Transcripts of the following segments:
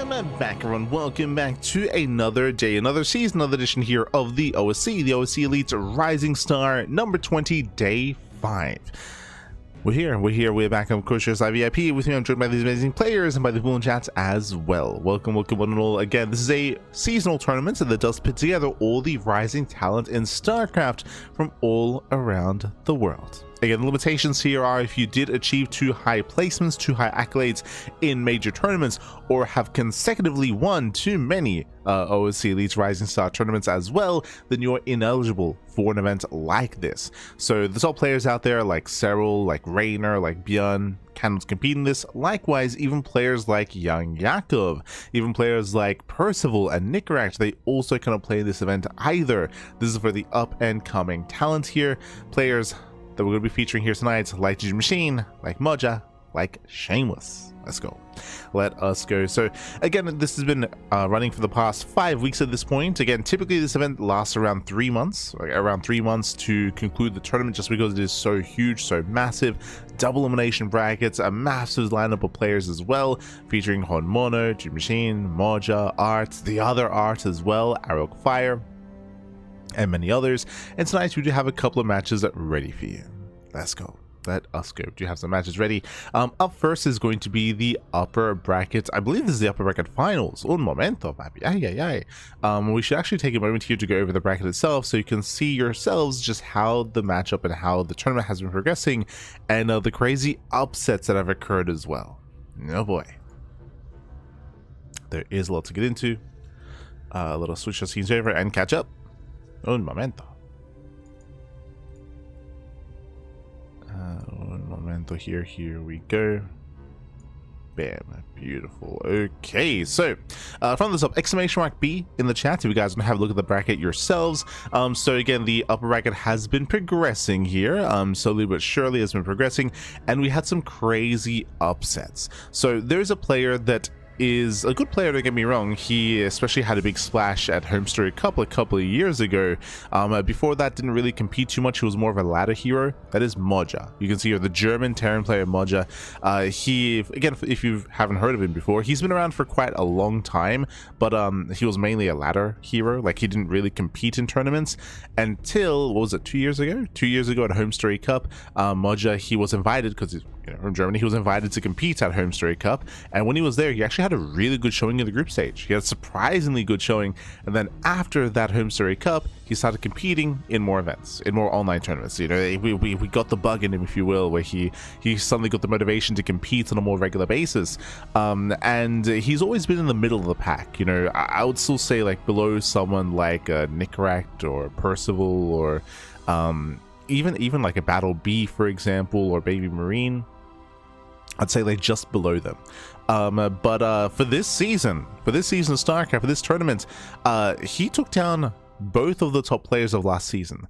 Welcome back, everyone. Welcome back to another day, another season, another edition here of the OSC, the OSC Elite's Rising Star number 20, day 5. We're back. I'm Coach VIP. With me, I'm joined by these amazing players and by the Pool chats as well. Welcome one and all. Again, this is a seasonal tournament that does put together all the rising talent in StarCraft from all around the world. Again, the limitations here are if you did achieve too high placements, too high accolades in major tournaments, or have consecutively won too many OSC Elite Rising Star tournaments as well, then you're ineligible for an event like this. So the top players out there like Cyril, like Raynor, like Björn cannot compete in this. Likewise, even players like Young Yakov, even players like Percival and Nicaract, they also cannot play this event either. This is for the up and coming talent here. Players that we're going to be featuring here tonight, like GgMaChine, like Moja, like Shameless. Let's go. Let us go. So again, this has been running for the past 5 weeks at this point. Again, typically this event lasts around 3 months, to conclude the tournament, just because it is so huge, so massive. Double elimination brackets, a massive lineup of players as well, featuring Mono, GgMaChine, Moja, Art, the other Art as well, Arrow Fire, and many others. And tonight we do have a couple of matches ready for you. Let's go. Let us go. Do you have some matches ready? Up first is going to be the upper bracket. I believe this is the upper bracket finals. Un momento, papi. We should actually take a moment here to go over the bracket itself so you can see yourselves just how the matchup and how the tournament has been progressing, and the crazy upsets that have occurred as well. Oh boy. There is a lot to get into. Let us switch our scenes over and catch up. Un momento. Un momento here we go. Bam, beautiful. Okay, so from this up, !B in the chat if you guys want to have a look at the bracket yourselves. So again, the upper bracket has been progressing here, slowly but surely has been progressing, and we had some crazy upsets. So there's a player that is a good player, don't get me wrong. He especially had a big splash at Home Story Cup a couple of years ago. Before that, didn't really compete too much. He was more of a ladder hero. That is Moja. You can see here the German Terran player Moja. He, again, if you haven't heard of him before, he's been around for quite a long time, but he was mainly a ladder hero. Like, he didn't really compete in tournaments until, what was it, 2 years ago? 2 years ago at Home Story Cup, Moja, he was invited, because from Germany, he was invited to compete at Home Story Cup, and when he was there, he actually had a really good showing in the group stage. He had a surprisingly good showing, and then after that Home Story Cup, he started competing in more events, in more online tournaments. You know, we got the bug in him, if you will, where he suddenly got the motivation to compete on a more regular basis, and he's always been in the middle of the pack. You know, I would still say like below someone like Nicaract or Percival, or even like a Battle B, for example, or Baby Marine. I'd say like just below them. But for this season of StarCraft, for this tournament, he took down both of the top players of last season.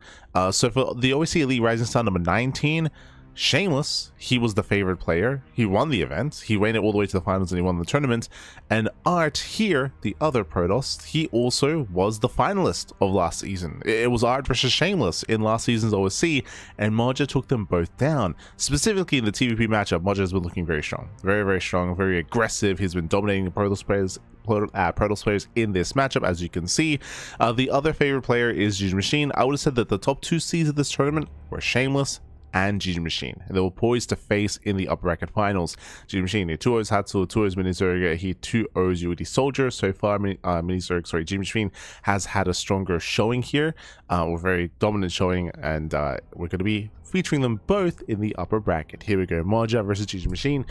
So for the OSC Elite Rising Star number 19, Shameless, he was the favorite player. He won the event. He went it all the way to the finals and he won the tournament. And Art here, the other Protoss, he also was the finalist of last season. It was Art versus Shameless in last season's OSC, and Moja took them both down. Specifically in the TVP matchup, Moja has been looking very strong. Very, very strong, very aggressive. He's been dominating the Protoss players in this matchup, as you can see. The other favorite player is GgMaChine. I would have said that the top 2 seeds of this tournament were Shameless and GgMaChine. They were poised to face in the upper bracket finals. GgMaChine, he 2-0s Hatzel, 2-0s Minizerg, he 2-0s UD Soldier. So far, GgMaChine has had a stronger showing here, a very dominant showing, and we're going to be featuring them both in the upper bracket. Here we go, Moja versus GgMaChine.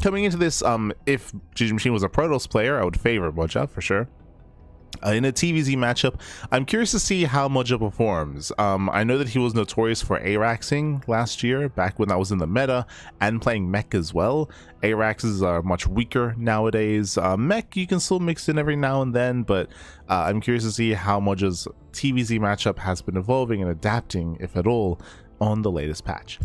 Coming into this, if GgMaChine was a Protoss player, I would favor Moja for sure. In a TVZ matchup, I'm curious to see how Moja performs. I know that he was notorious for Araxing last year, back when that was in the meta, and playing mech as well. Araxes are much weaker nowadays. Mech you can still mix in every now and then, but I'm curious to see how Moja's TVZ matchup has been evolving and adapting, if at all, on the latest patch.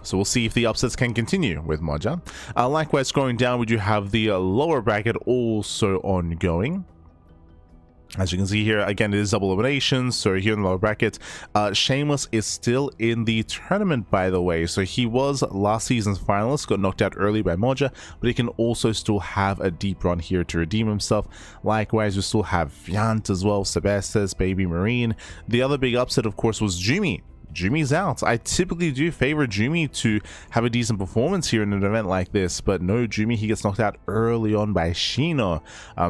So we'll see if the upsets can continue with Moja. Likewise, scrolling down, we do have the lower bracket also ongoing. As you can see here, again, it is double elimination. So here in the lower bracket, Shameless is still in the tournament, by the way. So he was last season's finalist, got knocked out early by Moja, but he can also still have a deep run here to redeem himself. Likewise, we still have Vyant as well, Sebastis, Baby Marine. The other big upset, of course, was Jumi. Jumi's out. I typically do favor Jumi to have a decent performance here in an event like this, but no, Jumi, he gets knocked out early on by Shino.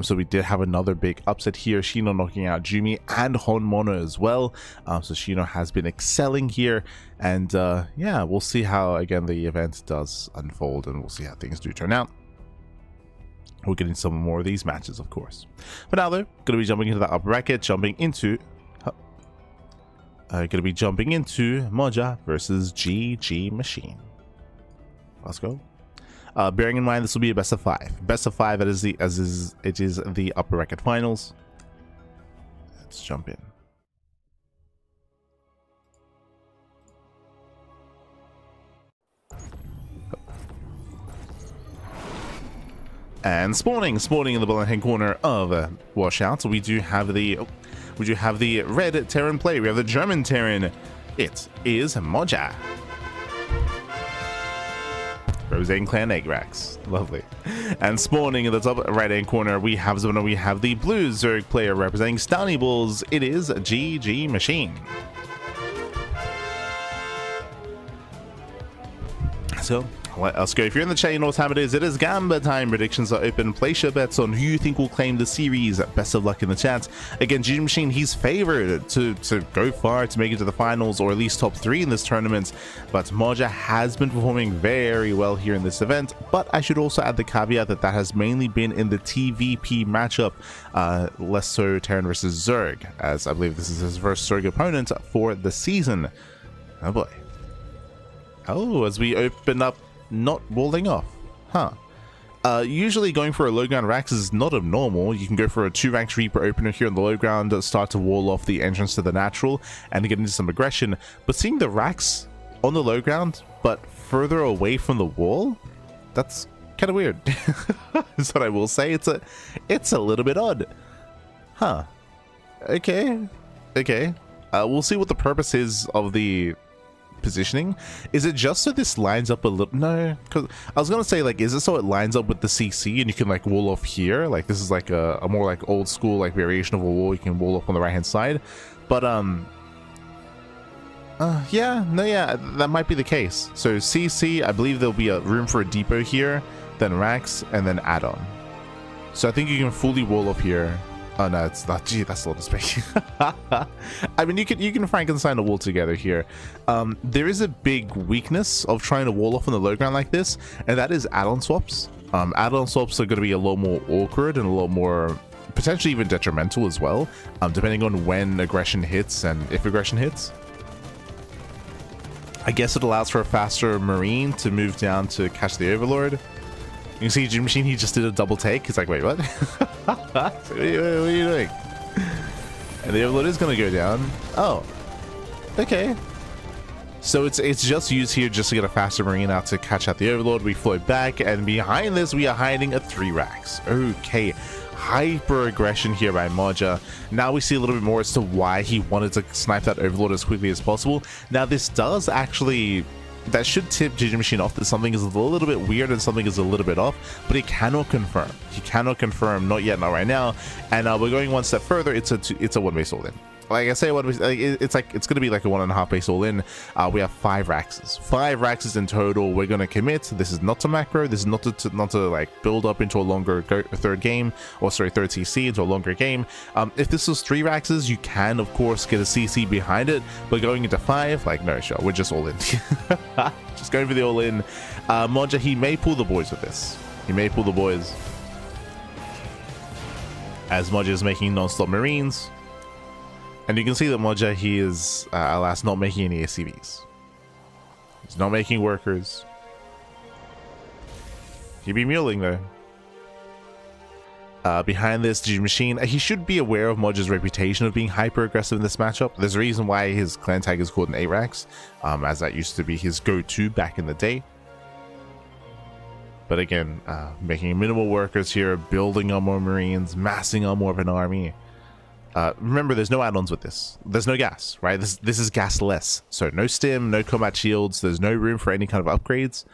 So we did have another big upset here, Shino knocking out Jumi and Honmono as well. So Shino has been excelling here, and yeah, we'll see how, again, the event does unfold, and we'll see how things do turn out. We'll get into some more of these matches, of course. But now, though, going to be jumping into the upper bracket, jumping into Moja versus GgMaChine. Let's go. Bearing in mind this will be a best of 5. Best of 5 it is the upper bracket finals. Let's jump in. And spawning in the bottom hand corner of Washout, we do have the red Terran player. We have the German Terran. It is Moja. Representing Clan Eggrax. Lovely. And spawning in the top right hand corner, we have the blue Zerg player representing Stony Bulls. It is GgMaChine. So let us go. If you're in the chat, you know what time it is. It is Gamba time. Predictions are open. Place your bets on who you think will claim the series. Best of luck in the chat. Again, GgMaChine, he's favored to go far, to make it to the finals, or at least top 3 in this tournament. But Moja has been performing very well here in this event. But I should also add the caveat that has mainly been in the TVP matchup, less so Terran versus Zerg, as I believe this is his first Zerg opponent for the season. Oh boy. Oh, as we open up, not walling off, huh? Usually going for a low ground Rax is not abnormal. You can go for a 2-rank Reaper opener here on the low ground, start to wall off the entrance to the natural and get into some aggression. But seeing the Rax on the low ground but further away from the wall, that's kind of weird. Is what I will say. It's a little bit odd, huh? Okay. We'll see what the purpose is of the positioning. Is it just so this lines up a little? No, because I was gonna say, like, is it so it lines up with the CC and you can like wall off here? Like this is like a more like old school like variation of a wall you can wall off on the right hand side. But yeah, that might be the case. So CC, I believe there'll be a room for a depot here, then Rax, and then add-on. So I think you can fully wall off here. Oh no, it's not. Gee, that's a lot of space. I mean, you can Frankenstein a wall together here. There is a big weakness of trying to wall off on the low ground like this, and that is add-on swaps. Add-on swaps are going to be a lot more awkward and a lot more potentially even detrimental as well, depending on when aggression hits and if aggression hits. I guess it allows for a faster Marine to move down to catch the Overlord. You can see GgMaChine, he just did a double take. He's like, wait, what? What are you doing? And the Overlord is going to go down. Oh, okay. So it's just used here just to get a faster Marine out to catch out the Overlord. We float back, and behind this, we are hiding a 3 racks. Okay. Hyper aggression here by Moja. Now we see a little bit more as to why he wanted to snipe that Overlord as quickly as possible. Now this does actually... that should tip GgMaChine off that something is a little bit weird and something is a little bit off, but he cannot confirm. He cannot confirm, not yet, not right now. And we're going one step further. It's a one-base all-in. Like I say, it's going to be like a 1.5 base all-in. We have 5 Raxes. 5 Raxes in total. We're going to commit. This is not to macro. This is not to like build up into a longer third game, or sorry, third CC into a longer game. If this was 3 Raxes, you can of course get a CC behind it, but going into 5, like, no, sure, we're just all in. Just going for the all-in. Moja, he may pull the boys with this. He may pull the boys, as Moja is making non-stop Marines. And you can see that Moja, he is, alas, not making any ACVs. He's not making workers. He'd be muling, though. Behind this, GgMaChine, he should be aware of Moja's reputation of being hyper-aggressive in this matchup. There's a reason why his clan tag is called an ARAX, as that used to be his go-to back in the day. But again, making minimal workers here, building on more Marines, massing on more of an army. Remember, there's no add-ons with this. There's no gas, right? This is gasless. So no stim, no combat shields. There's no room for any kind of upgrades.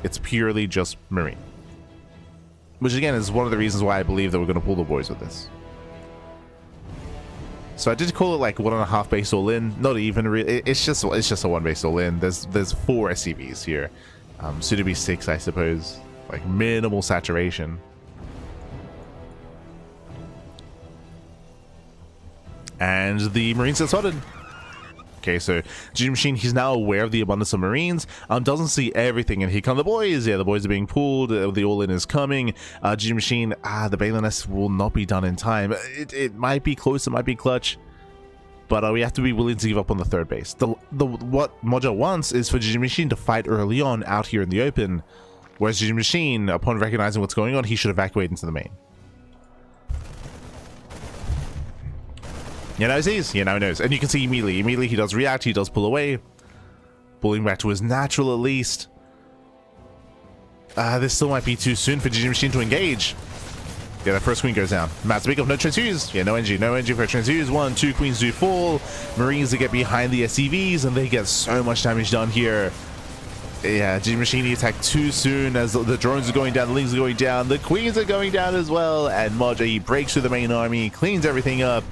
It's purely just marine. Which again is one of the reasons why I believe that we're going to pull the boys with this. So I did call it like 1.5 base all in. Not even really. It's just a 1 base all in. There's 4 SCVs here. Soon to be 6, I suppose. Like minimal saturation. And the Marines get spotted. Okay, so GgMaChine, he's now aware of the abundance of Marines. Doesn't see everything, and here come the boys. Yeah, the boys are being pulled. The all-in is coming. GgMaChine, the Baliness will not be done in time. It might be close, it might be clutch, but we have to be willing to give up on the 3rd base. What Moja wants is for GgMaChine to fight early on out here in the open, whereas GgMaChine, upon recognizing what's going on, he should evacuate into the main. You know, he knows. And you can see immediately he does react, he does pull away. Pulling back to his natural at least. This still might be too soon for GgMaChine to engage. Yeah, the first queen goes down. Matt, speak of no transfuse. Yeah, no NG for transfuse. 1, 2 queens do fall. Marines to get behind the SCVs, and they get so much damage done here. Yeah, GgMaChine attacked too soon as the drones are going down, the lings are going down, the queens are going down as well, and Moja, he breaks through the main army, cleans everything up.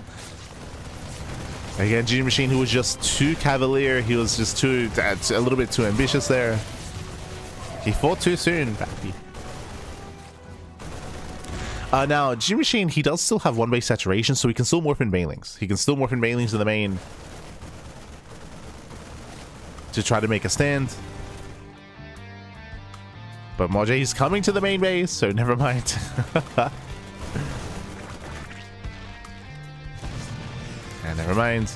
Again, GgMaChine, who was just too cavalier, he was just a little bit too ambitious there. He fought too soon, baby. Now, GgMaChine, he does still have 1 base saturation, so he can still morph in banelings. He can still morph in banelings in the main to try to make a stand. But Moja, he's coming to the main base, so never mind. And never mind.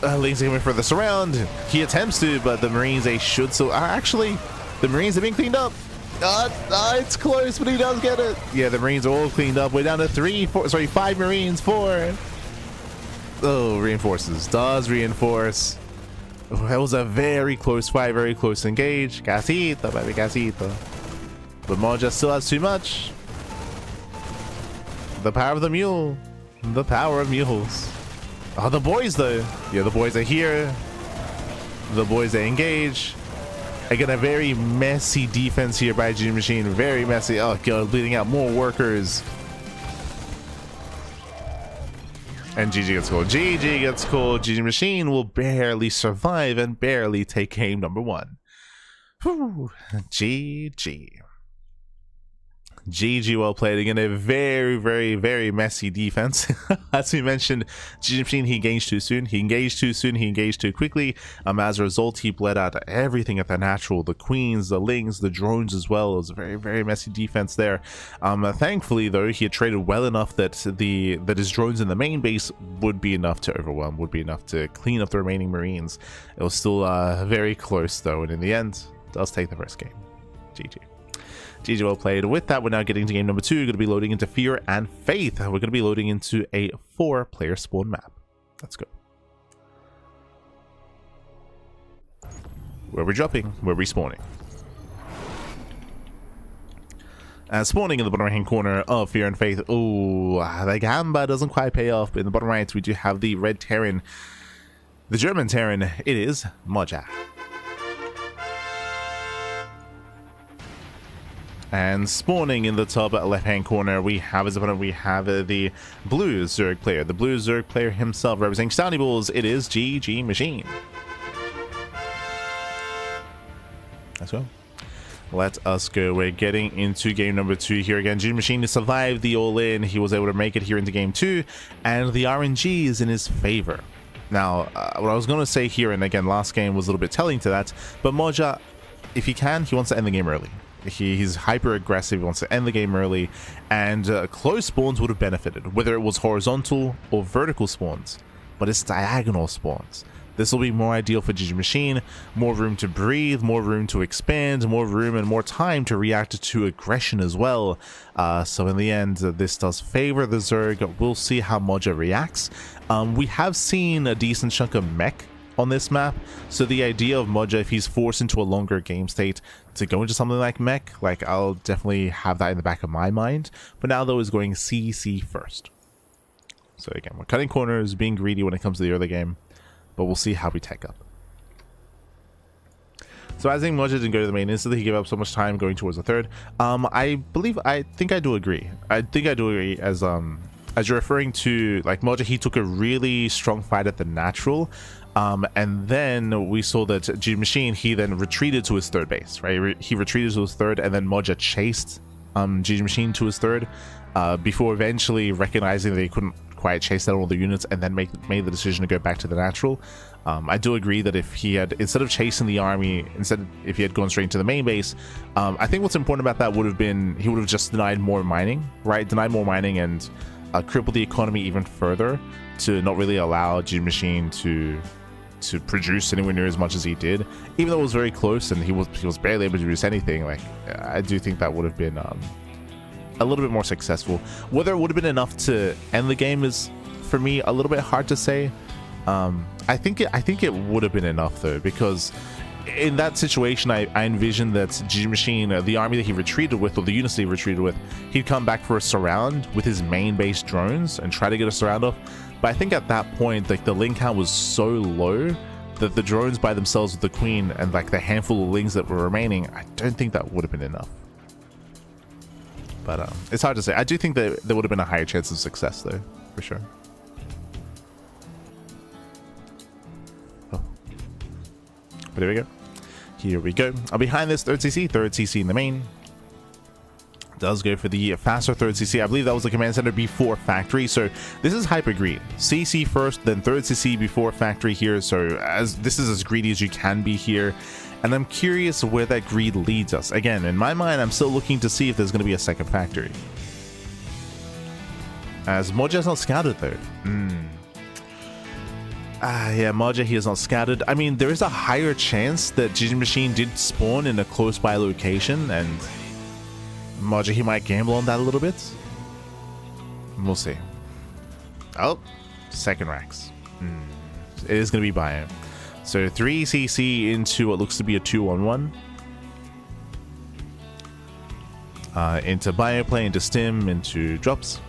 Lings aiming for the surround. He attempts to, but the Marines, they should still... actually, the Marines are being cleaned up. It's close, but he does get it. Yeah, the Marines are all cleaned up. We're down to 5 Marines, 4. Oh, reinforces. Does reinforce. That was a very close fight, very close engage. Casito, baby, casito. But Moja still has too much. The power of the mule. The power of mules. Oh, the boys though. Yeah, the boys are here. The boys, they engage. Again, a very messy defense here by GgMaChine. Very messy. Oh god, bleeding out more workers. And GG gets called. GG gets called. GgMaChine will barely survive and barely take game number 1. Whew. GG. GG, well played. Again, a very, very, very messy defense. As we mentioned, GgMaChine, he engaged too soon. He engaged too soon. He engaged too quickly. As a result, he bled out everything at the natural. The queens, the lings, the drones as well. It was a very, very messy defense there. Thankfully, though, he had traded well enough that his drones in the main base would be enough to overwhelm, would be enough to clean up the remaining Marines. It was still very close, though, and in the end, does take the first game. GG. GG, well played. With that, we're now getting to game number 2. We're going to be loading into Fear and Faith. We're going to be loading into a 4-player spawn map. Let's go. Where we're dropping, we're respawning. Spawning in the bottom right hand corner of Fear and Faith. Oh, the Gamba doesn't quite pay off, but in the bottom right, we do have the red Terran. The German Terran, it is Moja. And spawning in the top left-hand corner, we have as opponent, we have the blue Zerg player. The blue Zerg player himself representing Stony Bulls, it is GgMaChine. Let's go. Let us go. We're getting into game number 2 here again. GgMaChine survived the all-in. He was able to make it here into game 2, and the RNG is in his favor. Now, what I was going to say here, and again, last game was a little bit telling to that, but Moja, if he can, he wants to end the game early. He's hyper aggressive, he wants to end the game early, and close spawns would have benefited, whether it was horizontal or vertical spawns, but it's diagonal spawns. This will be more ideal for GgMaChine, more room to breathe, more room to expand, more room and more time to react to aggression as well. So in the end, this does favor the Zerg. We'll see how Moja reacts. We have seen a decent chunk of mech on this map, so the idea of Moja, if he's forced into a longer game state to go into something like mech, like, I'll definitely have that in the back of my mind. But now though, is going CC first. So again, we're cutting corners, being greedy when it comes to the early game, but we'll see how we tech up. So as Moja didn't go to the main instantly, he gave up so much time going towards the third. I think I do agree. I think I do agree as you're referring to, like, Moja, he took a really strong fight at the natural. And then we saw that GgMaChine, he then retreated to his third base, right? He retreated to his third, and then Moja chased GgMaChine to his third before eventually recognizing that he couldn't quite chase down all the units, and then made the decision to go back to the natural. I do agree that if he had, instead of chasing the army, if he had gone straight into the main base, I think what's important about that would have been he would have just denied more mining, right? Denied more mining and crippled the economy even further to not really allow GgMaChine to produce anywhere near as much as he did, even though it was very close and he was barely able to produce anything. Like, I do think that would have been a little bit more successful. Whether it would have been enough to end the game is, for me, a little bit hard to say. I think it would have been enough though, because in that situation I envisioned that GgMaChine, the army that he retreated with, or the units that he retreated with, he'd come back for a surround with his main base drones and try to get a surround off. But I think at that point, like, the link count was so low that the drones by themselves with the queen and like the handful of lings that were remaining, I don't think that would have been enough. But it's hard to say. I do think that there would have been a higher chance of success though, for sure. Oh. But there we go. Here we go. Behind this, third CC in the main. Does go for the faster third CC. I believe that was the command center before factory. So this is hyper greed. CC first, then third CC before factory here. So this is as greedy as you can be here. And I'm curious where that greed leads us. Again, in my mind, I'm still looking to see if there's going to be a second factory. As Moja's not scouted though. Yeah, Moja, he is not scouted. I mean, there is a higher chance that GgMaChine did spawn in a close by location, and Moja, he might gamble on that a little bit. We'll see. Oh, second racks. It is going to be bio. So 3 CC into what looks to be a 2-on-1. Into bio play, into stim, into drops.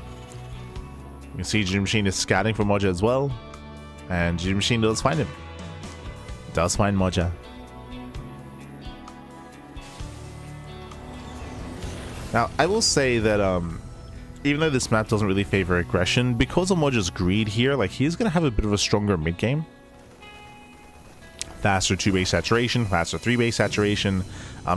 You can see GgMaChine is scouting for Moja as well. And GgMaChine does find him. Does find Moja. Now, I will say that even though this map doesn't really favor aggression, because of Moja's greed here, like, he's going to have a bit of a stronger mid game. Faster 2-base saturation, faster 3-base saturation.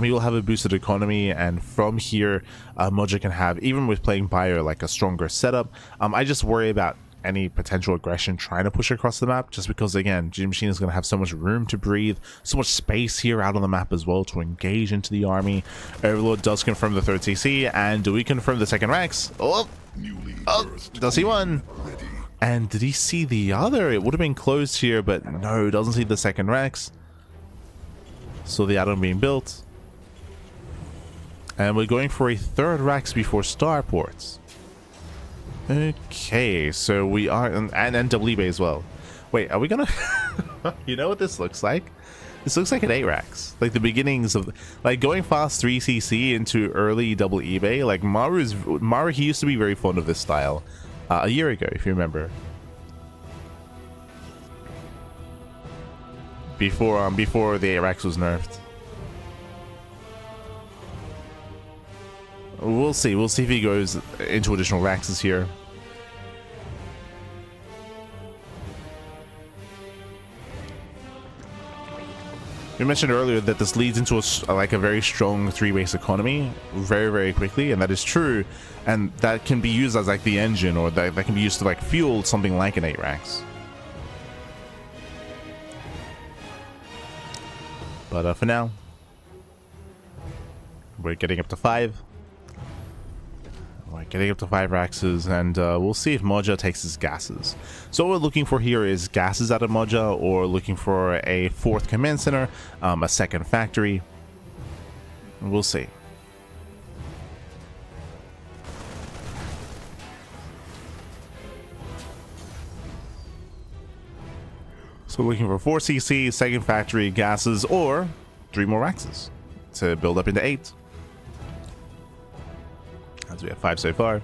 He will have a boosted economy, and from here, Moja can have, even with playing bio, like a stronger setup. I just worry about any potential aggression trying to push across the map, just because, again, GgMaChine is going to have so much room to breathe, so much space here out on the map as well to engage into the army. Overlord does confirm the third CC, and do we confirm the second Rex? Oh, does he one? And did he see the other? It would have been closed here, but no, doesn't see the second Rex. So the atom being built. And we're going for a third Rex before starports. Okay, so we are, and NWB as well. Wait, are we gonna? You know what this looks like? This looks like an 8 racks, like the beginnings of, like, going fast 3 CC into early double eBay. Like Maru, he used to be very fond of this style a year ago, if you remember. Before the 8 racks was nerfed. We'll see. We'll see if he goes into additional racks here. We mentioned earlier that this leads into a very strong 3-base economy very, very quickly, and that is true. And that can be used as like the engine, or that can be used to like fuel something like an 8 racks. But for now, we're getting up to 5. We're getting up to 5 Raxes, and we'll see if Moja takes his gases. So what we're looking for here is gases out of Moja, or looking for a 4th command center, a 2nd factory. We'll see. So we're looking for 4 CC, 2nd factory, gases, or 3 more Raxes to build up into 8. As we have 5 so far.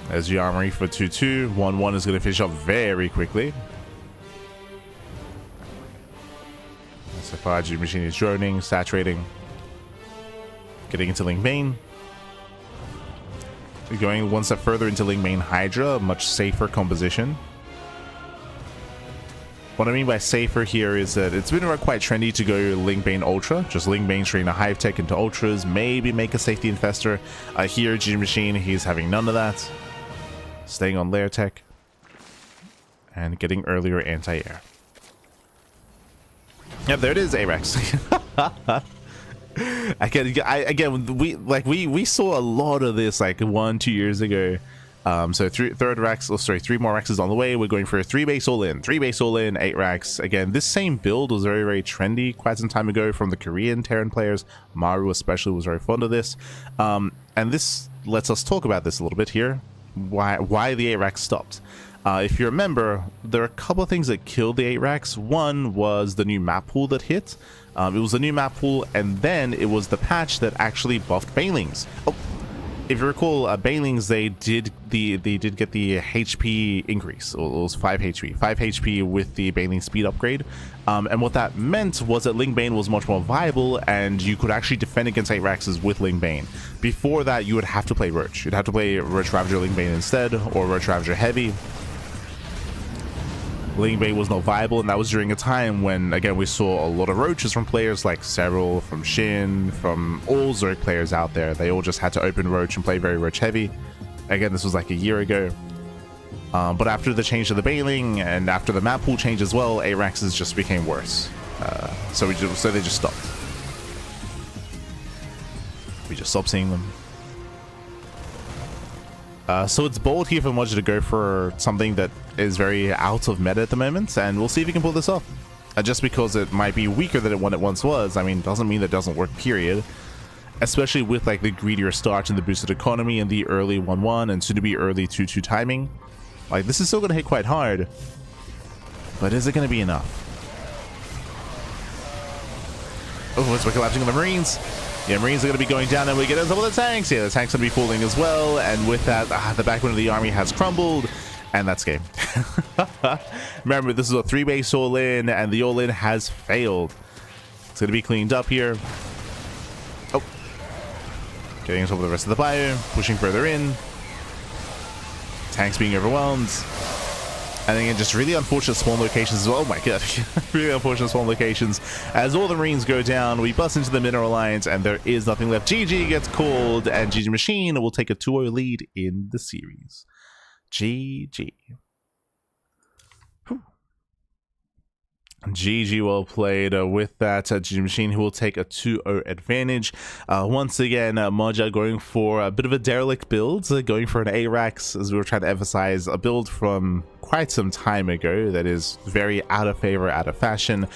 There's the armory for 2-2. 1-1 is going to finish up very quickly. So far, GgMaChine is droning, saturating, getting into Link main. We're going one step further into Link main Hydra, a much safer composition. What I mean by safer here is that it's been quite trendy to go Link main Ultra, just Link main straight into Hive Tech into Ultras, maybe make a safety infestor. Here, GgMaChine, he's having none of that. Staying on Lair Tech and getting earlier anti-air. Yep, there it is, Arex. we saw a lot of this like 1-2 years ago. So three more Rexes on the way. We're going for a 3 base all in, 8 Rex. Again, this same build was very, very trendy quite some time ago from the Korean Terran players. Maru especially was very fond of this. And this lets us talk about this a little bit here. Why the 8 Rex stopped. If you remember, there are a couple of things that killed the 8 Rex. One was the new map pool that hit. It was the new map pool, and then it was the patch that actually buffed Banelings. Oh, if you recall, Banelings, they did get the HP increase. It was 5 HP with the Baneling speed upgrade. And what that meant was that Ling Bane was much more viable, and you could actually defend against 8 Rexes with Ling Bane. Before that, you would have to play Roach. You'd have to play Roach Ravager Ling Bane instead, or Roach Ravager Heavy. Ling Bane was not viable, and that was during a time when, again, we saw a lot of Roaches from players like Serral, from Shin, from all Zerg players out there. They all just had to open Roach and play very Roach heavy. Again, this was like a year ago. But after the change to the Baneling, and after the map pool change as well, 8 Rexes just became worse. So they just stopped. We just stopped seeing them. So it's bold here for Moja to go for something that is very out of meta at the moment, and we'll see if he can pull this off. Just because it might be weaker than what it once was, I mean, doesn't mean that it doesn't work, period. Especially with like the greedier start and the boosted economy and the early 1-1 and soon to be early 2-2 timing. Like, this is still going to hit quite hard, but is it going to be enough? Oh, we're collapsing on the Marines. Yeah, Marines are going to be going down, and we get some of the tanks. Yeah, the tanks going to be falling as well, and with that, the backbone of the army has crumbled, and that's game. Remember, this is a 3 base all-in, and the all-in has failed. It's going to be cleaned up here. Oh. Getting on top of the rest of the bio, pushing further in. Tanks being overwhelmed. And again, just really unfortunate spawn locations as well. Oh my god. Really unfortunate spawn locations. As all the Marines go down, we bust into the Mineral Alliance, and there is nothing left. GG gets called, and GgMaChine will take a 2-0 lead in the series. GG. GG, well played. With that, GgMaChine, who will take a 2-0 advantage. Once again, Moja going for a bit of a derelict build, going for an ARAX, as we were trying to emphasize, a build from quite some time ago that is very out of favor, out of fashion.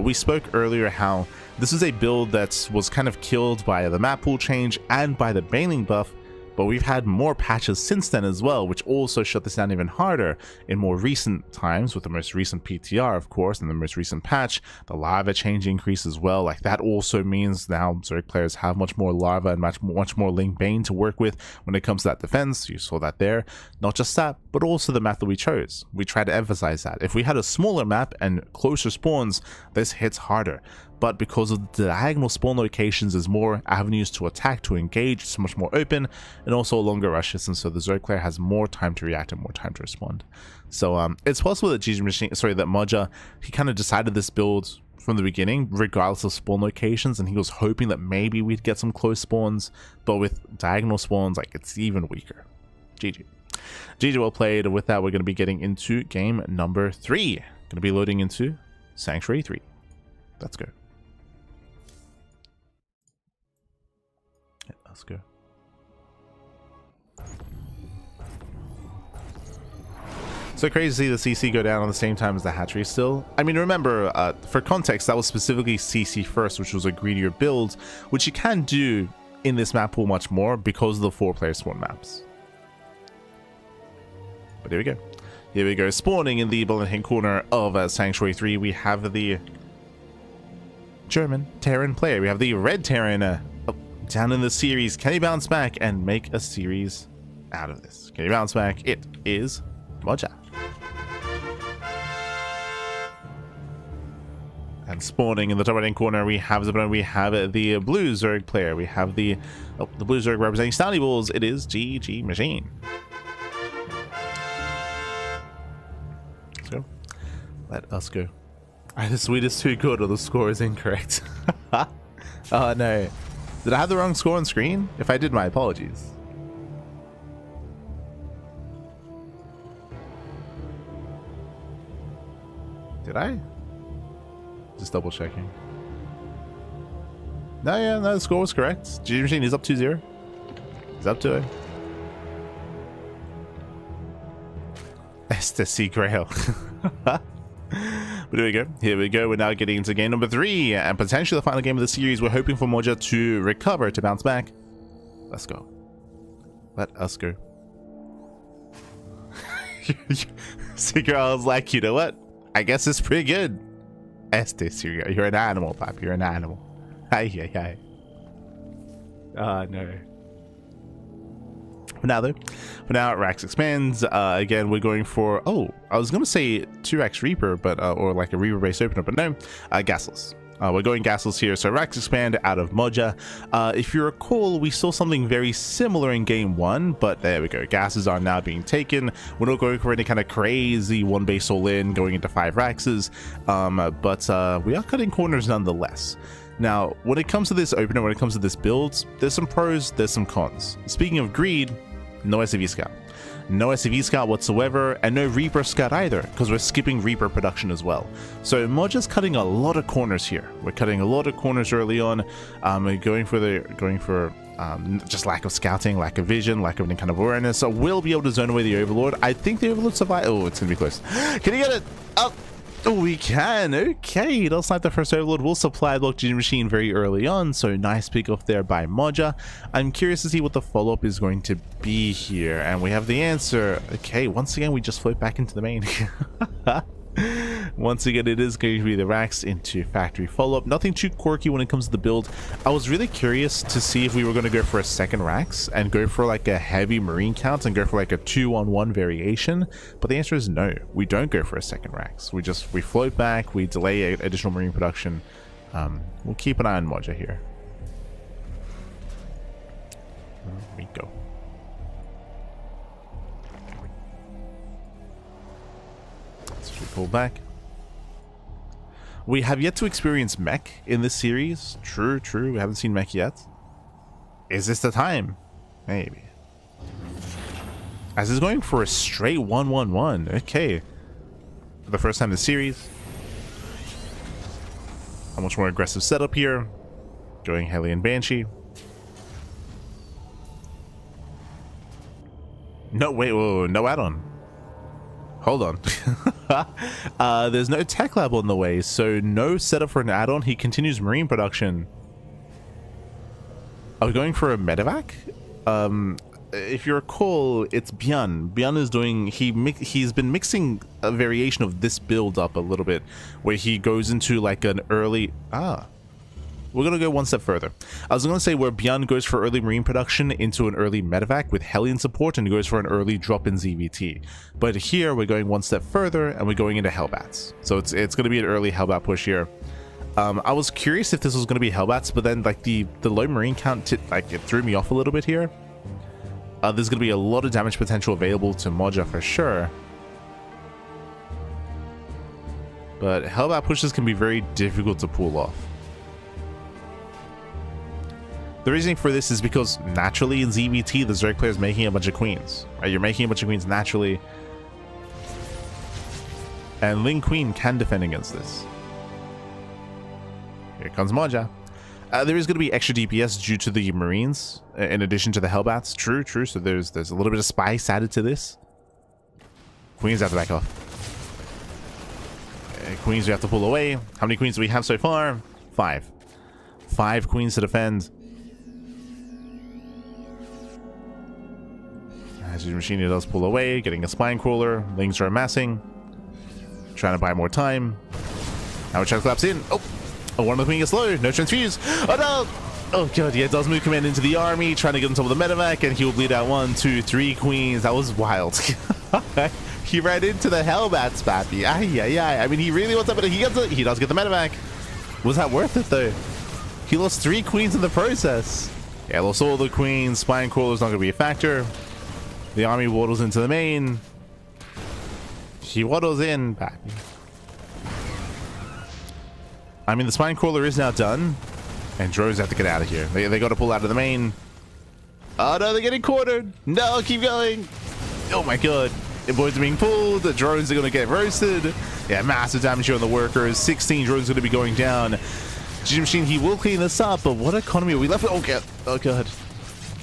We spoke earlier how this is a build that was kind of killed by the map pool change and by the Baneling buff, but we've had more patches since then as well, which also shut this down even harder in more recent times, with the most recent PTR, of course, and the most recent patch. The lava change increase as well. Like, that also means now Zerg players have much more lava and much more Ling Bane to work with when it comes to that defense. You saw that there. Not just that, but also the map that we chose. We tried to emphasize that. If we had a smaller map and closer spawns, this hits harder. But because of the diagonal spawn locations, there's more avenues to attack, to engage, it's much more open, and also longer rushes, and so the Zerg player has more time to react and more time to respond. So it's possible that that Moja, he kind of decided this build from the beginning, regardless of spawn locations, and he was hoping that maybe we'd get some close spawns, but with diagonal spawns, like, it's even weaker. GG. GG, well played. With that, we're going to be getting into game number 3. Going to be loading into Sanctuary 3. Let's go. Let's go. So crazy to see the CC go down on the same time as the hatchery still. I mean, remember, for context, that was specifically CC first, which was a greedier build, which you can do in this map pool much more because of the 4-player spawn maps. But here we go. Here we go. Spawning in the bottom hand corner of Sanctuary 3, we have the German Terran player. We have the red Terran down in the series. Can he bounce back and make a series out of this. Can you bounce back? It is Moja. And spawning in the top right hand corner, we have the blue Zerg player. We have the blue Zerg representing Stanley Balls. It is GgMaChine. Let's go. Let us go. The sweet is too good, or the score is incorrect. Oh no. Did I have the wrong score on screen? If I did, my apologies. Did I? Just double checking. No, yeah, no, the score was correct. GgMaChine is up 2-0. He's up to it. STC Grail. But here we go. Here we go. We're now getting into game number 3 and potentially the final game of the series. We're hoping for Moja to recover, to bounce back. Let's go. Let us go. Secret, I was like, you know what? I guess it's pretty good. Estes, you're an animal, Pop. You're an animal. Hi. No. For now, Rax expands. Again, we're going for, I was going to say 2x Reaper, but or like a Reaper based opener, but no, Gasless. We're going Gasless here. So Rax expand out of Moja. If you recall, we saw something very similar in game 1, but there we go. Gases are now being taken. We're not going for any kind of crazy one base all in, going into 5 Raxes, but we are cutting corners nonetheless. Now, when it comes to this opener, when it comes to this build, there's some pros, there's some cons. Speaking of greed, no SCV Scout. No SCV Scout whatsoever, and no Reaper Scout either, because we're skipping Reaper production as well. So Moja's cutting a lot of corners here. We're cutting a lot of corners early on. Going for just lack of scouting, lack of vision, lack of any kind of awareness. So we'll be able to zone away the Overlord. I think the Overlord survive. Oh, it's gonna be close. Can you get it? Oh, we can. Okay, it'll snipe the first Overlord. We'll supply block GgMaChine very early on, so nice pick off there by Moja. I'm curious to see what the follow-up is going to be here, and we have the answer. Okay, once again, we just float back into the main. Once again, it is going to be the Rax into factory follow-up. Nothing too quirky when it comes to the build. I was really curious to see if we were going to go for a second Rax and go for like a heavy marine count and go for like a 2-on-1 variation, but the answer is no. We don't go for a second Rax. We float back, we delay additional marine production. We'll keep an eye on Moja here. There we go. Pull back. We have yet to experience mech in this series. True. We haven't seen mech yet. Is this the time? Maybe. As is going for a straight 1-1-1. Okay. For the first time in the series. A much more aggressive setup here. Going Hellion Banshee. No, wait, whoa, no add-on. Hold on. There's no tech lab on the way, so no setup for an add-on. He continues marine production. Are we going for a medevac? If you recall, it's Björn. Björn is doing, he's been mixing a variation of this build up a little bit, where he goes into like an early, we're going to go one step further. I was going to say where Björn goes for early marine production into an early medevac with Hellion support and goes for an early drop in ZVT. But here we're going one step further and we're going into Hellbats. So it's going to be an early Hellbat push here. I was curious if this was going to be Hellbats, but then like the low marine count, it threw me off a little bit here. There's going to be a lot of damage potential available to Moja for sure. But Hellbat pushes can be very difficult to pull off. The reasoning for this is because naturally in ZVT, the Zerg player is making a bunch of queens. Right? You're making a bunch of queens naturally. And Ling Queen can defend against this. Here comes Moja. There is going to be extra DPS due to the Marines, in addition to the Hellbats. True. So there's a little bit of spice added to this. Queens have to back off. Queens we have to pull away. How many queens do we have so far? 5. 5 queens to defend. As GgMaChine does pull away, getting a spine crawler. Lings are amassing. Trying to buy more time. Now we're trying to collapse in. Oh, one of the queen gets low. No transfuse. Oh no! Oh god, yeah, does move command into the army, trying to get on top of the medevac, and he will bleed out 1, 2, 3 queens. That was wild. He ran into the Hellbats, Pappy. I mean, he really wants that, but he does get the medevac. Was that worth it, though? He lost 3 queens in the process. Yeah, lost all the queens. Spine Crawler's not going to be a factor. The army waddles into the main. He waddles in, Pappy. I mean, the Spine Crawler is now done. And drones have to get out of here. They got to pull out of the main. Oh no, they're getting cornered. No, keep going. Oh my god. The boys are being pulled. The drones are going to get roasted. Yeah, massive damage here on the workers. 16 drones going to be going down. GgMaChine, he will clean this up, but what economy are we left with? Oh god. Oh god.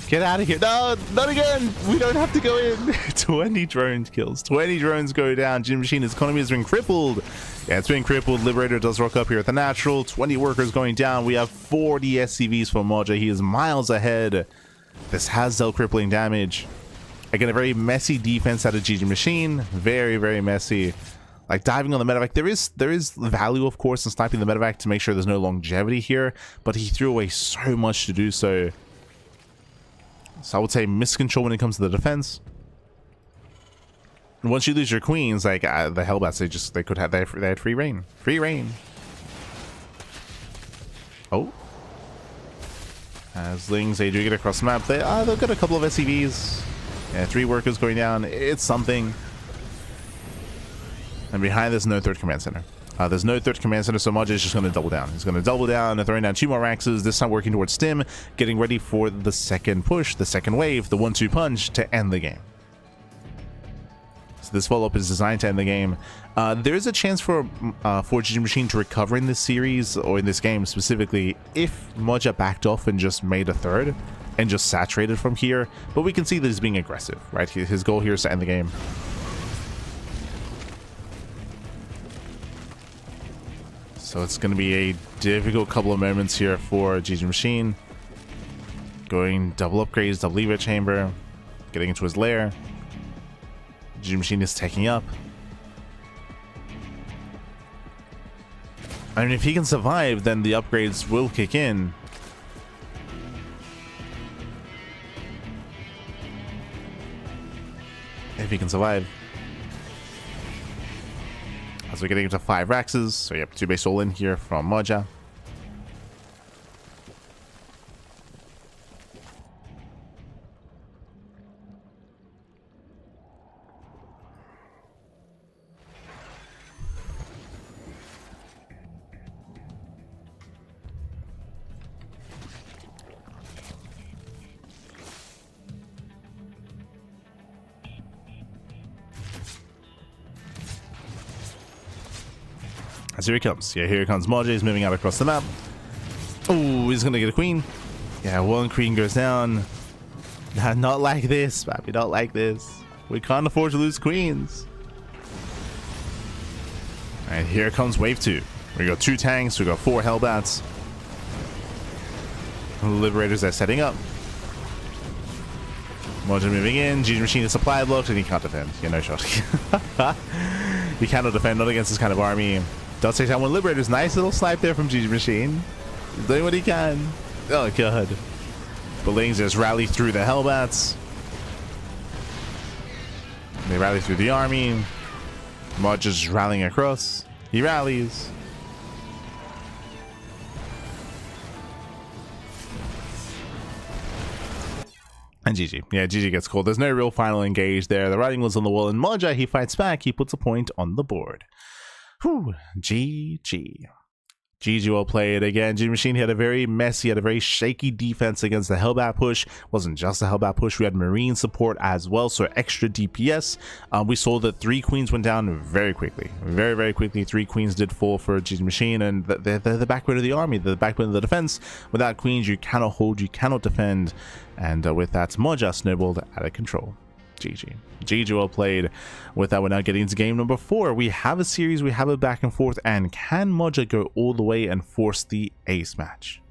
Get out of here. No, not again. We don't have to go in. 20 drone kills. 20 drones go down. GgMaChine's economy has been crippled. Yeah, it's been crippled. Liberator does rock up here at the natural. 20 workers going down. We have 40 SCVs for Moja. He is miles ahead. This has dealt crippling damage. Again, a very messy defense out of GgMaChine. Very, very messy. Like diving on the medevac. There is value, of course, in sniping the medevac to make sure there's no longevity here. But he threw away so much to do so. So I would say miscontrol when it comes to the defense. And once you lose your queens, like the Hellbats, they had free reign. Free reign. Oh. As Lings, they do get across the map. They've got a couple of SCVs. Yeah, 3 workers going down. It's something. And behind there's no third command center. There's no third command center, so Moja is just going to double down. He's going to double down and throwing down 2 more Raxes, this time working towards Stim, getting ready for the second push, the second wave, the 1-2 punch to end the game. So this follow-up is designed to end the game. There is a chance for GgMaChine to recover in this series, or in this game specifically, if Moja backed off and just made a third, and just saturated from here, but we can see that he's being aggressive, right? His goal here is to end the game. So it's going to be a difficult couple of moments here for GgMaChine. Going double upgrades, double lever chamber, getting into his lair. GgMaChine is taking up. I mean, if he can survive, then the upgrades will kick in. If he can survive. As we're getting into 5 Raxes, so yep, 2 base all in here from Moja. As here he comes. Yeah, here comes Moja. He's moving out across the map. Oh, he's going to get a queen. Yeah, 1 queen goes down. Nah, not like this, papi. Not like this. We can't afford to lose queens. Alright, here comes wave 2. We got 2 tanks. We got 4 Hellbats. Liberators are setting up. Moja moving in. GgMaChine is supply blocked and he can't defend. Yeah, no shot. He cannot defend, not against this kind of army. Does take down 1 Liberators. Nice little snipe there from GgMaChine. He's doing what he can. Oh god. But Lings just rally through the Hellbats. They rally through the army. Moja just rallying across. He rallies. And GG. Yeah, GG gets called. There's no real final engage there. The writing was on the wall, and Moja, he fights back. He puts a point on the board. Whew. GG. GG well played. Again, GgMaChine had a very messy, had a very shaky defense against the Hellbat push. Wasn't just a Hellbat push. We had Marine support as well, so extra DPS. We saw that 3 queens went down very quickly. Very, very quickly. 3 queens did fall for GgMaChine, and they're the backbone of the army. They're the backbone of the defense. Without queens, you cannot hold, you cannot defend. And with that, Moja snowballed out of control. GG. GG well played. With that, we're now getting into game number 4. We have a series, we have a back and forth, and can Moja go all the way and force the ace match?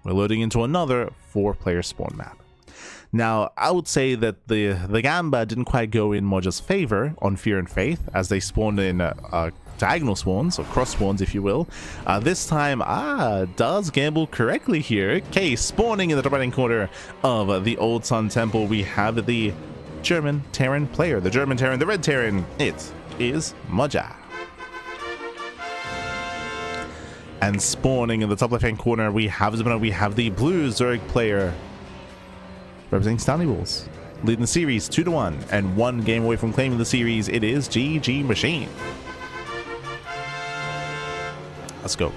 We're loading into another 4-player spawn map. Now, I would say that the Gamba didn't quite go in Moja's favor on Fear and Faith, as they spawned in diagonal spawns, or cross spawns if you will. This time, does gamble correctly here. Okay, spawning in the top right hand corner of the Old Sun Temple, we have the German Terran player, the German Terran, the Red Terran. It is Moja. And spawning in the top left hand corner, we have the blue Zurich player representing Stanley Bulls, leading the series 2-1 and 1 game away from claiming the series. It is GgMaChine. Let's go.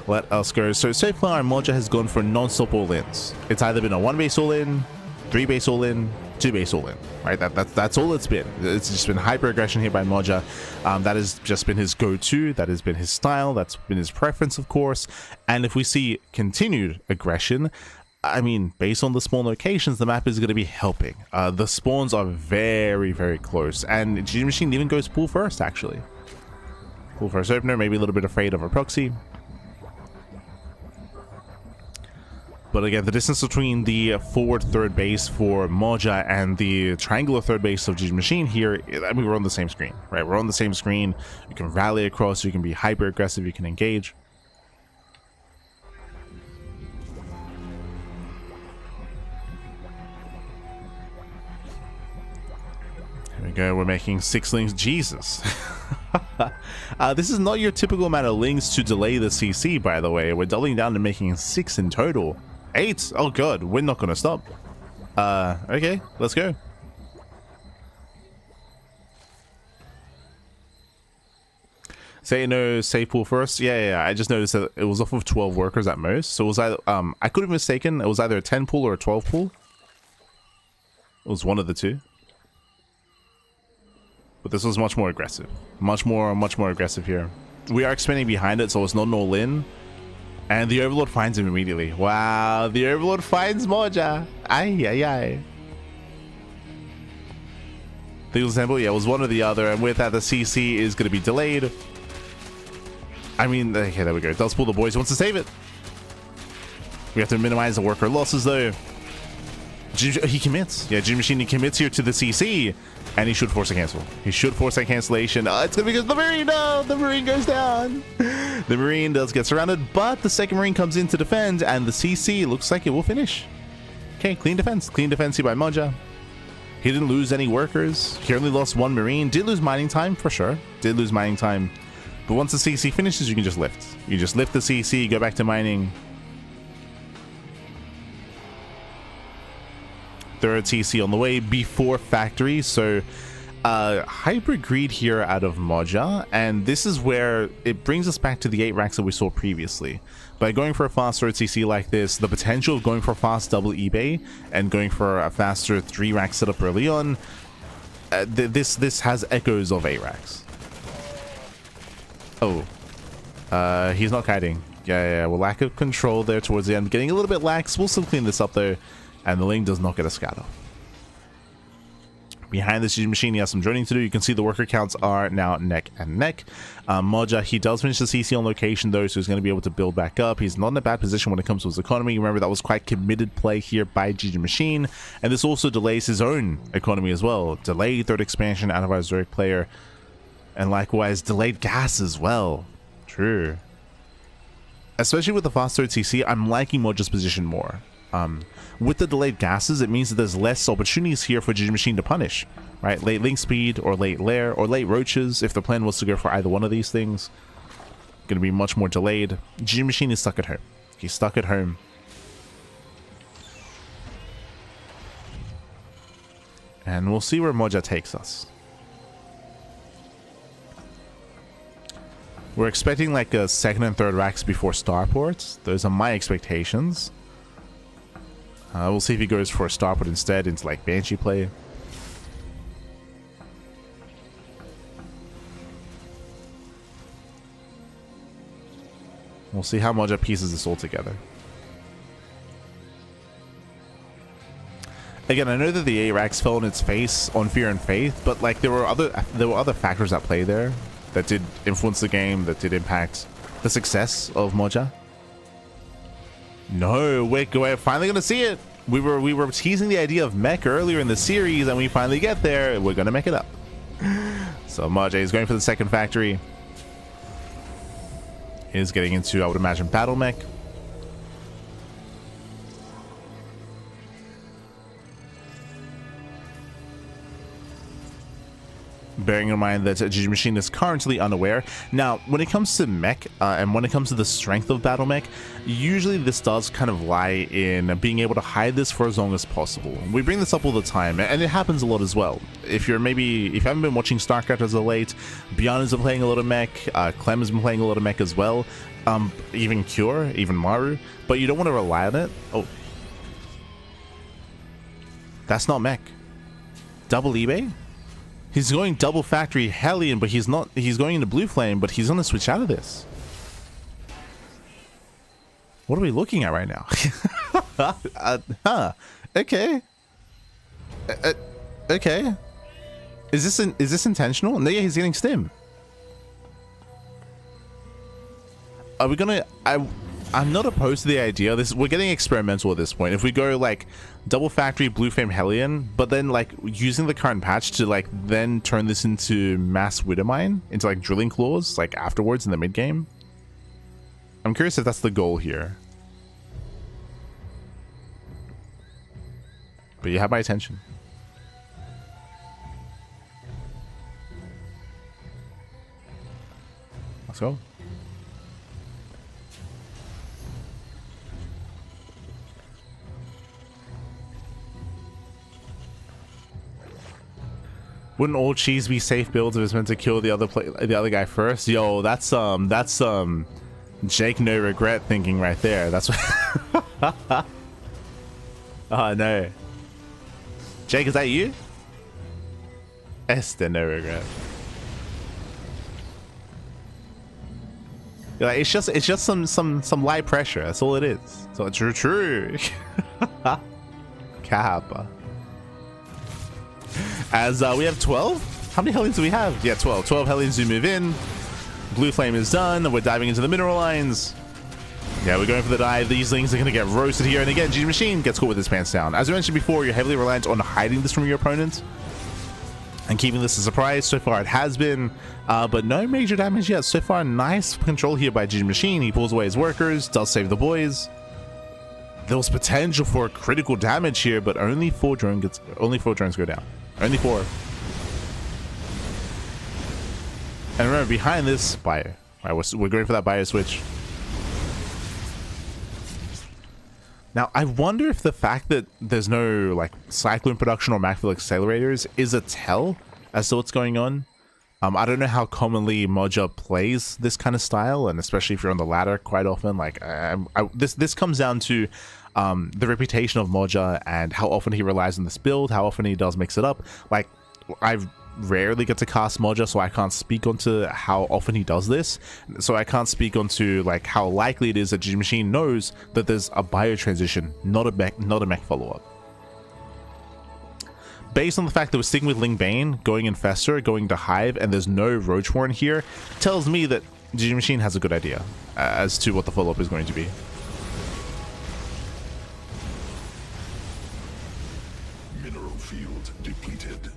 Let us go. So far, Moja has gone for non-stop all-ins. It's either been a 1-base all-in, 3-base all-in, 2-base all-in, right? That's all it's been. It's just been hyper-aggression here by Moja. That has just been his go-to. That has been his style. That's been his preference, of course. And if we see continued aggression, I mean, based on the spawn locations, the map is going to be helping. The spawns are very, very close. And GgMaChine even goes pool first, actually. Pool first opener, maybe a little bit afraid of a proxy. But again, the distance between the forward third base for Moja and the triangular third base of GgMaChine here, I mean, we're on the same screen, right? We're on the same screen. You can rally across, you can be hyper aggressive, you can engage. Here we go, we're making 6 links. Jesus. This is not your typical amount of links to delay the CC, by the way. We're doubling down to making 6 in total. 8? Oh god, we're not gonna stop. Okay, let's go. Say no, save pool first. Yeah, I just noticed that it was off of 12 workers at most. So it was either, I could have mistaken, it was either a 10 pool or a 12 pool. It was one of the two. But this was much more aggressive. Much more aggressive here. We are expanding behind it, so it's not an all-in. And the Overlord finds him immediately. Wow, the Overlord finds Moja. Ay. The example, yeah, it was one or the other. And with that, the CC is going to be delayed. I mean, okay, there we go. It does pull the boys. He wants to save it. We have to minimize the worker losses, though. He commits. Yeah, GgMaChine commits here to the CC. And he should force a cancel. He should force that cancellation. It's going to be because the Marine, no! The Marine goes down. The Marine does get surrounded, but the second Marine comes in to defend, and the CC looks like it will finish. Okay, clean defense. Clean defense here by Moja. He didn't lose any workers. He only lost 1 Marine. Did lose mining time, for sure. Did lose mining time. But once the CC finishes, you can just lift. You just lift the CC, go back to mining. Third TC on the way before factory. So hyper greed here out of Moja, and this is where it brings us back to the 8 racks that we saw previously. By going for a fast third TC like this, the potential of going for a fast double eBay and going for a faster 3 rack setup early on, this has echoes of 8 racks. Oh, he's not kiting. Yeah, well, lack of control there towards the end, getting a little bit lax. We'll still clean this up though. And the link does not get a scatter. Behind this GgMaChine, he has some joining to do. You can see the worker counts are now neck and neck. Moja, he does finish the CC on location though, so he's going to be able to build back up. He's not in a bad position when it comes to his economy. Remember, that was quite committed play here by GgMaChine. And this also delays his own economy as well. Delayed third expansion out of our Zurich player. And likewise, delayed gas as well. True. Especially with the fast third CC, I'm liking Moja's position more. With the delayed gases, it means that there's less opportunities here for GgMaChine to punish, right? Late link speed or late lair or late roaches, if the plan was to go for either one of these things. Going to be much more delayed. GgMaChine is stuck at home. He's stuck at home. And we'll see where Moja takes us. We're expecting like a 2nd and 3rd racks before starports. Those are my expectations. We'll see if he goes for a starport instead into like Banshee play. We'll see how Moja pieces this all together. Again, I know that the A-Rax fell on its face on Fear and Faith, but like there were other factors at play there that did influence the game, that did impact the success of Moja. No, we're finally gonna see it. We were teasing the idea of mech earlier in the series, and we finally get there. We're gonna mech it up. So Moja is going for the 2nd factory. is getting into, I would imagine, battle mech. Bearing in mind that GgMaChine is currently unaware. Now, when it comes to mech, and when it comes to the strength of battle mech, usually this does kind of lie in being able to hide this for as long as possible. We bring this up all the time, and it happens a lot as well. If you haven't been watching StarCraft as of late, Beyond has been playing a lot of mech, Clem has been playing a lot of mech as well, even Cure, even Maru, but you don't want to rely on it. Oh. That's not mech. Double eBay? He's going double factory Hellion, but he's not. He's going into Blue Flame, but he's gonna switch out of this. What are we looking at right now? Okay. Okay. Is this intentional? No, yeah, he's getting stim. Are we gonna? I'm not opposed to the idea. We're getting experimental at this point. If we go like double factory Blue Flame Hellion, but then like using the current patch to like then turn this into mass Widowmine, into like drilling claws like afterwards in the mid game. I'm curious if that's the goal here. But you have my attention. Let's go. Wouldn't all cheese be safe builds if it's meant to kill the other guy first? Yo, that's Jake no regret thinking right there. That's what. Oh no, Jake, is that you? Este no regret. Like, it's just some light pressure. That's all it is. So true. Kappa. As we have 12? How many Hellions do we have? Yeah, 12. 12 Hellions do move in. Blue Flame is done. We're diving into the mineral lines. Yeah, we're going for the dive. These things are going to get roasted here. And again, GgMaChine gets caught with his pants down. As I mentioned before, you're heavily reliant on hiding this from your opponent and keeping this a surprise. So far, it has been, but no major damage yet. So far, nice control here by GgMaChine. He pulls away his workers, does save the boys. There was potential for critical damage here, but only four drones go down. Only 4. And remember, behind this, bio. Right, we're going for that bio switch. Now, I wonder if the fact that there's no like cyclone production or macrofill accelerators is a tell as to what's going on. I don't know how commonly Moja plays this kind of style, and especially if you're on the ladder quite often. Like, this comes down to the reputation of Moja and how often he relies on this build, how often he does mix it up. Like, I rarely get to cast Moja, so I can't speak onto how often he does this. So I can't speak onto like how likely it is that GgMaChine knows that there's a bio transition, not a mech follow-up. Based on the fact that we're sticking with Ling Bane, going Infestor, going to Hive, and there's no Roachhorn here, tells me that GgMaChine has a good idea as to what the follow-up is going to be. Mineral field depleted.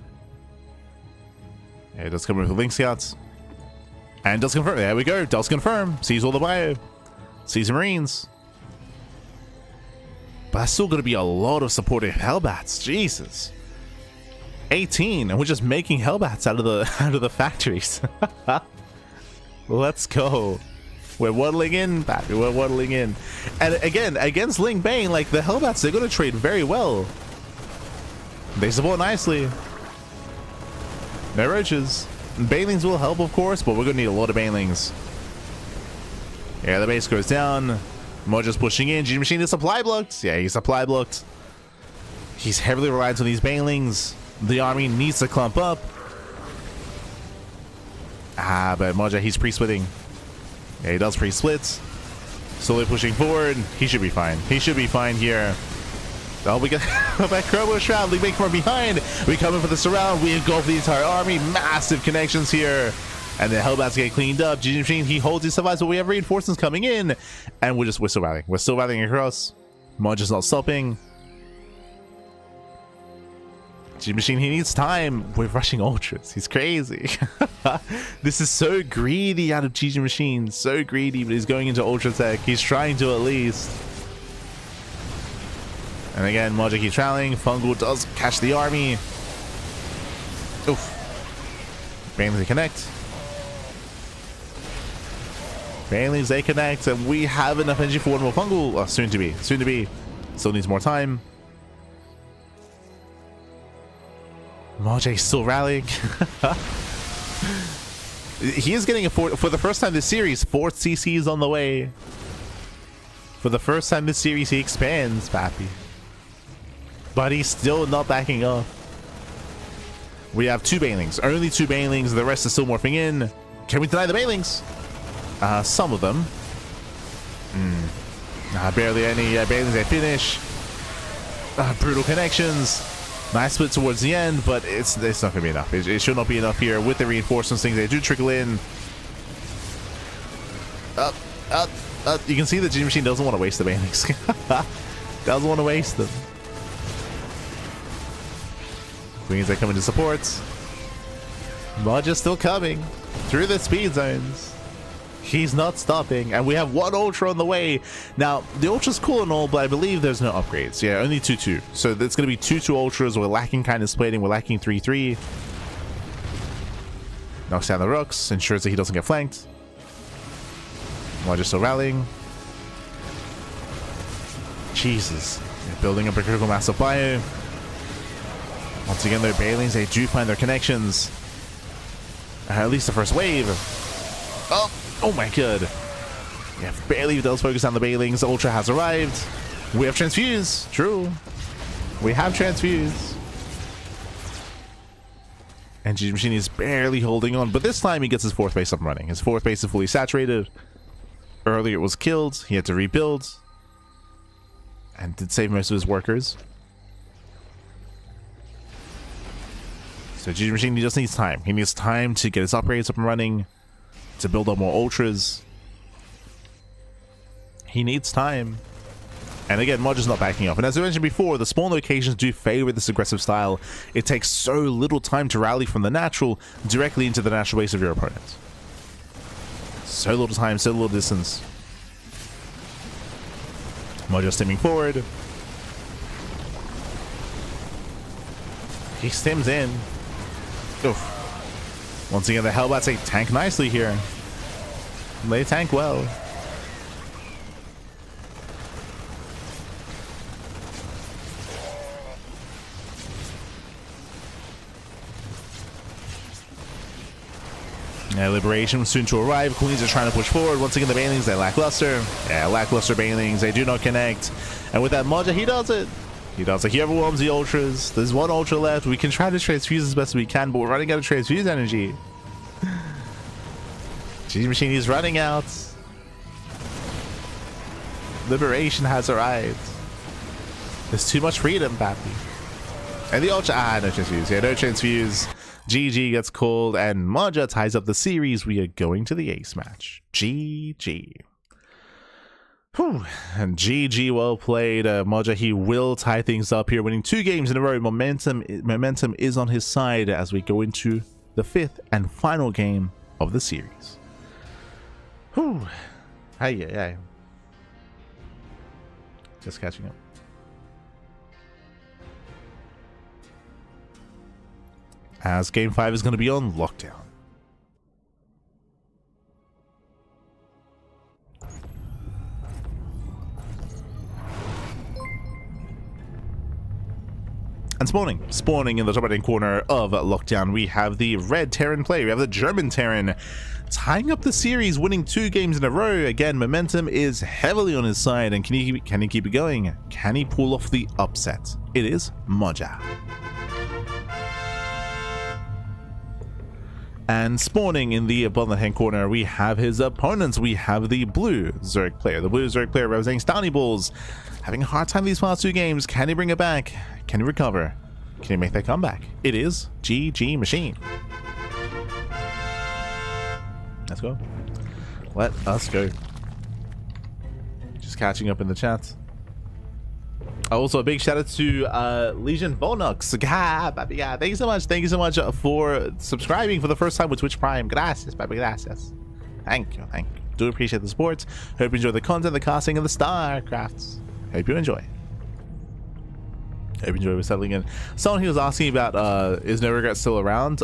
Yeah, it does come with the Link Scouts. And does confirm. There we go. Does confirm. Sees all the bio. Sees the Marines. But that's still going to be a lot of supportive Hellbats. Jesus. 18, and we're just making Hellbats out of the factories. Let's go. We're waddling in, baby. We're waddling in. And again, against Ling Bane, like the Hellbats, they're going to trade very well. They support nicely. No roaches. Banelings will help, of course, but we're going to need a lot of Banelings. Yeah, the base goes down. Moja's pushing in. GgMaChine is supply blocked. Yeah, he's supply blocked. He's heavily reliant on these Banelings. The army needs to clump up. But Moja, he's pre-splitting. Yeah, he does pre-splits. Slowly pushing forward. He should be fine. He should be fine here. Oh, we got that Chromo Shroud. Ling Bane from behind. We come in for the surround. We engulf the entire army. Massive connections here. And the Hellbats get cleaned up. GgMaChine, he holds his survives, but we have reinforcements coming in. And we're still rallying. We're still rallying across. Moja's not stopping. GgMaChine, he needs time. We're rushing ultras. He's crazy. This is so greedy out of GgMaChine. So greedy, but he's going into ultra tech. He's trying to at least. And again, Moja keeps rallying. Fungal does catch the army. Oof. Banelings, they connect. Banelings, they connect. And we have enough energy for one more Fungal. Oh, soon to be. Soon to be. Still needs more time. Moja still rallying. He is getting a for the first time this series. 4th CC is on the way. For the first time this series, he expands, Pappy. But he's still not backing up. We have 2 Banelings. Only 2 Banelings. The rest is still morphing in. Can we deny the Banelings? Some of them. Barely any Banelings they finish. Brutal connections. Nice split towards the end, but it's not going to be enough. It should not be enough here with the reinforcements things. They do trickle in. You can see that GgMaChine doesn't want to waste the Banelings. Doesn't want to waste them. Queens are coming to support. Moja's still coming through the speed zones. He's not stopping, and we have 1 ultra on the way. Now, the ultra's cool and all, but I believe there's no upgrades. Yeah, only 2-2. So it's going to be 2-2 ultras. We're lacking kind of splitting. We're lacking 3-3. Knocks down the rooks, ensures that he doesn't get flanked. Moja's still rallying. Jesus. They're building up a critical mass of bio. Once again, their Banelings, they do find their connections. At least the first wave. Oh my god. Yeah, barely does focus on the Banelings. Ultra has arrived. We have Transfuse. True. We have Transfuse. And GgMaChine is barely holding on. But this time he gets his 4th base up and running. His 4th base is fully saturated. Earlier it was killed. He had to rebuild. And did save most of his workers. So GgMaChine, he just needs time. He needs time to get his upgrades up and running. To build up more ultras. He needs time. And again, Moja's not backing up. And as I mentioned before, the spawn locations do favor this aggressive style. It takes so little time to rally from the natural directly into the natural base of your opponent. So little time, so little distance. Moja stimming forward. He stims in. Oof. Once again, the Hellbats, they tank nicely here. They tank well. Yeah, Liberation soon to arrive. Queens are trying to push forward. Once again, the Banelings, they're lackluster. Yeah, lackluster Banelings. They do not connect. And with that Moja, he does it. He does it. He overwhelms the ultras. There's 1 ultra left. We can try to transfuse as best as we can, but we're running out of transfuse energy. GgMaChine is running out. Liberation has arrived. There's too much freedom, Pappy. And the ultra, no transfuse. Yeah, no transfuse. GG gets called, and Moja ties up the series. We are going to the ace match. GG. Whew. And GG, well played. Moja, he will tie things up here, winning 2 games in a row. Momentum is on his side as we go into the 5th and final game of the series. Whew. Hey. Just catching up. As game 5 is going to be on lockdown. And spawning in the top right hand corner of lockdown, we have the red Terran player. We have the German Terran tying up the series, winning 2 games in a row. Again, momentum is heavily on his side, and can he keep it going? Can he pull off the upset? It is Moja. And spawning in the bottom left-hand corner, we have his opponents. We have the blue Zerg player. The blue Zerg player representing Stony Balls. Having a hard time these past 2 games. Can he bring it back? Can he recover? Can he make that comeback? It is GgMaChine. Let's go. Let us go. Just catching up in the chat. Also, a big shout out to Legion Volnox. Papi, thank you so much. Thank you so much for subscribing for the first time with Twitch Prime. Gracias, papi, gracias. Thank you, thank you. Do appreciate the support. Hope you enjoy the content, the casting, and the StarCrafts. Hope you enjoy. Hope you enjoy settling in. Someone he was asking about is No Regret still around?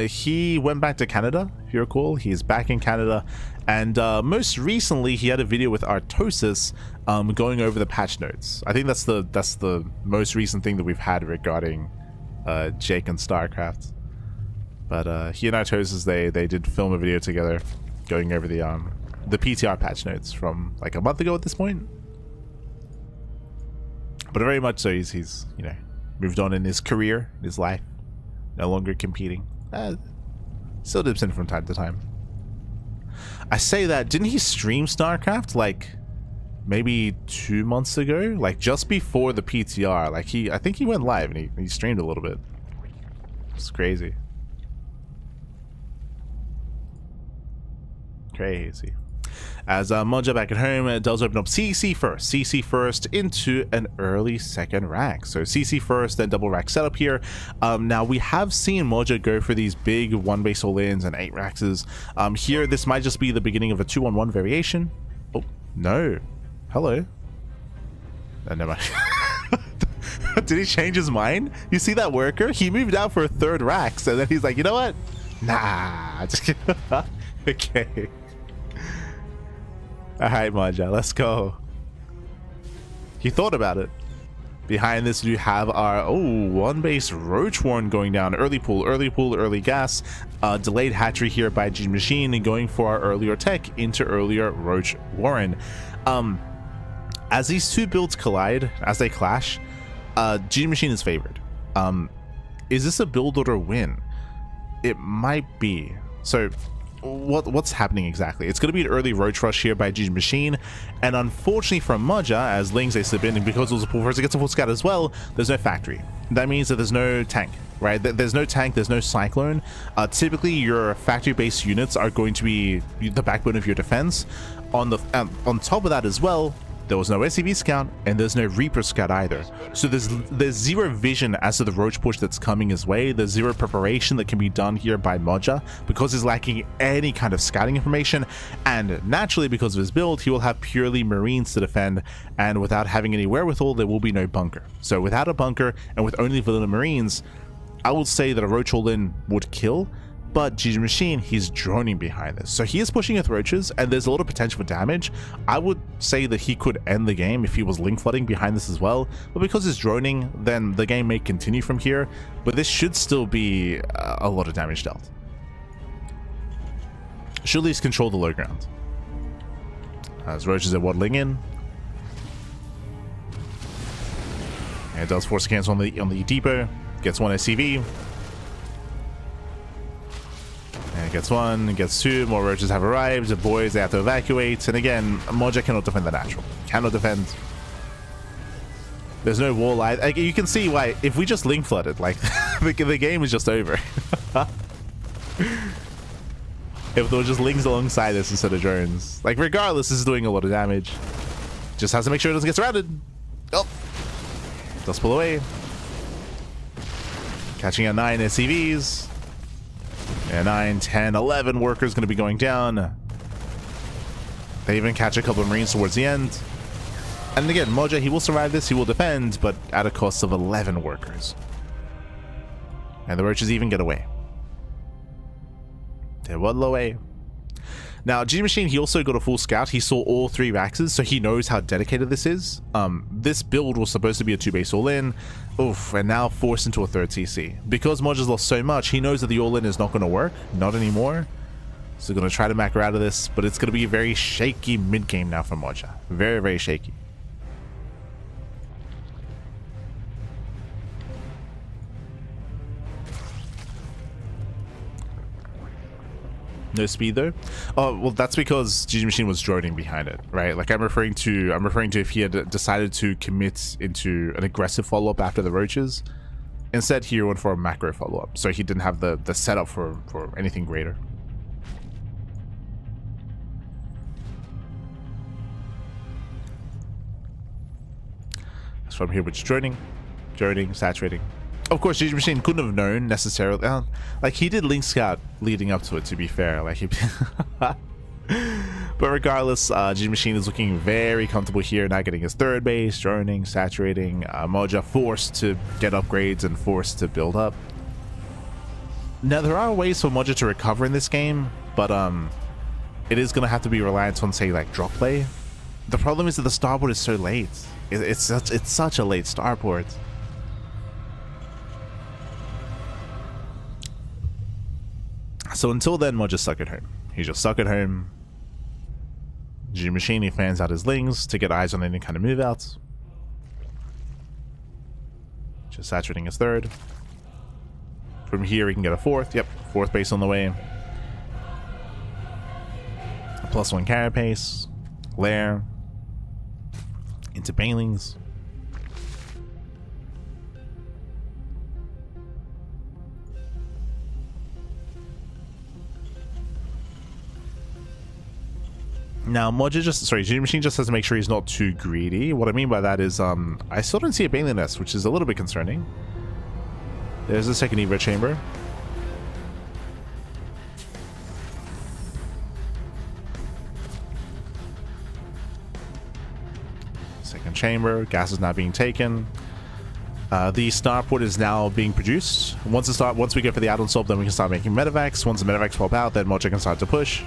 He went back to Canada, if you recall. He's back in Canada, and most recently he had a video with Artosis going over the patch notes. I think that's the most recent thing that we've had regarding Jake and StarCraft. But he and Artosis, they did film a video together going over the PTR patch notes from like a month ago at this point. But very much so, he's you know, moved on in his career, in his life, no longer competing. Still dips in from time to time. I say that, didn't he stream StarCraft like maybe 2 months ago? Like just before the PTR, like I think he went live and he streamed a little bit. It's crazy. Crazy. As Moja back at home does open up CC first into an early second rank. So CC first, then double rack setup here. Now we have seen Moja go for these big 1 base all-ins and 8 racks. Here this might just be the beginning of a 2-on-1 variation. Oh no, hello. Never mind. Did he change his mind? You see that worker? He moved out for a 3rd rack, so then he's like, you know what? Nah, just kidding. Okay. Alright, Moja, let's go. He thought about it. Behind this, you have our 1 base Roach Warren going down. Early pool, early gas. Delayed hatchery here by GgMaChine and going for our earlier tech into earlier Roach Warren. As these two builds collide, as they clash, GgMaChine is favored. Is this a build order win? It might be. So what's happening exactly? It's going to be an early Roach Rush here by GgMaChine, and unfortunately for Moja, as Lings they slip in, and because it was a pool first, it gets a full scout as well, there's no factory. That means that there's no tank, right? There's no tank, there's no cyclone. Typically your factory-based units are going to be the backbone of your defense. On top of that as well, there was no SCV scout and there's no Reaper scout either. So there's zero vision as to the Roach push that's coming his way. There's zero preparation that can be done here by Moja because he's lacking any kind of scouting information, and naturally because of his build he will have purely Marines to defend, and without having any wherewithal there will be no bunker. So without a bunker and with only vanilla Marines, I would say that a Roach all-in would kill. But GgMaChine, he's droning behind this. So he is pushing with Roaches, and there's a lot of potential for damage. I would say that he could end the game if he was link flooding behind this as well. But because he's droning, then the game may continue from here. But this should still be a lot of damage dealt. Should at least control the low ground. As Roaches are waddling in. And it does force a cancel on the depot. Gets 1 SCV. And gets 1, gets 2, more Roaches have arrived, the boys, they have to evacuate, and again, Moja cannot defend the natural. Cannot defend. There's no wall either. Like, you can see why, if we just link flooded, like, the game is just over. If there were just links alongside this instead of drones. Like, regardless, this is doing a lot of damage. Just has to make sure it doesn't get surrounded. Oh! Does pull away. Catching out 9 SCVs. And 9, 10, 11 workers going to be going down. They even catch a couple of Marines towards the end. And again, Moja, he will survive this, he will defend, but at a cost of 11 workers. And the Roaches even get away. They waddle away. Now, GgMaChine, he also got a full scout. He saw all 3 Raxes, so he knows how dedicated this is. This build was supposed to be a 2-base all-in. Oof, and now forced into a 3rd CC. Because Moja's lost so much, he knows that the all-in is not going to work. Not anymore. So going to try to macro out of this, but it's going to be a very shaky mid-game now for Moja. Very, very shaky. No speed though. Oh well, that's because GgMaChine was droning behind it, right? Like I'm referring to if he had decided to commit into an aggressive follow-up after the Roaches. Instead, he went for a macro follow-up, so he didn't have the setup for anything greater. So from here, we're just droning, saturating. Of course, GgMaChine couldn't have known necessarily. Like, he did Link Scout leading up to it, to be fair. Like, he but regardless, GgMaChine is looking very comfortable here, not getting his third base, droning, saturating. Moja forced to get upgrades and forced to build up. Now, there are ways for Moja to recover in this game, but it is going to have to be reliant on, say, like, drop play. The problem is that the starboard is so late. It's such a late starboard. So until then, Moja's stuck at home. He's just stuck at home. GgMaChine fans out his lings to get eyes on any kind of move outs. Just saturating his third. From here, he can get a fourth. Yep, fourth base on the way. A +1 carapace. Lair. Into Banelings. Now, GgMaChine just has to make sure he's not too greedy. What I mean by that is, I still don't see a Baneling nest, which is a little bit concerning. There's the second Evo chamber. Second chamber, gas is not being taken. The starport is now being produced. Once we go for the add-on sub, then we can start making medevacs. Once the medevacs pop out, then Moja can start to push.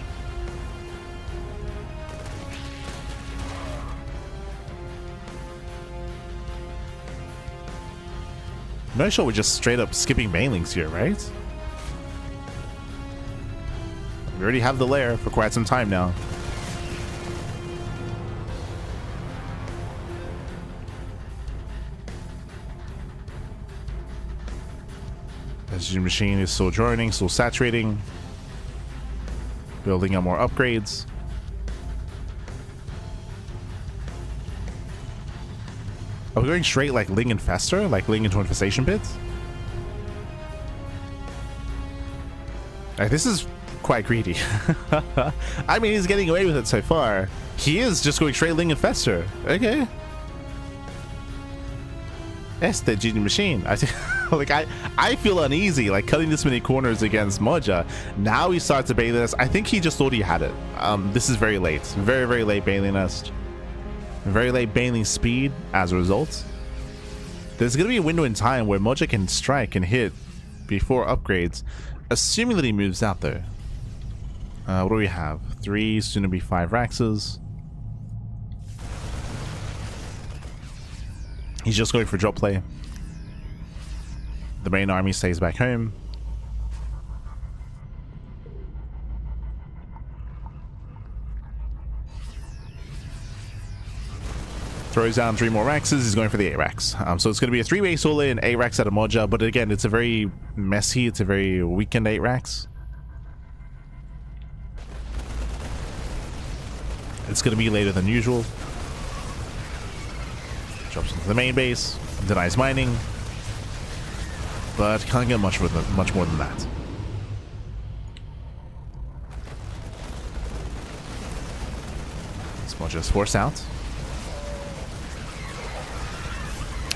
No sure we're just straight up skipping Banelings here, right? We already have the lair for quite some time now. As GgMaChine is still joining, still saturating, building up more upgrades. Are we going straight like Ling Infestor? Like Ling into Infestation Pits? Like, this is quite greedy. I mean, he's getting away with it so far. He is just going straight Ling Infestor. Okay. That's the GgMaChine. I feel uneasy, like, cutting this many corners against Moja. Now he starts to Baneling Nest. I think he just thought he had it. This is very late. Very, very late Baneling Nest. Very late Baneling speed as a result. There's going to be a window in time where Moja can strike and hit before upgrades, assuming that he moves out there. What do we have? 3, soon to be 5 Raxes. He's just going for drop play. The main army stays back home. Throws down 3 more Raxes. He's going for the 8 Rax. So it's going to be a 3-base all in, 8 Rax out of Moja. But again, it's a very messy, it's a very weakened 8 Rax. It's going to be later than usual. Drops into the main base, denies mining, but can't get much more than that. Moja's forced out.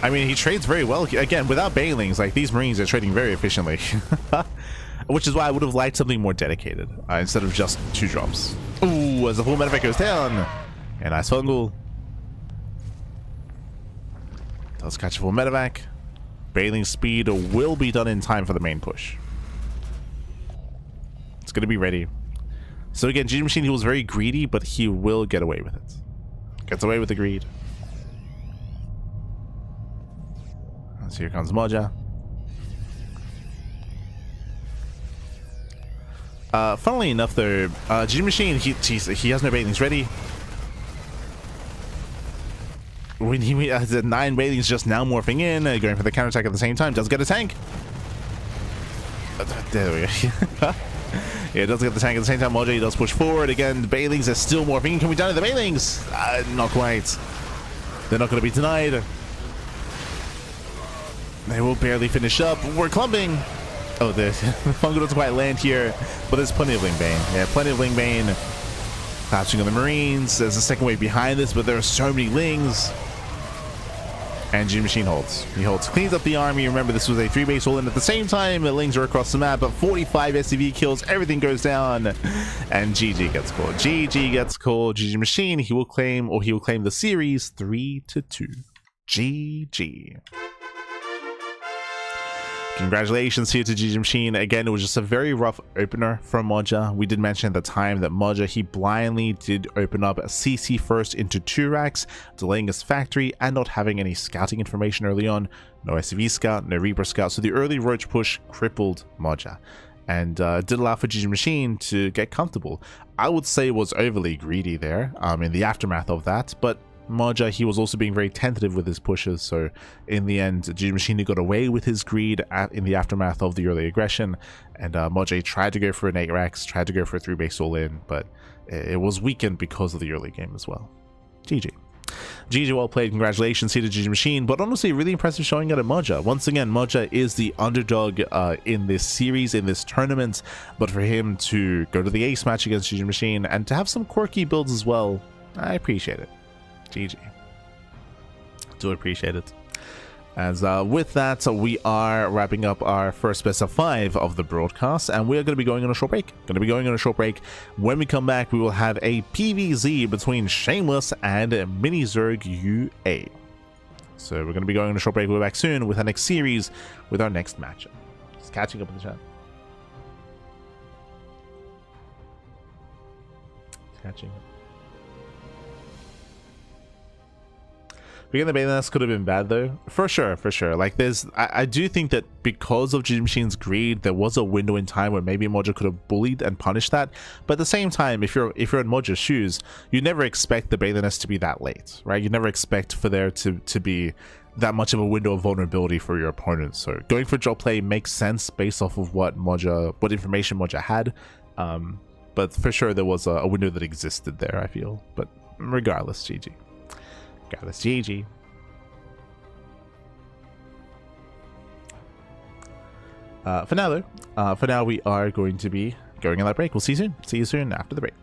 I mean, he trades very well. Again, without Banelings, like, these Marines are trading very efficiently. Which is why I would have liked something more dedicated, instead of just 2 drops. Ooh, as the full medevac goes down. And nice fungal. Does catch a full medevac. Baneling speed will be done in time for the main push. It's going to be ready. So again, GgMaChine, he was very greedy, but he will get away with it. Gets away with the greed. So here comes Moja. Funnily enough, though, GgMaChine, he has no Banelings ready. When he has the 9 Banelings just now morphing in, going for the counterattack at the same time, does get a tank. There we go. Yeah, it does get the tank at the same time. Moja does push forward again. The Banelings are still morphing in. Can we deny the Banelings? Not quite. They're not going to be denied. They will barely finish up. We're clumping. Oh, the fungal doesn't quite land here, but there's plenty of Ling Bane. Yeah, plenty of Ling Bane. Patching on the Marines. There's a second wave behind this, but there are so many Lings. And GgMaChine holds. He holds, cleans up the army. Remember, this was a 3-base all in at the same time. The Lings are across the map, but 45 SCV kills. Everything goes down. And GG gets called. GG gets called. GgMaChine, he will claim the series 3-2. GG. Congratulations here to GgMaChine. Again, it was just a very rough opener from Moja. We did mention at the time that Moja, he blindly did open up a CC first into 2 racks, delaying his factory and not having any scouting information early on. No SCV scout, no Reaper scout. So the early roach push crippled Moja and did allow for GgMaChine to get comfortable. I would say it was overly greedy there in the aftermath of that, but Moja, he was also being very tentative with his pushes, so in the end GgMaChine got away with his greed in the aftermath of the early aggression, and Moja tried to go for an 8 racks, tried to go for a 3-base all-in, but it was weakened because of the early game as well. GG. GG, well played. Congratulations here to GgMaChine, but honestly really impressive showing out at Moja. Once again, Moja is the underdog in this series, in this tournament, but for him to go to the ace match against GgMaChine and to have some quirky builds as well, I appreciate it. GG. Do appreciate it. As with that, we are wrapping up our first best of 5 of the broadcast, and we are going to be going on a short break. When we come back, we will have a PvZ between Shameless and Mini Zerg UA. So we're going to be going on a short break. We'll be back soon with our next series, with our next matchup. Just catching up in the chat. Catching up. Being the Bayless could have been bad though, for sure. Like I do think that because of GgMaChine's greed, there was a window in time where maybe Moja could have bullied and punished that. But at the same time, if you're in Moja's shoes, you never expect the Bayless to be that late, right? You never expect for there to be that much of a window of vulnerability for your opponent. So going for drop play makes sense based off of what information Moja had. But for sure there was a window that existed there, I feel. But regardless, GG. GG. For now we are going to be going on that break. We'll see you soon. See you soon after the break.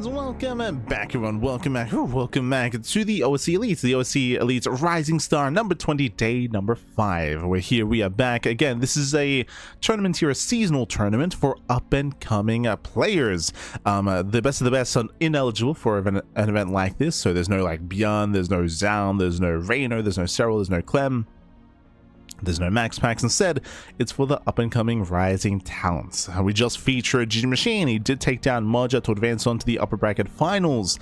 Ducklings, welcome back everyone, welcome back to the OSC Elites, the OSC Elites Rising Star number 20, day number 5. We're here, we are back again. This is a tournament here, a seasonal tournament for up and coming players. The best of the best are ineligible for an event like this, so there's no like Bjorn, there's no Zaun, there's no Rainer, there's no Cyril, there's no Clem. There's no max packs. Instead, it's for the up-and-coming rising talents. We just featured GgMaChine. He did take down Moja to advance on to the upper bracket finals.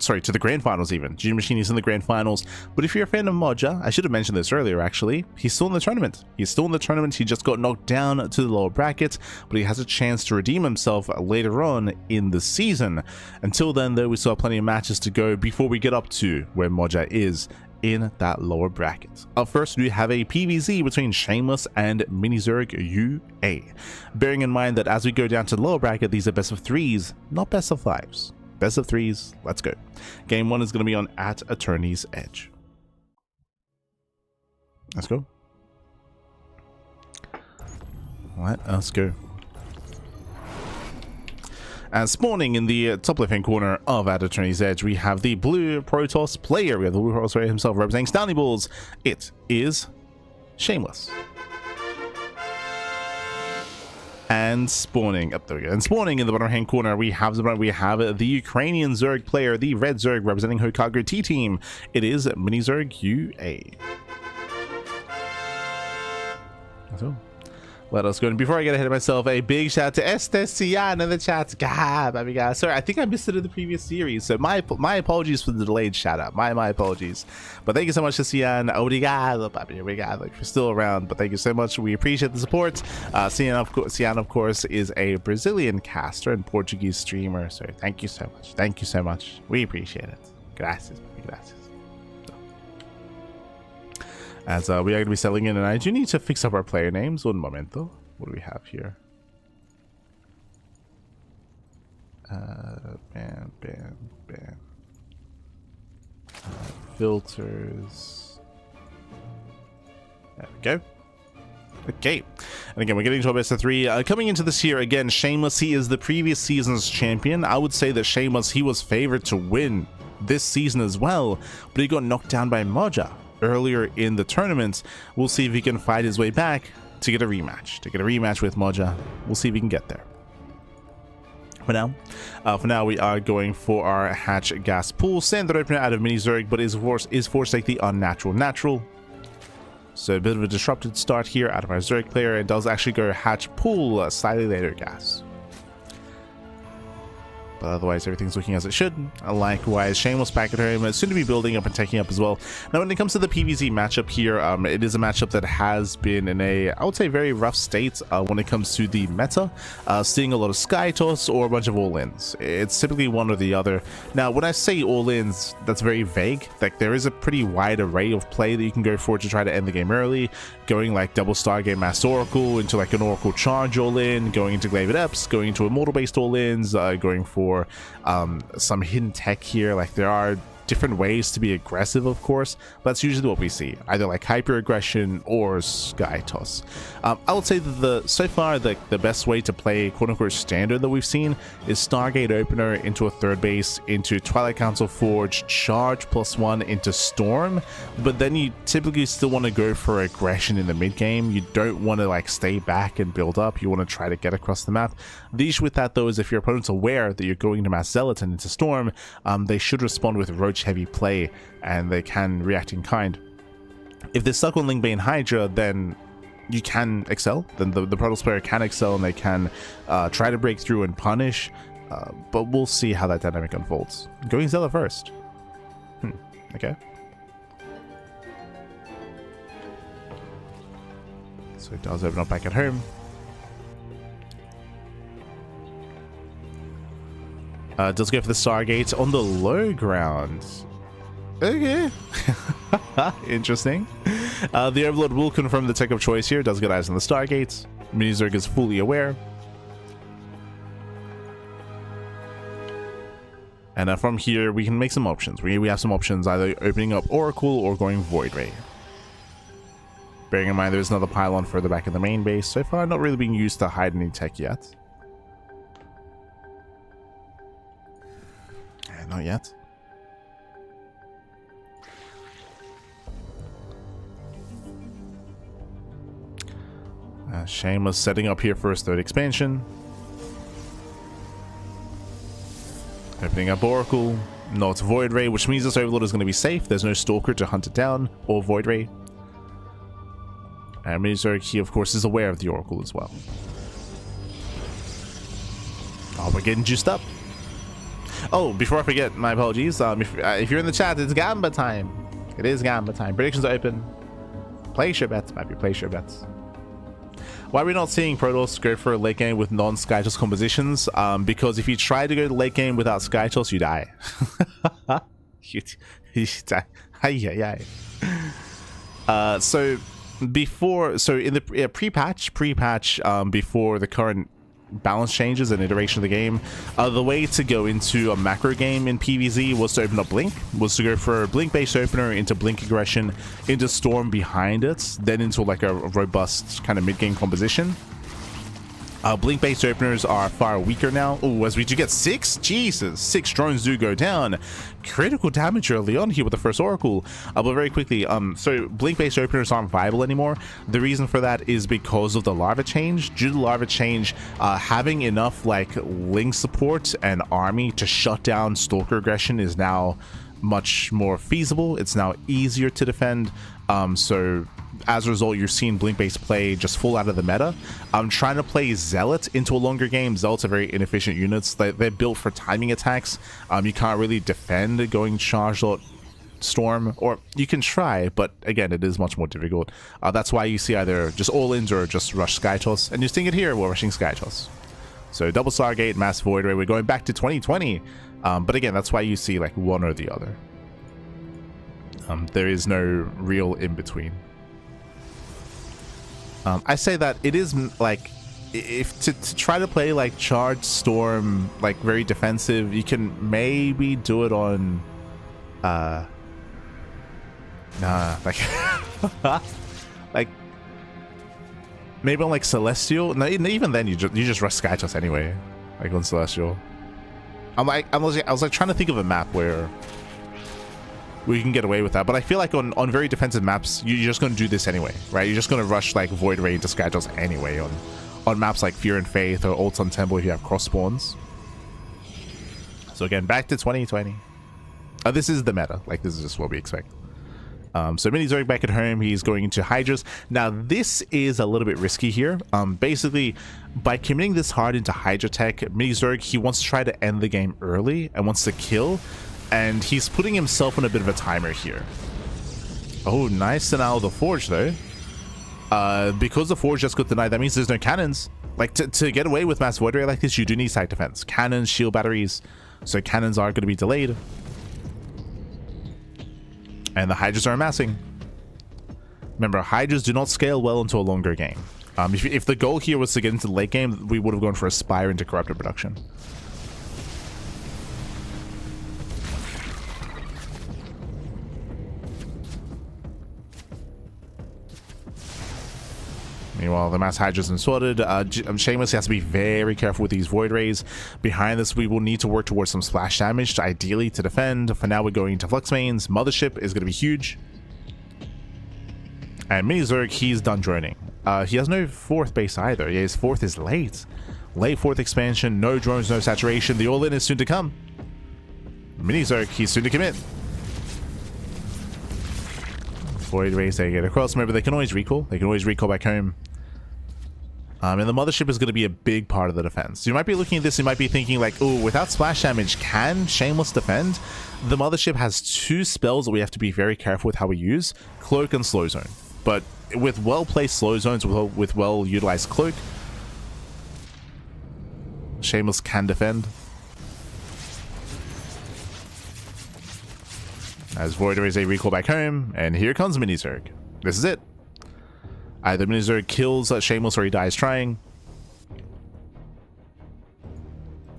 Sorry, to the grand finals even. GgMaChine is in the grand finals. But if you're a fan of Moja, I should have mentioned this earlier actually, he's still in the tournament. He just got knocked down to the lower bracket, but he has a chance to redeem himself later on in the season. Until then, though, we still have plenty of matches to go before we get up to where Moja is in that lower bracket. Up first, we have a PvZ between Shameless and Minizerg UA. Bearing in mind that as we go down to the lower bracket, these are best of 3s, not best of 5s. Best of 3s, let's go. Game 1 is going to be on at Attorney's Edge. Let's go. Let us go. And spawning in the top left-hand corner of At Attorney's Edge, we have the blue Protoss player. We have the blue Protoss player himself representing Stanley Balls. It is Shameless. And spawning up there we go. And spawning in the bottom hand corner, we have the Ukrainian Zerg player, the red Zerg representing Hokago T team. It is Minizerg UA. So, let us go. And before I get ahead of myself, a big shout out to Estesian in the chat. God, baby guys. Sorry, I think I missed it in the previous series. So my apologies for the delayed shout out. My apologies. But thank you so much, Estesian. Obrigado, papi. Obrigado. If you're still around, but thank you so much. We appreciate the support. Cian, of course, is a Brazilian caster and Portuguese streamer. So thank you so much. Thank you so much. We appreciate it. Gracias, papi. Gracias. As we are going to be settling in, and I do need to fix up our player names. Un momento. What do we have here? Bam. Filters. There we go. Okay, and again, we're getting to our best of 3. Coming into this year, again, Shameless, he is the previous season's champion. I would say that Shameless, he was favored to win this season as well, but he got knocked down by Moja earlier in the tournament. We'll see if he can fight his way back to get a rematch with Moja. We'll see if we can get there. For now, we are going for our hatch gas pool. Standard opener out of Minizerg, but is forced to take the unnatural natural. So a bit of a disrupted start here out of our Zerg player. It does actually go hatch pool slightly later gas. But otherwise, everything's looking as it should. Likewise, Shameless back at home, soon to be building up and taking up as well. Now, when it comes to the PvZ matchup here, it is a matchup that has been in a, I would say, very rough state when it comes to the meta. Seeing a lot of Sky Toss or a bunch of all-ins. It's typically one or the other. Now, when I say all-ins, that's very vague. Like, there is a pretty wide array of play that you can go for to try to end the game early. Going like double Stargate Mass Oracle into like an Oracle Charge all-in, going into Glaive Adepts, going into Immortal-based all-ins, going for some hidden tech here. Like, there are different ways to be aggressive, of course, but that's usually what we see, either like hyper aggression or Sky Toss. I would say that so far the best way to play quote-unquote standard that we've seen is Stargate opener into a third base, into Twilight Council Forge, charge +1 into Storm, but then you typically still want to go for aggression in the mid game. You don't want to like stay back and build up. You want to try to get across the map. The issue with that though is if your opponent's aware that you're going to Mass Zealot and into Storm, they should respond with Roach heavy play, and they can react in kind. If they're stuck on Lingbane Hydra, then you can excel. Then the Protoss player can excel, and they can try to break through and punish, but we'll see how that dynamic unfolds. Going Zealot first. Okay. So it does open up back at home. Does go for the Stargate on the low ground. Okay. Interesting. The Overlord will confirm the tech of choice here. Does get eyes on the Stargates. Minizerg is fully aware. And from here, we can make some options. We have some options, either opening up Oracle or going Void Ray. Bearing in mind there's another pylon further back in the main base. So far, not really being used to hide any tech yet. Not yet. Shameless setting up here for his third expansion. Opening up Oracle. Not Void Ray, which means this Overlord is going to be safe. There's no Stalker to hunt it down, or Void Ray. And Mizurg, he of course is aware of the Oracle as well. Oh, we're getting juiced up. Oh, before I forget, my apologies. If you're in the chat, it's Gamba time. It is Gamba time. Predictions are open. Place your bets, Mappy. Place your bets. Why are we not seeing Protoss go for a late game with non-Skytoss compositions? Because if you try to go to late game without Skytoss, you die. you die. So in the pre-patch, before the current balance changes and iteration of the game, the way to go into a macro game in PvZ was to open up Blink, was to go for a Blink based opener into Blink aggression, into Storm behind it, then into like a robust kind of mid-game composition. Blink based openers are far weaker now. Oh, as we do get 6? Jesus, 6 drones do go down. Critical damage early on here with the first Oracle. But very quickly, so Blink based openers aren't viable anymore. The reason for that is because of the larva change. Due to the larva change, having enough like Link support and army to shut down Stalker aggression is now much more feasible. It's now easier to defend. So as a result, you're seeing Blink-based play just full out of the meta. I'm trying to play Zealot into a longer game. Zealots are very inefficient units. They're built for timing attacks. You can't really defend going charged out Storm, or you can try, but again, it is much more difficult. That's why you see either just all-ins or just rush Skytoss, and you're seeing it here, we're rushing Skytoss. So double Stargate, Mass Void Ray, we're going back to 2020. But again, that's why you see like one or the other. There is no real in-between. I say that it is like, if to try to play like Charged Storm, like very defensive, you can maybe do it on like like maybe on like Celestial. No, even then you just rush Skytoss anyway, like on Celestial. I was like trying to think of a map where we can get away with that, but I feel like on very defensive maps, you're just going to do this anyway, right? You're just going to rush like Void Ray into Skytoss anyway on maps like Fear and Faith or Ults on Temple if you have cross spawns. So again, back to 2020. This is the meta. Like, this is just what we expect. So Mini Zerg back at home, he's going into Hydras. Now, this is a little bit risky here. Basically, by committing this hard into Hydra tech, Mini Zerg, he wants to try to end the game early and wants to kill. And he's putting himself on a bit of a timer here. Oh, nice denial of the Forge, though. Because the Forge just got denied, that means there's no cannons. Like, to get away with Mass Void Ray like this, you do need side defense. Cannons, shield batteries. So cannons are going to be delayed. And the Hydras are amassing. Remember, Hydras do not scale well into a longer game. If the goal here was to get into the late game, we would have gone for a Spire into Corrupted production. Meanwhile, the Mass Hydras and sorted. Shameless has to be very careful with these Void Rays. Behind this, we will need to work towards some splash damage, ideally to defend. For now, we're going into Flux Mains. Mothership is going to be huge. And Mini Zerg, he's done droning. He has no 4th base either. Yeah, his 4th is late. Late 4th expansion, no drones, no saturation. The all-in is soon to come. Mini Zerg, he's soon to commit. Void Rays, they get across. Remember, they can always recall. They can always recall back home. And the Mothership is going to be a big part of the defense. You might be looking at this, you might be thinking like, oh, without splash damage, can Shameless defend? The Mothership has 2 spells that we have to be very careful with how we use. Cloak and Slow Zone. But with well-placed Slow Zones, with well-utilized Cloak, Shameless can defend. As Void Rays, they recall back home, and here comes Mini Zerg. This is it. Either Mini Zerg kills Shameless or he dies trying.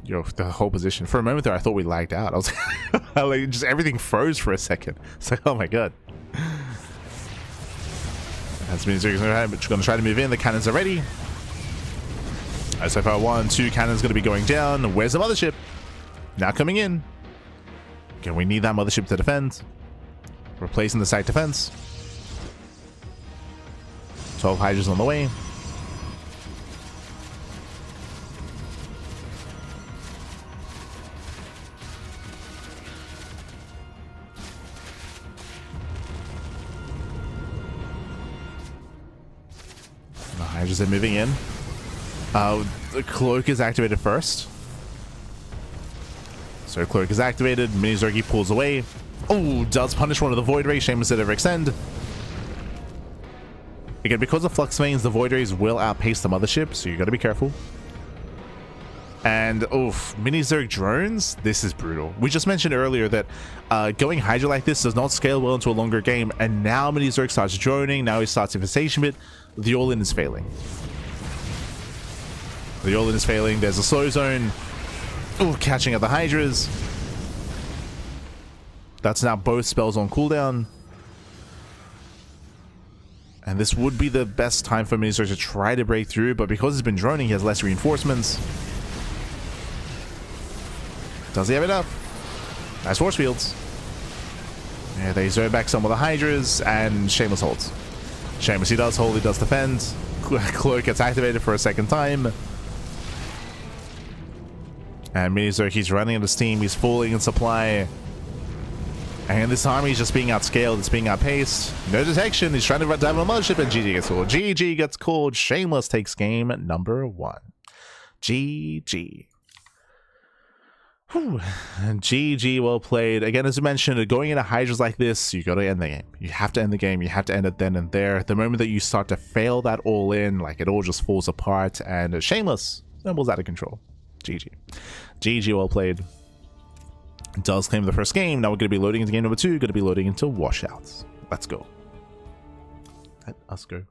Yo, the whole position. For a moment there, I thought we lagged out. I was like, just everything froze for a second. It's like, oh my god. As Mini Zerg is going to try to move in, the cannons are ready. So far, 1, 2 cannons going to be going down. Where's the Mothership? Now coming in. Okay, we need that mothership to defend. Replacing the site defense. 12 Hydras on the way. The Hydras are moving in. The cloak is activated first. So cloak is activated. Mini Zergy pulls away. Oh, does punish one of the Void Rays. Shameless did overextend. Again, because of Flux Veins, the Void Rays will outpace the mothership, so you got to be careful. And oof, Mini Zerg drones. This is brutal. We just mentioned earlier that going Hydra like this does not scale well into a longer game, and now Mini Zerg starts droning. Now he starts infestation bit. The all-in is failing. The all-in is failing. There's a slow zone. Ooh, catching at the Hydras. That's now both spells on cooldown. And this would be the best time for Mini Zerg to try to break through, but because he's been droning, he has less reinforcements. Does he have enough? Nice force fields. Yeah, they zone back some of the Hydras, and Shameless holds. Shameless, he does hold, he does defend. Cloak gets activated for a second time. And Mini Zerg, he's running out of steam, he's falling in supply. And this army is just being outscaled, it's being outpaced. No detection, he's trying to dive on a mothership, and GG gets called. GG gets called. Shameless takes game number 1. GG. Whew. GG, well played. Again, as I mentioned, going into Hydras like this, you gotta end the game. You have to end the game, you have to end it then and there. The moment that you start to fail that all in, like it all just falls apart, and Shameless snowballs out of control. GG. GG, well played. Does claim the first game. Now we're going to be loading into game number 2. Going to be loading into washouts. Let's go. Let us go.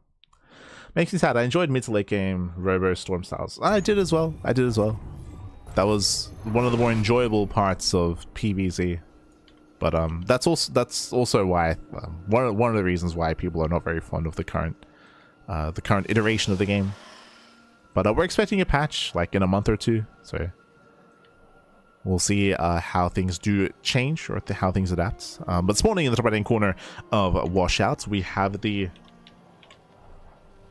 Makes me sad. I enjoyed mid to late game Robo Storm styles. I did as well. That was one of the more enjoyable parts of PvZ. But that's also why one of the reasons why people are not very fond of the current iteration of the game. But we're expecting a patch like in a month or two. So we'll see how things do change or how things adapt. But spawning in the top right hand corner of washouts, we have the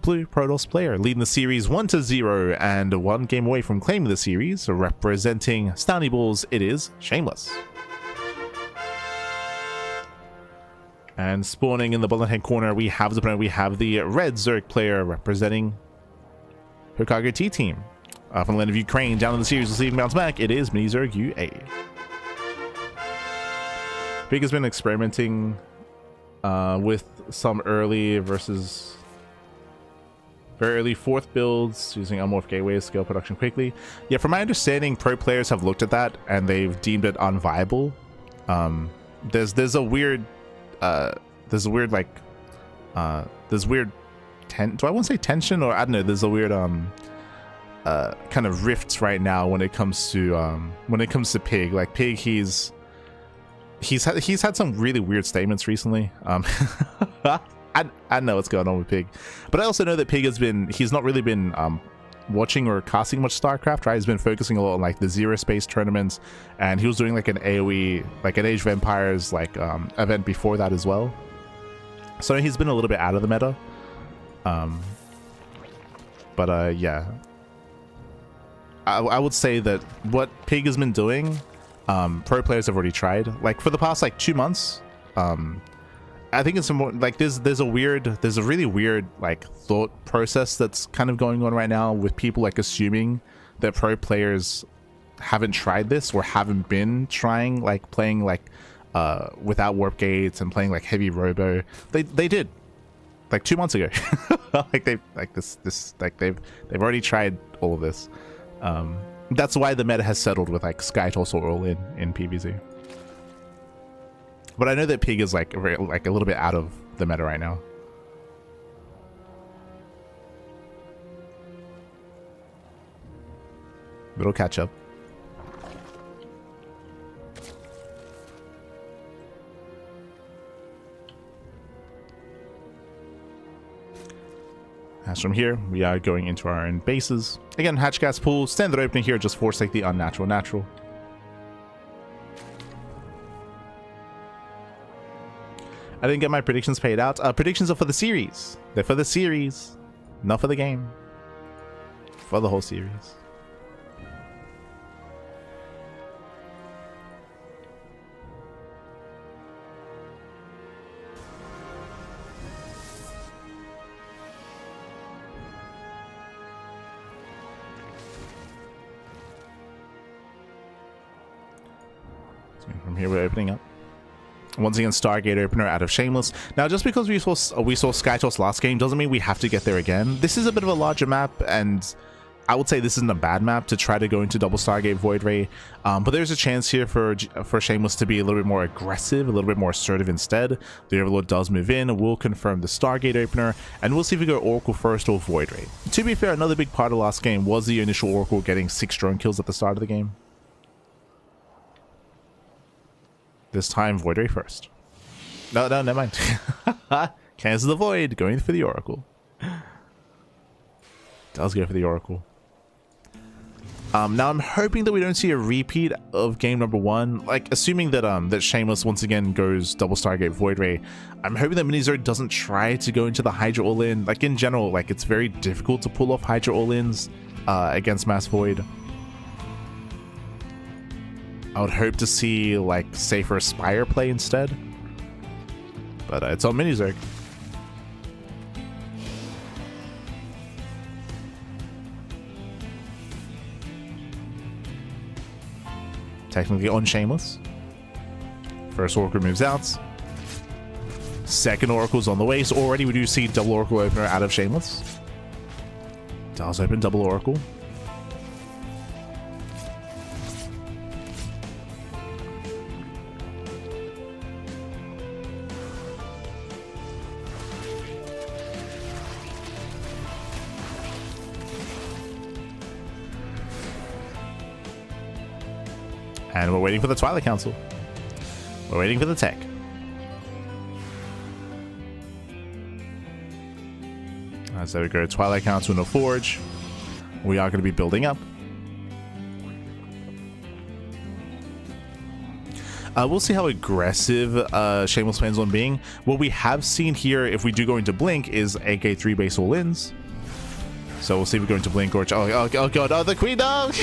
Blue Protoss player leading the series 1-0 and 1 game away from claiming the series. Representing Stowny Balls, it is Shameless. And spawning in the bottom hand corner, we have the Red Zerg player representing Hokage T team. From the land of Ukraine, down in the series, receiving bounce back, it is Mini Zerg UA. Big has been experimenting with some early versus very early 4th builds using unmorph gateways to scale production quickly. Yeah, from my understanding, pro players have looked at that and they've deemed it unviable. There's weird do I want to say tension, or I don't know, there's a weird kind of rifts right now when it comes to Pig. Like Pig, he's had some really weird statements recently. I know what's going on with Pig, but I also know that Pig he's not really been watching or casting much StarCraft, right? He's been focusing a lot on like the Zero Space tournaments, and he was doing like an AoE, like an Age of Empires like event before that as well. So he's been a little bit out of the meta. Yeah, I would say that what Pig has been doing, pro players have already tried. Like for the past like 2 months, I think it's more like there's a really weird like thought process that's kind of going on right now with people like assuming that pro players haven't tried this or haven't been trying like playing like without warp gates and playing like heavy robo. They did like 2 months ago. Like they've already tried all of this. That's why the meta has settled with like Sky Toss or all in PvZ. But I know that Pig is like a little bit out of the meta right now. But it'll catch up. As from here, we are going into our own bases. Again, hatch gas pool, standard opening here, just forsake the unnatural natural. I didn't get my predictions paid out. Predictions are for the series. They're for the series, not for the game. For the whole series. So from here, we're opening up. Once again, Stargate opener out of Shameless. Now, just because we saw Skytoss last game doesn't mean we have to get there again. This is a bit of a larger map, and I would say this isn't a bad map to try to go into double Stargate Void Ray. But there's a chance here for Shameless to be a little bit more aggressive, a little bit more assertive instead. The Overlord does move in. We'll confirm the Stargate opener, and we'll see if we go Oracle first or Void Ray. To be fair, another big part of last game was the initial Oracle getting 6 drone kills at the start of the game. This time, Void Ray first. No, never mind. Cancel the Void, going for the Oracle. Does go for the Oracle. Now I'm hoping that we don't see a repeat of game number 1. Like, assuming that that Shameless once again goes double Stargate Void Ray, I'm hoping that Minizerg doesn't try to go into the Hydra all-in. Like, in general, like, it's very difficult to pull off Hydra all-ins against Mass Void. I would hope to see, like, safer Spire play instead. But it's on Minizerg. Technically on Shameless. First Oracle moves out. Second Oracle's on the way. So already we do see double Oracle opener out of Shameless. Does open double Oracle. And we're waiting for the Twilight Council. We're waiting for the tech. So we go Twilight Council in a Forge. We are going to be building up. We'll see how aggressive Shameless plans on being. What we have seen here, if we do go into Blink, is AK3 base all-ins. So we'll see if we go into Blink or... Oh god, oh, the Queen Dog!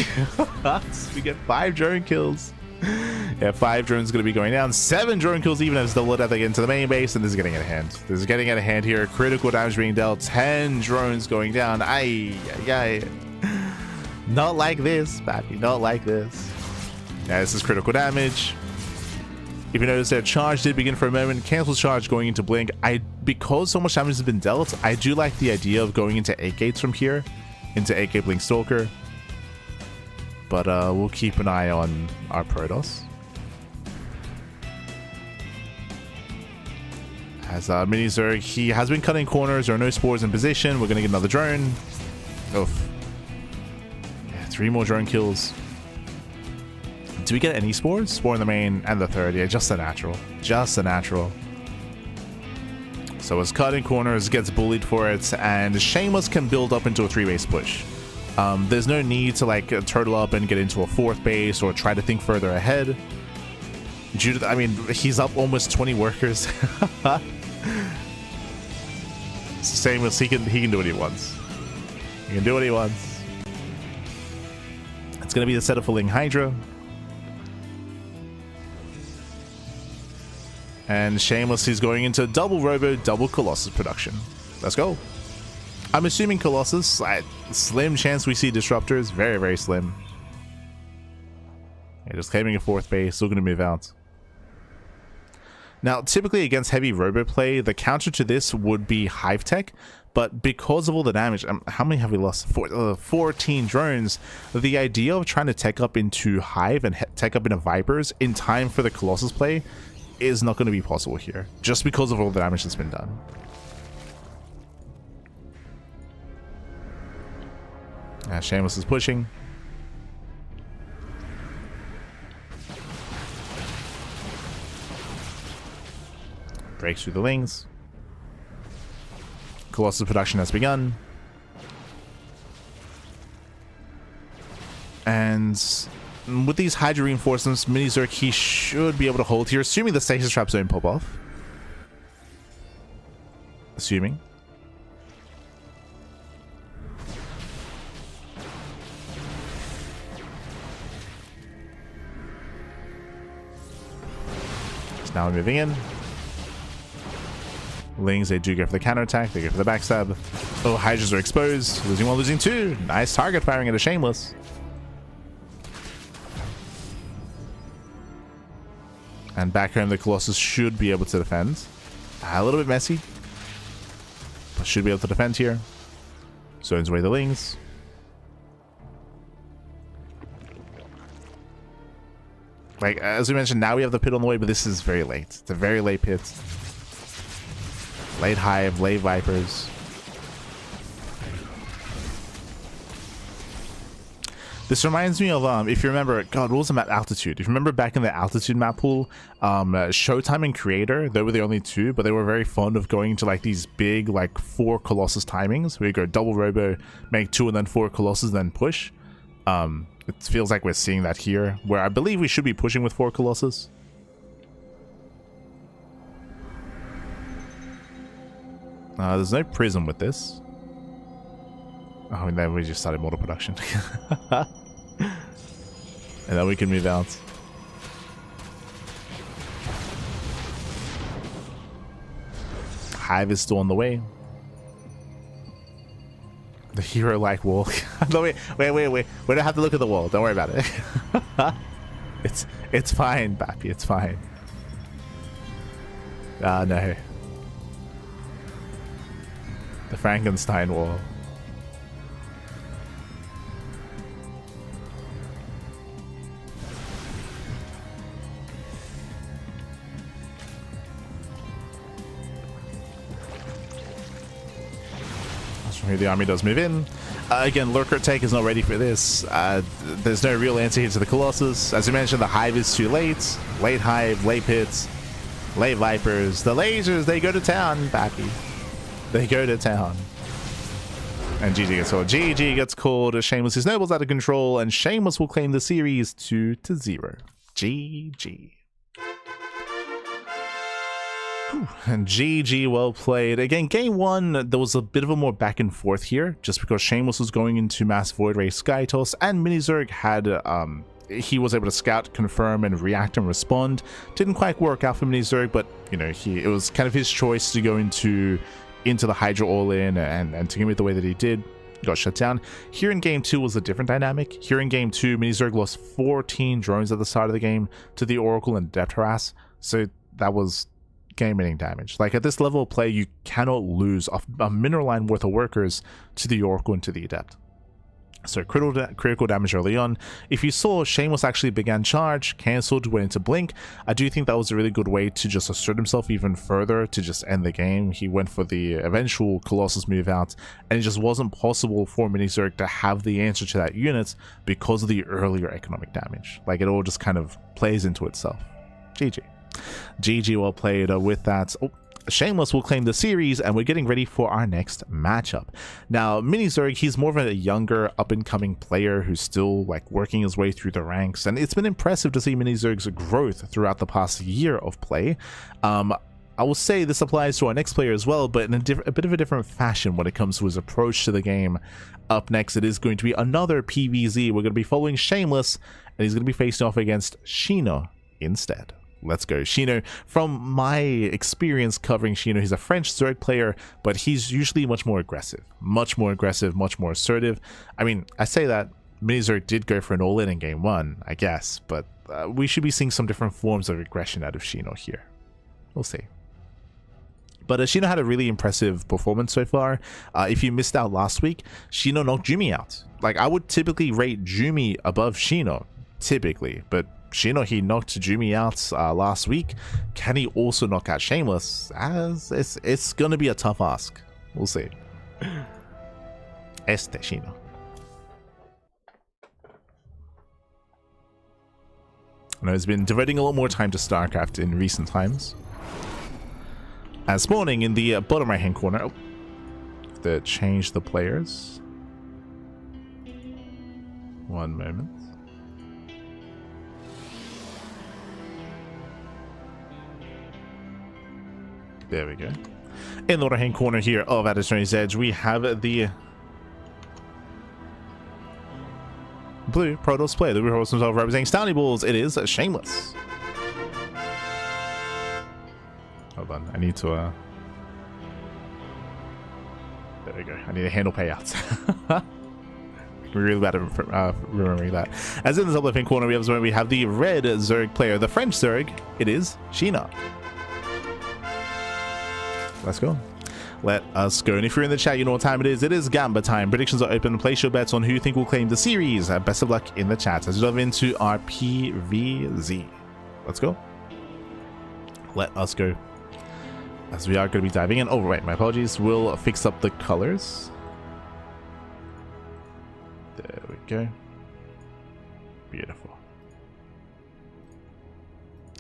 We get 5 drone kills. Yeah, 5 drones going to be going down. 7 drone kills even as double death again to the main base, and this is getting out of hand. This is getting out of hand here. Critical damage being dealt. 10 drones going down. Aye. Not like this, Pappy. Not like this. Yeah, this is critical damage. If you notice their charge did begin for a moment, cancel charge going into Blink. Because so much damage has been dealt, I do like the idea of going into 8 gates from here, into 8 Blink Stalker. But we'll keep an eye on our Protoss. As Minizerg, he has been cutting corners. There are no spores in position. We're going to get another drone. Oof. Yeah, 3 more drone kills. Do we get any spores? Spore in the main and the third. Yeah, just a natural. Just a natural. So it's cutting corners, gets bullied for it, and Shameless can build up into a 3-base push. There's no need to like turtle up and get into a 4th base or try to think further ahead. Due to I mean, he's up almost 20 workers. Same as he can do what he wants. He can do what he wants. It's gonna be the setup for Ling Hydra. And Shameless is going into double Robo, double Colossus production. Let's go. I'm assuming Colossus, slim chance we see Disruptors, very, very slim. Yeah, just claiming a 4th base, still going to move out. Now, typically against heavy Robo play, the counter to this would be Hive Tech, but because of all the damage, how many have we lost? 14 drones. The idea of trying to tech up into Hive and tech up into Vipers in time for the Colossus play is not going to be possible here, just because of all the damage that's been done. Shameless is pushing. Breaks through the Lings. Colossus production has begun. And with these Hydra reinforcements, Minizerg, he should be able to hold here, assuming the stasis traps don't pop off. assuming. So now we're moving in. Lings, they do go for the counterattack, they go for the backstab. Oh, Hydras are exposed. Losing one, losing two. Nice target firing at a Shameless. And back home, the Colossus should be able to defend. A little bit messy, but should be able to defend here. Zones away the Lings. Like, as we mentioned, now we have the pit on the way, but this is very late. It's a very late pit. Late Hive, late Vipers. This reminds me of, if you remember, God, what was the map? Altitude. If you remember back in the Altitude map pool, Showtime and Creator, they were the only two, but they were very fond of going to like these big, like 4 Colossus timings, where you go double Robo, make 2 and then 4 Colossus, then push. It feels like we're seeing that here, where I believe we should be pushing with 4 Colossus. There's no prism with this. Oh, and then we just started mortal production. And then we can move out. Hive is still on the way. The hero-like wall. No, wait. We don't have to look at the wall. Don't worry about it. It's fine, Bappy. It's fine. No. The Frankenstein wall. Here the army does move in. Again, Lurker Take is not ready for this. There's no real answer here to the Colossus. As you mentioned, the Hive is too late. Late Hive, late Pits, late Vipers. The lasers, they go to town, Bappy. They go to town. And GG gets called. GG gets called. Shameless is Nobles out of control, and Shameless will claim the series 2-0. GG. And GG, well played. Again, game 1, there was a bit of a more back and forth here, just because Shameless was going into Mass Void Ray Skytoss, and Minizerg had, he was able to scout, confirm, and react and respond. Didn't quite work out for Minizerg, but, you know, it was kind of his choice to go into the Hydra all-in, and to give it the way that he did. Got shut down. Here in game 2 was a different dynamic. Here in game 2, Minizerg lost 14 drones at the start of the game to the Oracle and Depth Harass, so that was game-ending damage. Like, at this level of play, you cannot lose a mineral line worth of workers to the Oracle and to the Adept. So critical damage early on. If you saw, Shameless actually began charge, cancelled, went into blink. I do think that was a really good way to just assert himself even further, to just end the game. He went for the eventual Colossus move out, and it just wasn't possible for Minizerg to have the answer to that unit because of the earlier economic damage. Like, it all just kind of plays into itself. GG. GG, well played with that. Oh, Shameless will claim the series, and we're getting ready for our next matchup. Now, Minizerg, he's more of a younger, up-and-coming player who's still, like, working his way through the ranks, and it's been impressive to see Minizerg's growth throughout the past year of play. I will say this applies to our next player as well, but in a bit of a different fashion when it comes to his approach to the game. Up next, it is going to be another PvZ. We're going to be following Shameless, and he's going to be facing off against Shino instead. Let's go. Shino, from my experience covering Shino, he's a French Zerg player, but he's usually much more aggressive, much more assertive. I mean, I say that Minizerg did go for an all-in in game 1, I guess, but we should be seeing some different forms of aggression out of Shino here. We'll see. But Shino had a really impressive performance so far. If you missed out last week, Shino knocked Jumi out. Like, I would typically rate Jumi above Shino, typically, but Shino, he knocked Jumi out last week. Can he also knock out Shameless? As it's gonna be a tough ask. We'll see. Shino. And he's been devoting a lot more time to StarCraft in recent times. As spawning in the bottom right hand corner. Oh, to change the players. One moment. There we go. In the right-hand corner here of Attorney's Edge, we have the blue Protoss player, the Protoss himself representing Stowny Balls. It is Shameless. Hold on, I need to there we go. I need to handle payouts. We're really bad at remembering that. As in the top left-hand corner, we have the red Zerg player, the French Zerg. It is Sheena. Let's go. Let us go. And if you're in the chat, you know what time it is. It is Gamba time. Predictions are open. Place your bets on who you think will claim the series. Best of luck in the chat as we dive into our PVZ. Let's go. Let us go. As we are going to be diving in. Oh, right. My apologies. We'll fix up the colors. There we go. Beautiful.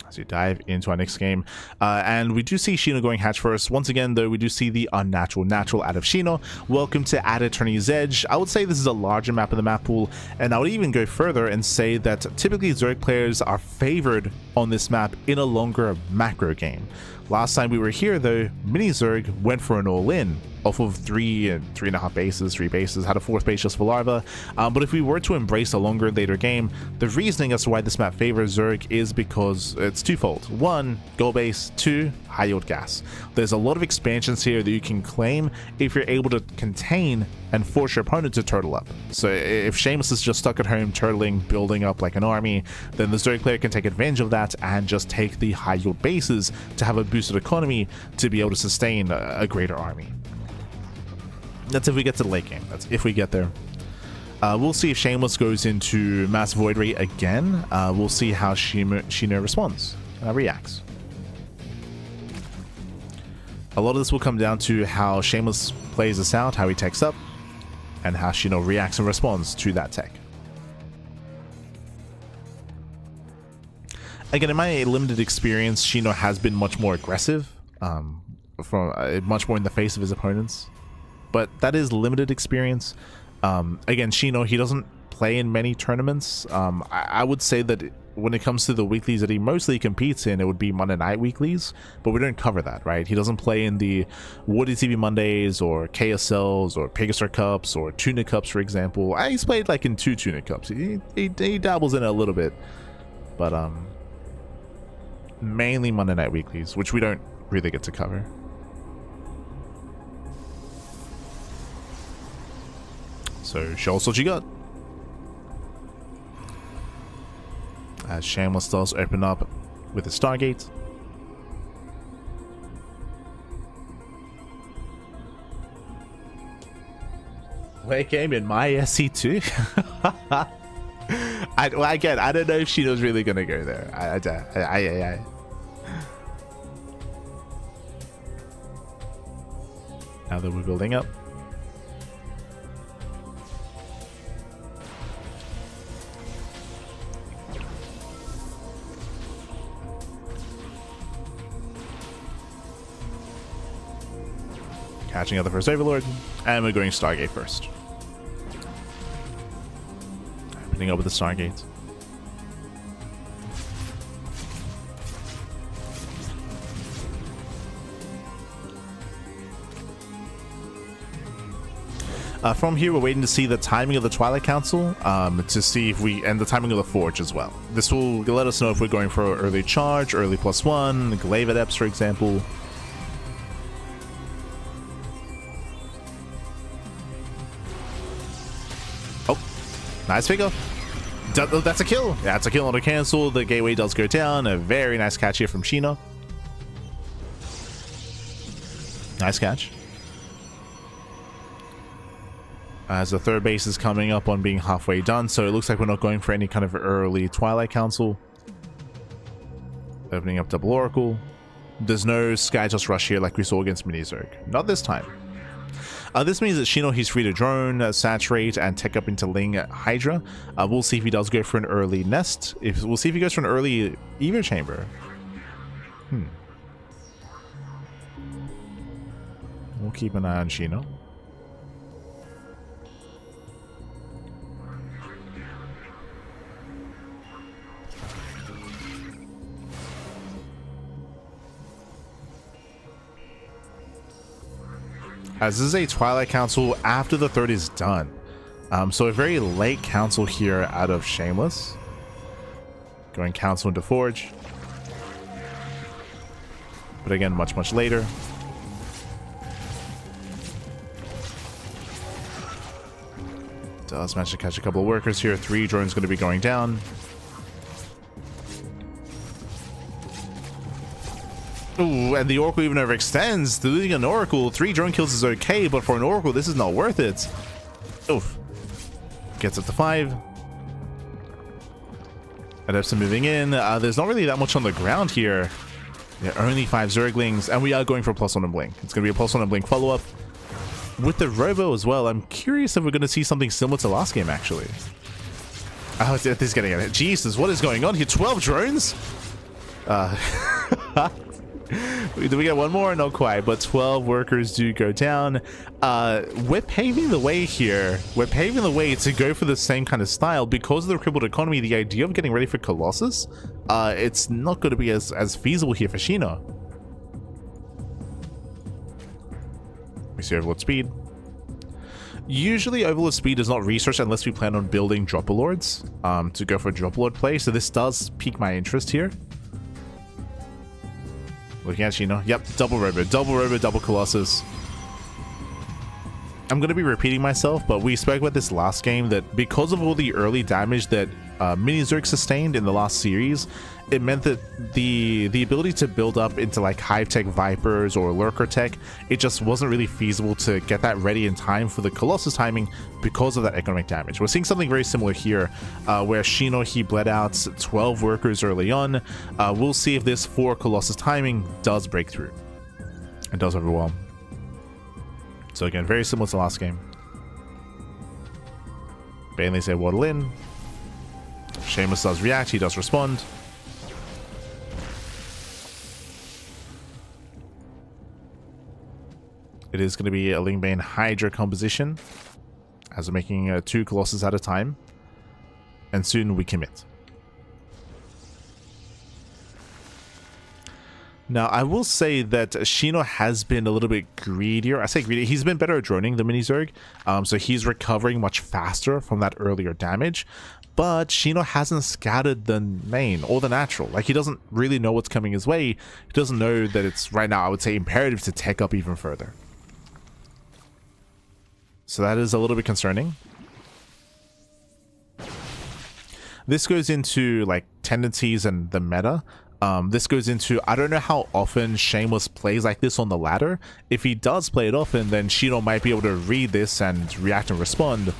As we dive into our next game, and we do see Sheena going hatch first. Once again, though, we do see the unnatural natural out of Sheena. Welcome to Ad Attorney's Edge. I would say this is a larger map of the map pool, and I would even go further and say that typically Zerg players are favored on this map in a longer macro game. Last time we were here, though, Mini Zerg went for an all-in off of 3.5 bases, 3 bases, had a 4th base just for Larva. But if we were to embrace a longer later game, the reasoning as to why this map favors Zerg is because it's twofold. 1, goal base. 2, high yield gas. There's a lot of expansions here that you can claim if you're able to contain and force your opponent to turtle up. So if Shameless is just stuck at home turtling, building up like an army, then the Zerg player can take advantage of that and just take the high yield bases to have a boosted economy to be able to sustain a greater army. That's if we get to the late game. That's if we get there. We'll see if Shameless goes into Mass Void Ray again. We'll see how Sheena responds, reacts. A lot of this will come down to how Shameless plays this out, how he techs up, and how Sheena reacts and responds to that tech. Again, in my limited experience, Sheena has been much more aggressive, much more in the face of his opponents. But that is limited experience. Again, Sheena, he doesn't play in many tournaments. I would say that when it comes to the weeklies that he mostly competes in, it would be Monday night weeklies, but we don't cover that, right? He doesn't play in the Woody TV Mondays or KSLs or Pegastar Cups or Tuna Cups, for example. He's played like in 2 Tuna Cups. He dabbles in it a little bit, but mainly Monday night weeklies, which we don't really get to cover. So show us what you got. As Shameless does open up with the Stargate. Wait, game in my SC2? Again, I don't know if Sheena's really gonna go there. Now that we're building up. Catching up the first Overlord, and we're going Stargate first. Opening up with the Stargate. From here, we're waiting to see the timing of the Twilight Council, to see if we, and the timing of the Forge as well. This will let us know if we're going for early charge, early +1, Glaive Adepts, for example. Nice figure. That's a kill. Yeah, it's a kill on a cancel. The gateway does go down. A very nice catch here from Sheena. Nice catch. As the 3rd base is coming up on being halfway done, so it looks like we're not going for any kind of early Twilight Council. Opening up Double Oracle. There's no Skyjust Rush here like we saw against Mini Zerg. Not this time. This means that Sheena, he's free to drone, saturate, and tech up into Ling Hydra. We'll see if he does go for an early Nest. We'll see if he goes for an early Evo Chamber. We'll keep an eye on Sheena. as this is a Twilight Council after the third is done. So a very late council here out of Shameless. Going council into Forge. But again, much later. Does manage to catch a couple of workers here. 3 drones going to be going down. Ooh, and the Oracle even overextends. Losing an Oracle, 3 drone kills is okay, but for an Oracle, this is not worth it. Oof. Gets up to 5. Adepts are moving in. There's not really that much on the ground here. Yeah, only 5 Zerglings, and we are going for a +1 and blink. It's going to be a +1 and blink follow-up. With the Robo as well, I'm curious if we're going to see something similar to last game, actually. Oh, this is getting it. Jesus, what is going on here? 12 drones? Do we get one more? Not quite, but 12 workers do go down. We're paving the way here. We're paving the way to go for the same kind of style. Because of the crippled economy, the idea of getting ready for Colossus, it's not going to be as feasible here for Shino. We see Overlord Speed. Usually Overlord Speed is not researched unless we plan on building Dropper Lords to go for a Dropper Lord play, so this does pique my interest here. Looking at Shino. Yep, double Robo, double Colossus. I'm going to be repeating myself, but we spoke about this last game that because of all the early damage that Mini Zerg sustained in the last series, it meant that the ability to build up into like Hive Tech Vipers or Lurker Tech, it just wasn't really feasible to get that ready in time for the Colossus timing because of that economic damage. We're seeing something very similar here, where Shino, he bled out 12 workers early on. We'll see if this 4 Colossus timing does break through and does overwhelm. So again, very similar to last game. Bailey say waddle in. Shameless does react, he does respond. It is going to be a Lingbane Hydra composition, as we're making 2 Colossus at a time. And soon we commit. Now, I will say that Shino has been a little bit greedier. I say greedy. He's been better at droning the Mini Zerg. So he's recovering much faster from that earlier damage. But Shino hasn't scattered the main or the natural. Like, he doesn't really know what's coming his way. He doesn't know that it's, right now, I would say, imperative to tech up even further. So that is a little bit concerning. This goes into, like, tendencies and the meta. This goes into, I don't know how often Shameless plays like this on the ladder. If he does play it often, then Shino might be able to read this and react and respond.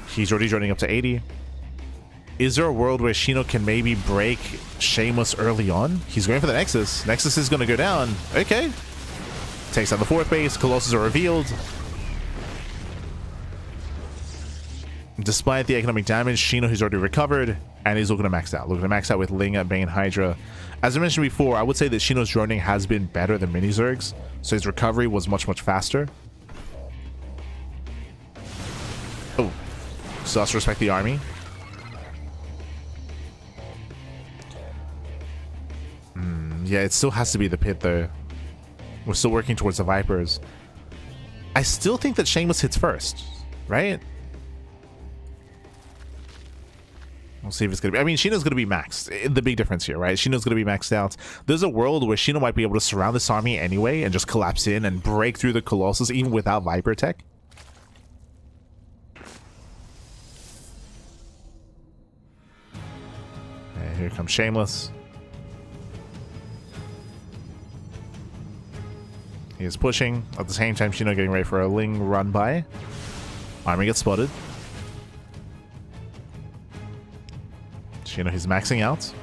He's already running up to 80. Is there a world where Shino can maybe break Shameless early on? He's going for the Nexus. Nexus is going to go down. Okay. Takes out the 4th base. Colossus are revealed. Despite the economic damage, Shino has already recovered, and he's looking to max out. Looking to max out with Ling, Bane, Hydra. As I mentioned before, I would say that Shino's droning has been better than Mini Zerg's, so his recovery was much faster. Oh, so let's respect the army. Yeah, it still has to be the pit, though. We're still working towards the Vipers. I still think that Shameless hits first, right? We'll see if it's going to be... I mean, Shino's going to be maxed. The big difference here, right? Shino's going to be maxed out. There's a world where Shino might be able to surround this army anyway and just collapse in and break through the Colossus even without Viper Tech. And here comes Shameless. He is pushing. At the same time, Shino getting ready for a Ling run by. Army gets spotted. Shino, he's maxing out.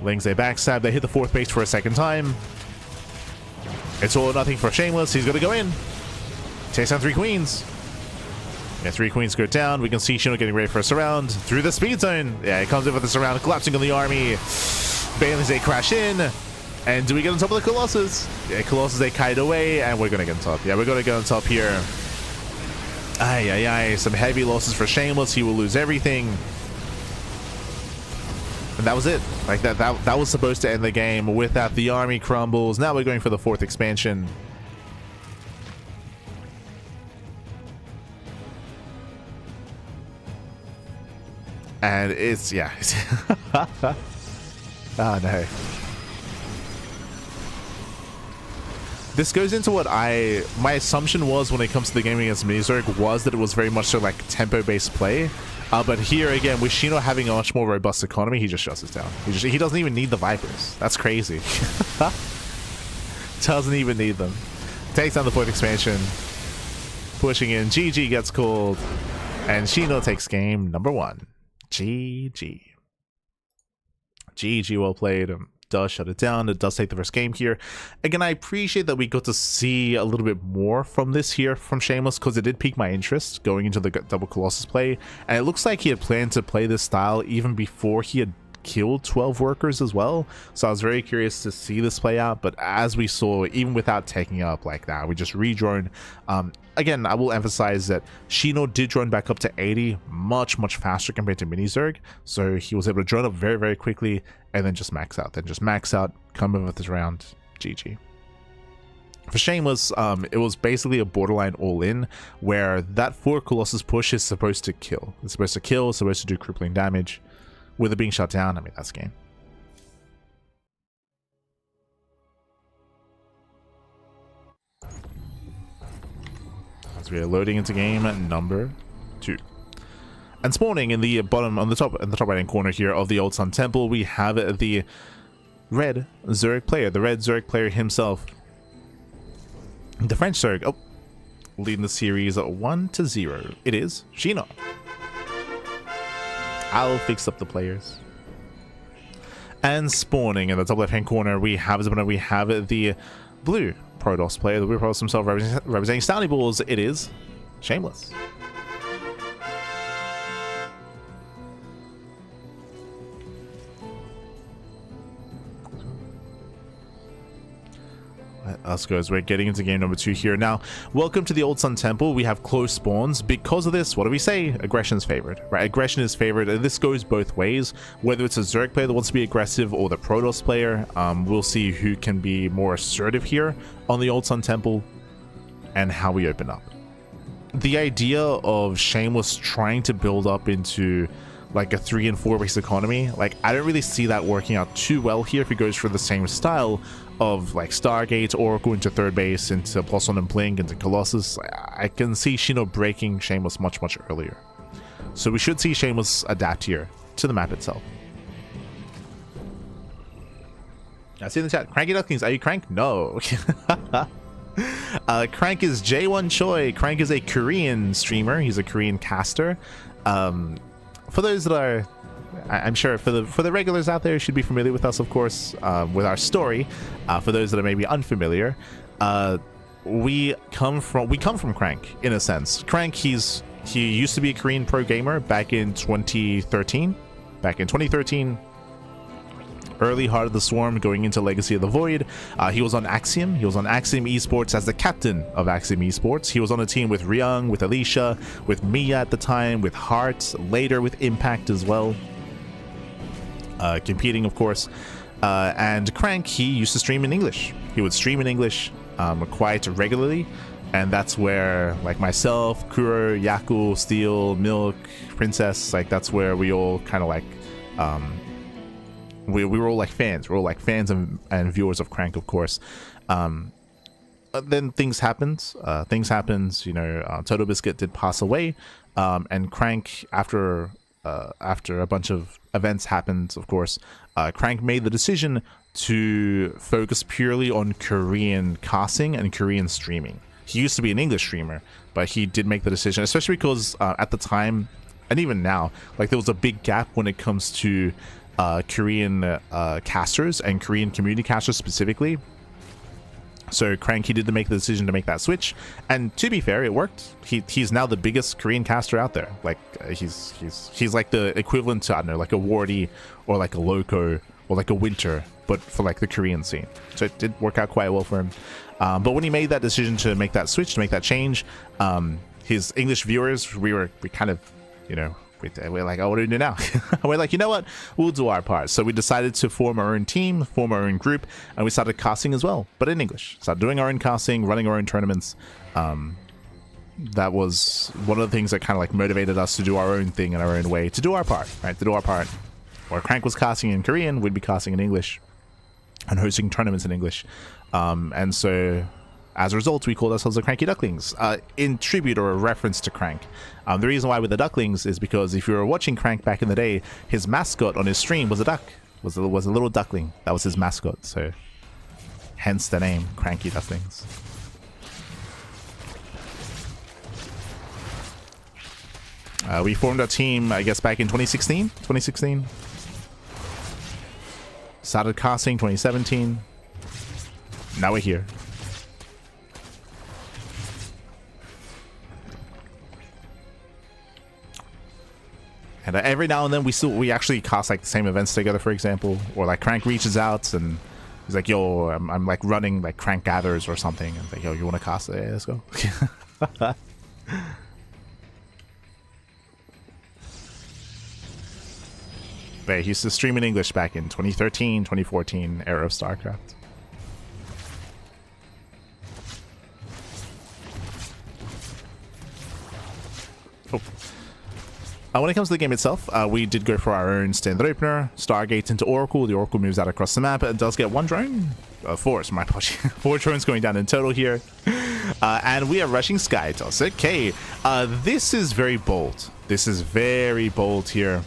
Lings, they backstab. They hit the 4th base for a second time. It's all or nothing for Shameless. He's going to go in. Takes down 3 queens. Yeah, 3 queens go down. We can see Shino getting ready for a surround through the speed zone. Yeah, he comes in with the surround, collapsing on the army. Bailey's, they crash in. And do we get on top of the Colossus? Yeah, Colossus, they kite away, and we're going to get on top. Yeah, we're going to get on top here. Aye. Some heavy losses for Shameless. He will lose everything. And that was it. Like that was supposed to end the game. With that, the army crumbles. Now we're going for the 4th expansion. And it's, yeah. Oh no. This goes into what my assumption was when it comes to the game against Mizurg was that it was very much so like tempo-based play. But here again, with Shino having a much more robust economy, he just shuts us down. He doesn't even need the Vipers. That's crazy. Doesn't even need them. Takes down the 4th expansion. Pushing in. GG gets called. And Shino takes game number 1. GG. GG, well played. Does shut it down. It does take the first game here. Again, I appreciate that we got to see a little bit more from this here from Shameless, because it did pique my interest going into the double Colossus play, and it looks like he had planned to play this style even before he had killed 12 workers as well. So I was very curious to see this play out, but as we saw, even without taking up like that, we just redrone. Again, I will emphasize that Shino did drone back up to 80 much faster compared to Minizerg, so he was able to drone up very quickly and then just max out, come in with this round. GG. For Shameless, it was basically a borderline all-in, where that 4 Colossus push is supposed to kill. It's supposed to kill, it's supposed to do crippling damage. With it being shut down, I mean, that's game. As we are loading into game number 2. And spawning in the bottom, on the top right hand corner here of the Old Sun Temple, we have the red Zerg player, himself. The French Zerg, leading the series 1-0. It is Shino. I'll fix up the players. And spawning in the top left hand corner, we have the blue Protoss player, the blue Protoss himself, representing Stony Balls. It is Shameless. Us goes. We're getting into game number 2 here. Now, welcome to the Old Sun Temple. We have close spawns. Because of this, what do we say? Aggression is favored, right? Aggression is favored, and this goes both ways. Whether it's a Zerg player that wants to be aggressive or the Protoss player, we'll see who can be more assertive here on the Old Sun Temple and how we open up. The idea of Shameless trying to build up into like a 3 and 4 base economy, like I don't really see that working out too well here if he goes for the same style of like Stargate, Oracle into 3rd base, into +1 and Blink, into Colossus. I can see Shino breaking Shameless much earlier. So we should see Shameless adapt here to the map itself. I see in the chat, CranKy Ducklings, are you Crank? No. Crank is J1 Choi. Crank is a Korean streamer. He's a Korean caster. For those that are, I'm sure for the regulars out there, should be familiar with us, of course, with our story. For those that are maybe unfamiliar, we come from Crank in a sense. Crank, he used to be a Korean pro gamer back in 2013. Early Heart of the Swarm, going into Legacy of the Void. He was on Axiom. He was on Axiom Esports as the captain of Axiom Esports. He was on a team with Ryung, with Alicia, with Mia at the time, with Heart, later with Impact as well. Competing, of course. And Crank, he used to stream in English. He would stream in English quite regularly. And that's where, like myself, Kuro, Yaku, Steel, Milk, Princess, like that's where we all kind of like... we were all like fans. We're all like fans and viewers of Crank, of course. Then things happened. You know, Total Biscuit did pass away, and Crank, after a bunch of events happened, of course, Crank made the decision to focus purely on Korean casting and Korean streaming. He used to be an English streamer, but he did make the decision, especially because at the time, and even now, like there was a big gap when it comes to Korean casters and Korean community casters specifically. So CranKy did make the decision to make that switch, and to be fair, it worked. He's now the biggest Korean caster out there. Like he's like the equivalent to, I don't know, like a Wardy or like a Loco or like a Winter, but for like the Korean scene. So it did work out quite well for him. But when he made that decision to make that switch, to make that change, his English viewers, we kind of, you know, we're like, oh, what do we do now? We're like, you know what? We'll do our part. So we decided to form our own team, form our own group, and we started casting as well, but in English. Started doing our own casting, running our own tournaments. that was one of the things that kind of like motivated us to do our own thing in our own way, to do our part, right? To do our part. Where Crank was casting in Korean, we'd be casting in English and hosting tournaments in English. And so as a result, we called ourselves the CranKy Ducklings, in tribute or a reference to Crank. The reason why we're the Ducklings is because if you were watching Crank back in the day, his mascot on his stream was a duck, was a little duckling. That was his mascot. So hence the name, CranKy Ducklings. We formed our team, I guess, back in 2016. Started casting 2017. Now we're here. And every now and then we actually cast like the same events together, for example, or like Crank reaches out and he's like, "Yo, I'm like running like Crank Gathers or something," and like, "Yo, you want to cast it? Yeah, let's go." But he used to stream in English back in 2013, 2014 era of StarCraft. When it comes to the game itself, we did go for our own standard opener, Stargate into Oracle. The Oracle moves out across the map. It does get one drone. Four, so my apology. 4 drones going down in total here. And we are rushing Sky Toss. Okay, this is very bold. This is very bold here.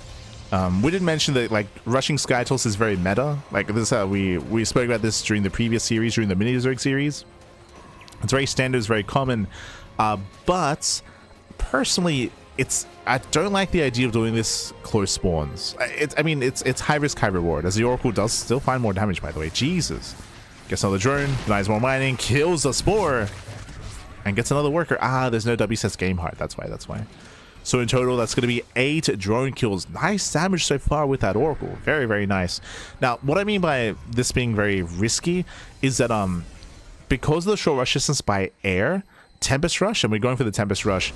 We did mention that like rushing Sky Toss is very meta. Like this, we spoke about this during the previous series, during the mini Zerg series. It's very standard, it's very common. But personally, I don't like the idea of doing this close spawns. I mean, it's high risk, high reward, as the Oracle does still find more damage, by the way. Jesus. Gets another drone, denies more mining, kills the Spore, and gets another worker. There's no W sets game heart. That's why. So in total, that's going to be 8 drone kills. Nice damage so far with that Oracle. Very, very nice. Now, what I mean by this being very risky is that because of the short rush distance by air, Tempest Rush, and we're going for the Tempest Rush,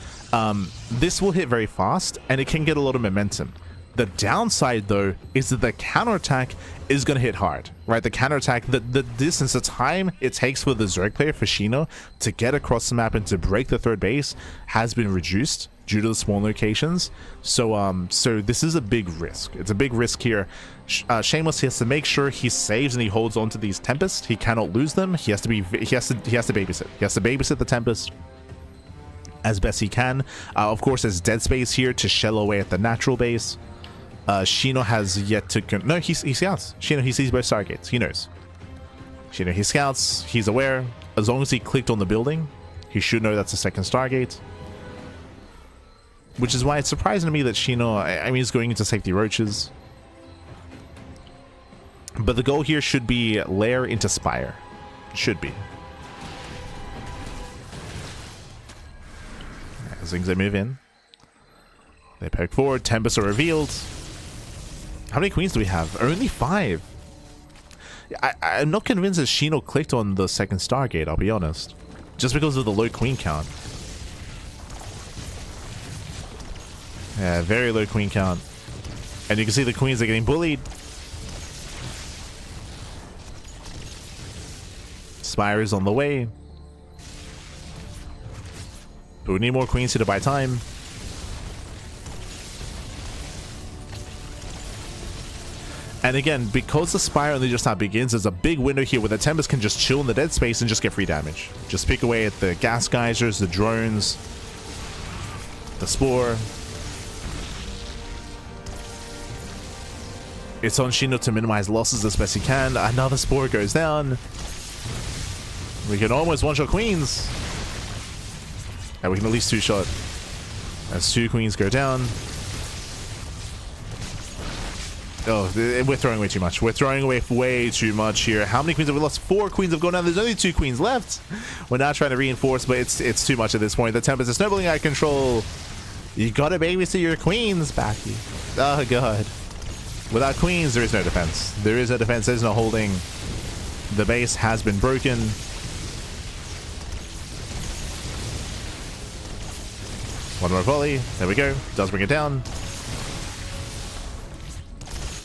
this will hit very fast and it can get a lot of momentum. The downside though is that the counterattack is going to hit hard, right? The counterattack, the distance, the time it takes for the Zerg player, for Shino, to get across the map and to break the third base has been reduced due to the spawn locations. So so this is a big risk. It's a big risk here. Shameless, he has to make sure he saves and he holds on to these Tempests. He cannot lose them. He has to babysit. He has to babysit the Tempest as best he can. Of course, there's dead space here to shell away at the natural base. Shino has yet to no, he scouts. Shino, he sees both Stargates. He knows. Shino, he scouts. He's aware. As long as he clicked on the building, he should know that's a second Stargate. Which is why it's surprising to me that Shino, I mean, he's going into safety roaches. But the goal here should be lair into Spire. Should be. As things they move in. They poke forward. Tempests are revealed. How many queens do we have? Only 5. I'm not convinced that Shino clicked on the second Stargate, I'll be honest. Just because of the low queen count. Yeah, very low queen count. And you can see the queens are getting bullied. Spire is on the way. But we need more queens here to buy time. And again, because the Spire only just now begins, there's a big window here where the Tempest can just chill in the dead space and just get free damage. Just pick away at the gas geysers, the drones, the Spore. It's on Shino to minimize losses as best he can. Another Spore goes down. We can almost one-shot queens. And we can at least two-shot. As 2 queens go down. Oh, we're throwing way too much. We're throwing away way too much here. How many queens have we lost? 4 queens have gone down. There's only 2 queens left. We're now trying to reinforce, but it's too much at this point. The Tempest is snowballing out of control. You gotta babysit your queens, Backy. Oh, God. Without queens, there is no defense. There is no defense. There's no holding. The base has been broken. One more volley. There we go. Does bring it down.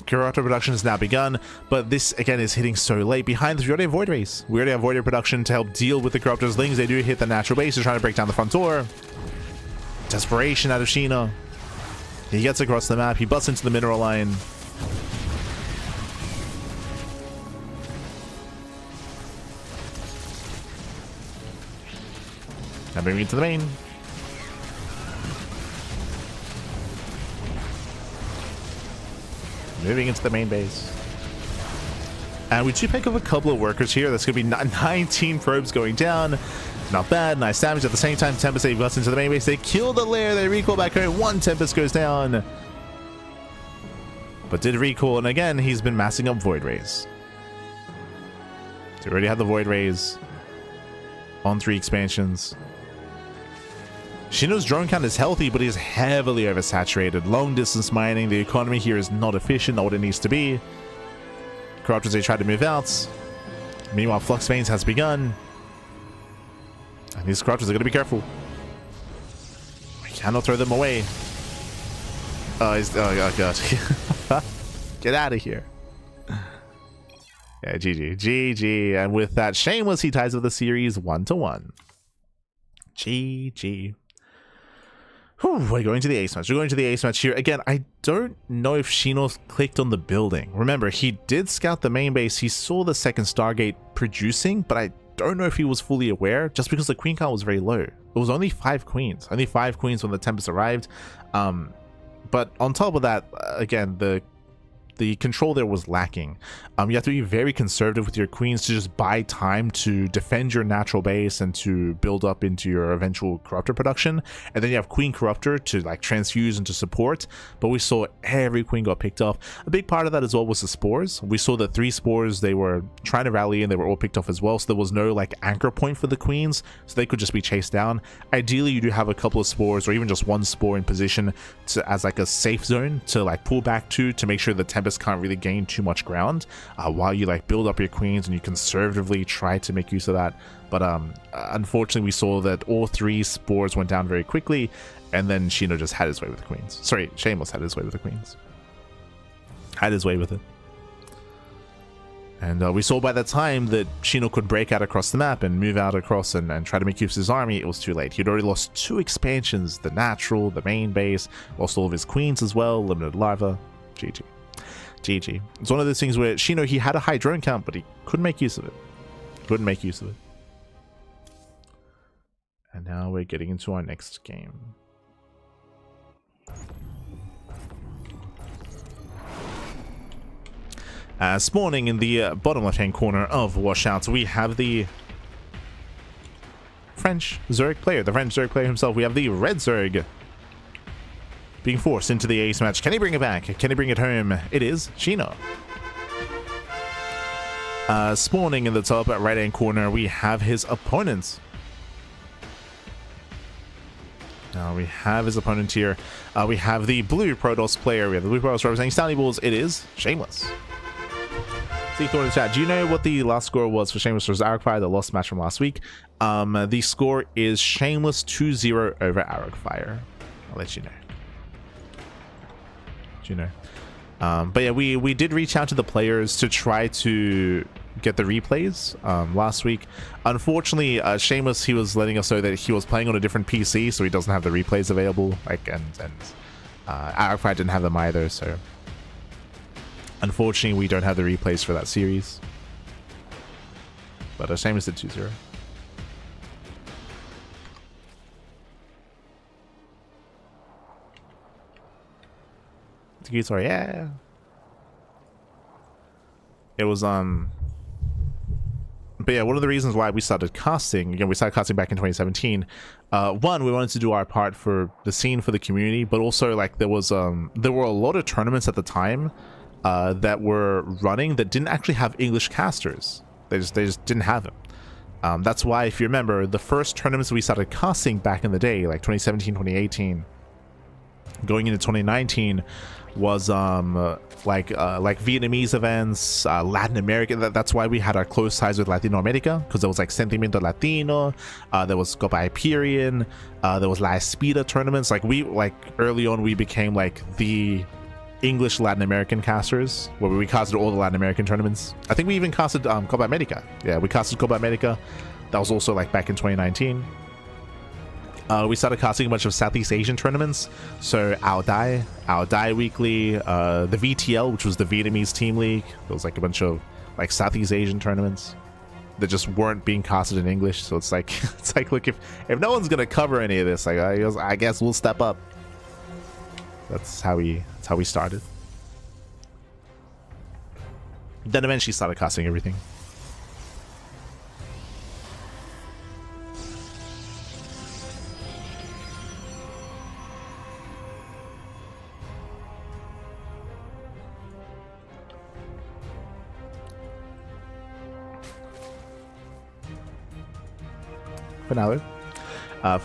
corruptor production has now begun, but this again is hitting so late. Behind this, we already have Void Rays. We already have Void Ray production to help deal with the corruptor's lings. They do hit the natural base. They're trying to break down the front door. Desperation out of Sheena. He gets across the map. He busts into the mineral line. Now moving into the main. Moving into the main base. And we do pick up a couple of workers here. That's going to be 19 probes going down. Not bad. Nice damage. At the same time, Tempest they bust into the main base. They kill the lair. They recall back home. One Tempest goes down. But did recall. And again, he's been massing up Void Rays. So we already had the Void Rays on 3 expansions. Shino's drone count is healthy, but is heavily oversaturated. Long distance mining, the economy here is not efficient, not what it needs to be. Corruptors, they try to move out. Meanwhile, Flux Veins has begun. And these Corruptors are going to be careful. We cannot throw them away. Oh god. Get out of here. Yeah, GG. GG. And with that, Shameless, he ties up the series 1-1. GG. We're going to the ace match. We're going to the ace match here. Again, I don't know if Shino clicked on the building. Remember, he did scout the main base. He saw the second Stargate producing, but I don't know if he was fully aware just because the queen count was very low. It was only 5 queens. Only 5 queens when the Tempest arrived. But on top of that, again, the control there was lacking. You have to be very conservative with your queens to just buy time to defend your natural base and to build up into your eventual corruptor production. And then you have Queen Corruptor to like transfuse and to support. But we saw every queen got picked off. A big part of that as well was the spores. We saw the 3 spores, they were trying to rally and they were all picked off as well. So there was no like anchor point for the queens, so they could just be chased down. Ideally, you do have a couple of spores or even just 1 spore in position to as like a safe zone to like pull back to make sure the Tempest can't really gain too much ground while you like build up your queens and you conservatively try to make use of that. But unfortunately, we saw that all 3 spores went down very quickly, and then Shino just had his way with the queens. Sorry, Shameless had his way with the queens. Had his way with it. And we saw by the time that Shino could break out across the map and move out across and try to make use of his army, it was too late. He'd already lost 2 expansions, the natural, the main base, lost all of his queens as well, limited larva. GG. GG. It's one of those things where Shino, he had a high drone count, but he couldn't make use of it. Couldn't make use of it. And now we're getting into our next game. Spawning in the bottom left-hand corner of Washouts, we have the French Zerg player, the French Zerg player himself. We have the Red Zerg being forced into the ace match. Can he bring it back? Can he bring it home? It is Shino. Spawning in the top right-hand corner, we have his opponent. Now we have his opponent here. We have the blue Protoss player. We have the blue Protoss representing Stanley Bulls. It is Shameless. See, thought in the chat. Do you know what the last score was for Shameless versus Arcfire, the lost match from last week? The score is Shameless 2-0 over Arcfire. I'll let you know. You know, but yeah, we did reach out to the players to try to get the replays last week. Unfortunately, Shameless, he was letting us know that he was playing on a different PC, so he doesn't have the replays available. Like, and Arcfire didn't have them either, so unfortunately we don't have the replays for that series. But Shameless did 2-0. Sorry, yeah. It was but yeah, one of the reasons why we started casting, again, we started casting back in 2017. One, we wanted to do our part for the scene, for the community, but also like there were a lot of tournaments at the time that were running that didn't actually have English casters. They just didn't have them. That's why, if you remember, the first tournaments we started casting back in the day, like 2017, 2018, going into 2019, was like Vietnamese events, Latin America. That's why we had our close ties with Latino America, because there was like Sentimiento Latino, there was Copa Hyperion, there was La Espida tournaments. Like early on we became like the English Latin American casters, where we casted all the Latin American tournaments. I think we even casted Copa America. Yeah, we casted Copa America. That was also like back in 2019. We started casting a bunch of Southeast Asian tournaments. So Ao Dai Weekly, the VTL, which was the Vietnamese Team League. There was like a bunch of like Southeast Asian tournaments that just weren't being casted in English. So it's like look, if no one's gonna cover any of this, like I guess we'll step up. That's how we started. Then eventually started casting everything. For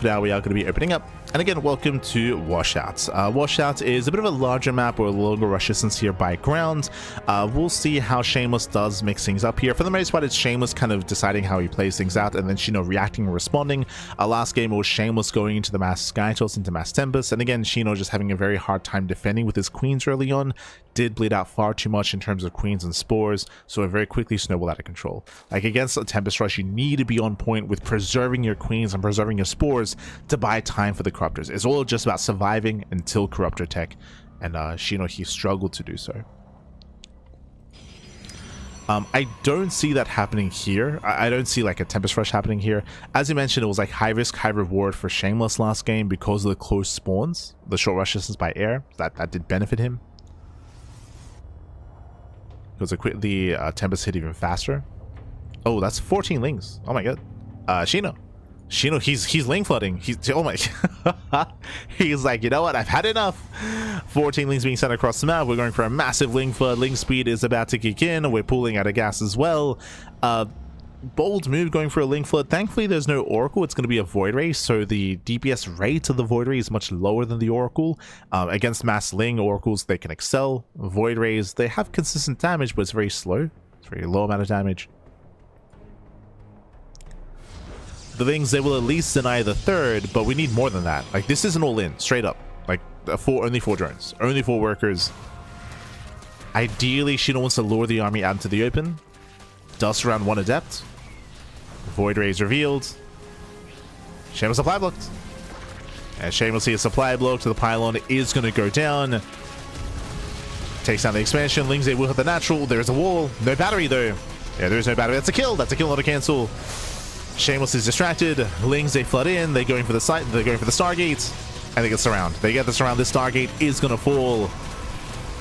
now we are going to be opening up. And again, welcome to Washout. Washout is a bit of a larger map or a longer rush distance here by ground. We'll see how Shameless does mix things up here. For the most part, it's Shameless kind of deciding how he plays things out, and then Shino reacting and responding. Our last game was Shameless going into the Mass Skytoss into Mass Tempest, and again, Shino just having a very hard time defending with his queens early on. Did bleed out far too much in terms of queens and spores, so it very quickly snowballed out of control. Like against a Tempest Rush, you need to be on point with preserving your queens and preserving your spores to buy time for the Corruptors. It's all just about surviving until Corruptor tech, and Shino, he struggled to do so. I don't see that happening here. I don't see like a Tempest Rush happening here. As you mentioned, it was like high risk, high reward for Shameless last game because of the close spawns, the short rush distance by air. That did benefit him. Because the Tempest hit even faster. Oh, that's 14 lings. Oh my god. Shino, he's link flooding. Oh my. He's like, you know what? I've had enough. 14 lings being sent across the map. We're going for a massive link flood. Link speed is about to kick in. We're pulling out of gas as well. Bold move going for a link flood. Thankfully, there's no Oracle. It's going to be a Void Ray, so the DPS rate of the Void Ray is much lower than the Oracle. Against mass ling Oracles, they can excel. Void Rays, they have consistent damage, but it's very slow. It's very low amount of damage. The things, they will at least deny the third, but we need more than that. Like, this isn't all in, straight up. Like, only 4 drones, only 4 workers. Ideally, Shino wants to lure the army out into the open. Does surround 1 adept. Void Rays revealed. Shameless supply blocked. And Shameless see a supply block to the pylon is going to go down. Takes down the expansion. Lings, they will hit the natural. There's a wall. No battery though. Yeah, there is no battery. That's a kill. That's a kill, not a cancel. Shameless is distracted. Lings, they flood in. They're going for the site. They're going for the Stargate. And they get surround. They get the surround. This Stargate is going to fall.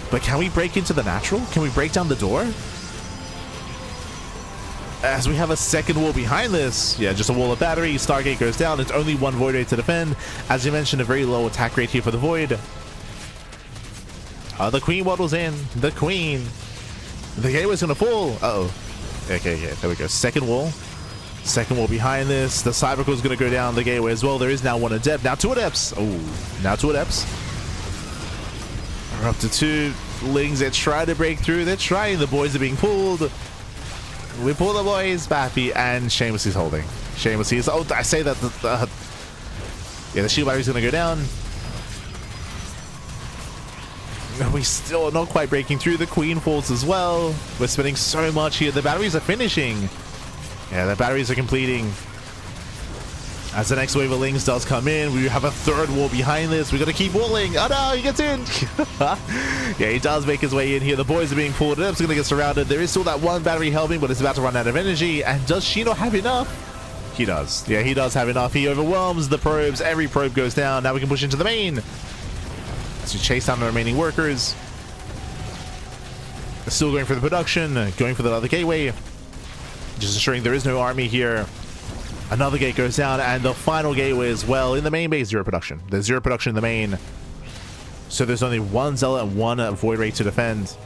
But can we break into the natural? Can we break down the door? As we have a second wall behind this. Yeah, just a wall of battery. Stargate goes down. It's only 1 Void Ray to defend. As you mentioned, a very low attack rate here for the Void. The Queen waddles in. The Queen. The gateway's going to fall. Uh-oh. Okay, there we go. Second wall. Second wall behind this. The Cybercore is going to go down the gateway as well. There is now 1 adept. Now 2 adepts. Oh, now 2 adepts. We're up to 2. Lings, they're trying to break through. They're trying. The boys are being pulled. We pull the boys, Bappy, and Shameless is holding. Shameless is. Oh, I say that. Yeah, the shield battery's going to go down. We still are not quite breaking through. The Queen falls as well. We're spending so much here. The batteries are finishing. Yeah, the batteries are completing. As the next wave of Lings does come in, we have a 3rd wall behind this. We got to keep walling. Oh no, he gets in. Yeah, he does make his way in here. The boys are being pulled up. It's going to get surrounded. There is still that 1 battery helping, but it's about to run out of energy. And does Shino have enough? He does. Yeah, he does have enough. He overwhelms the probes. Every probe goes down. Now we can push into the main. As we chase down the remaining workers. Still going for the production. Going for the other gateway. Just ensuring there is no army here. Another gate goes down, and the final gateway as well. In the main base, 0 production. There's 0 production in the main. So there's only 1 Zealot and 1 Void Ray to defend.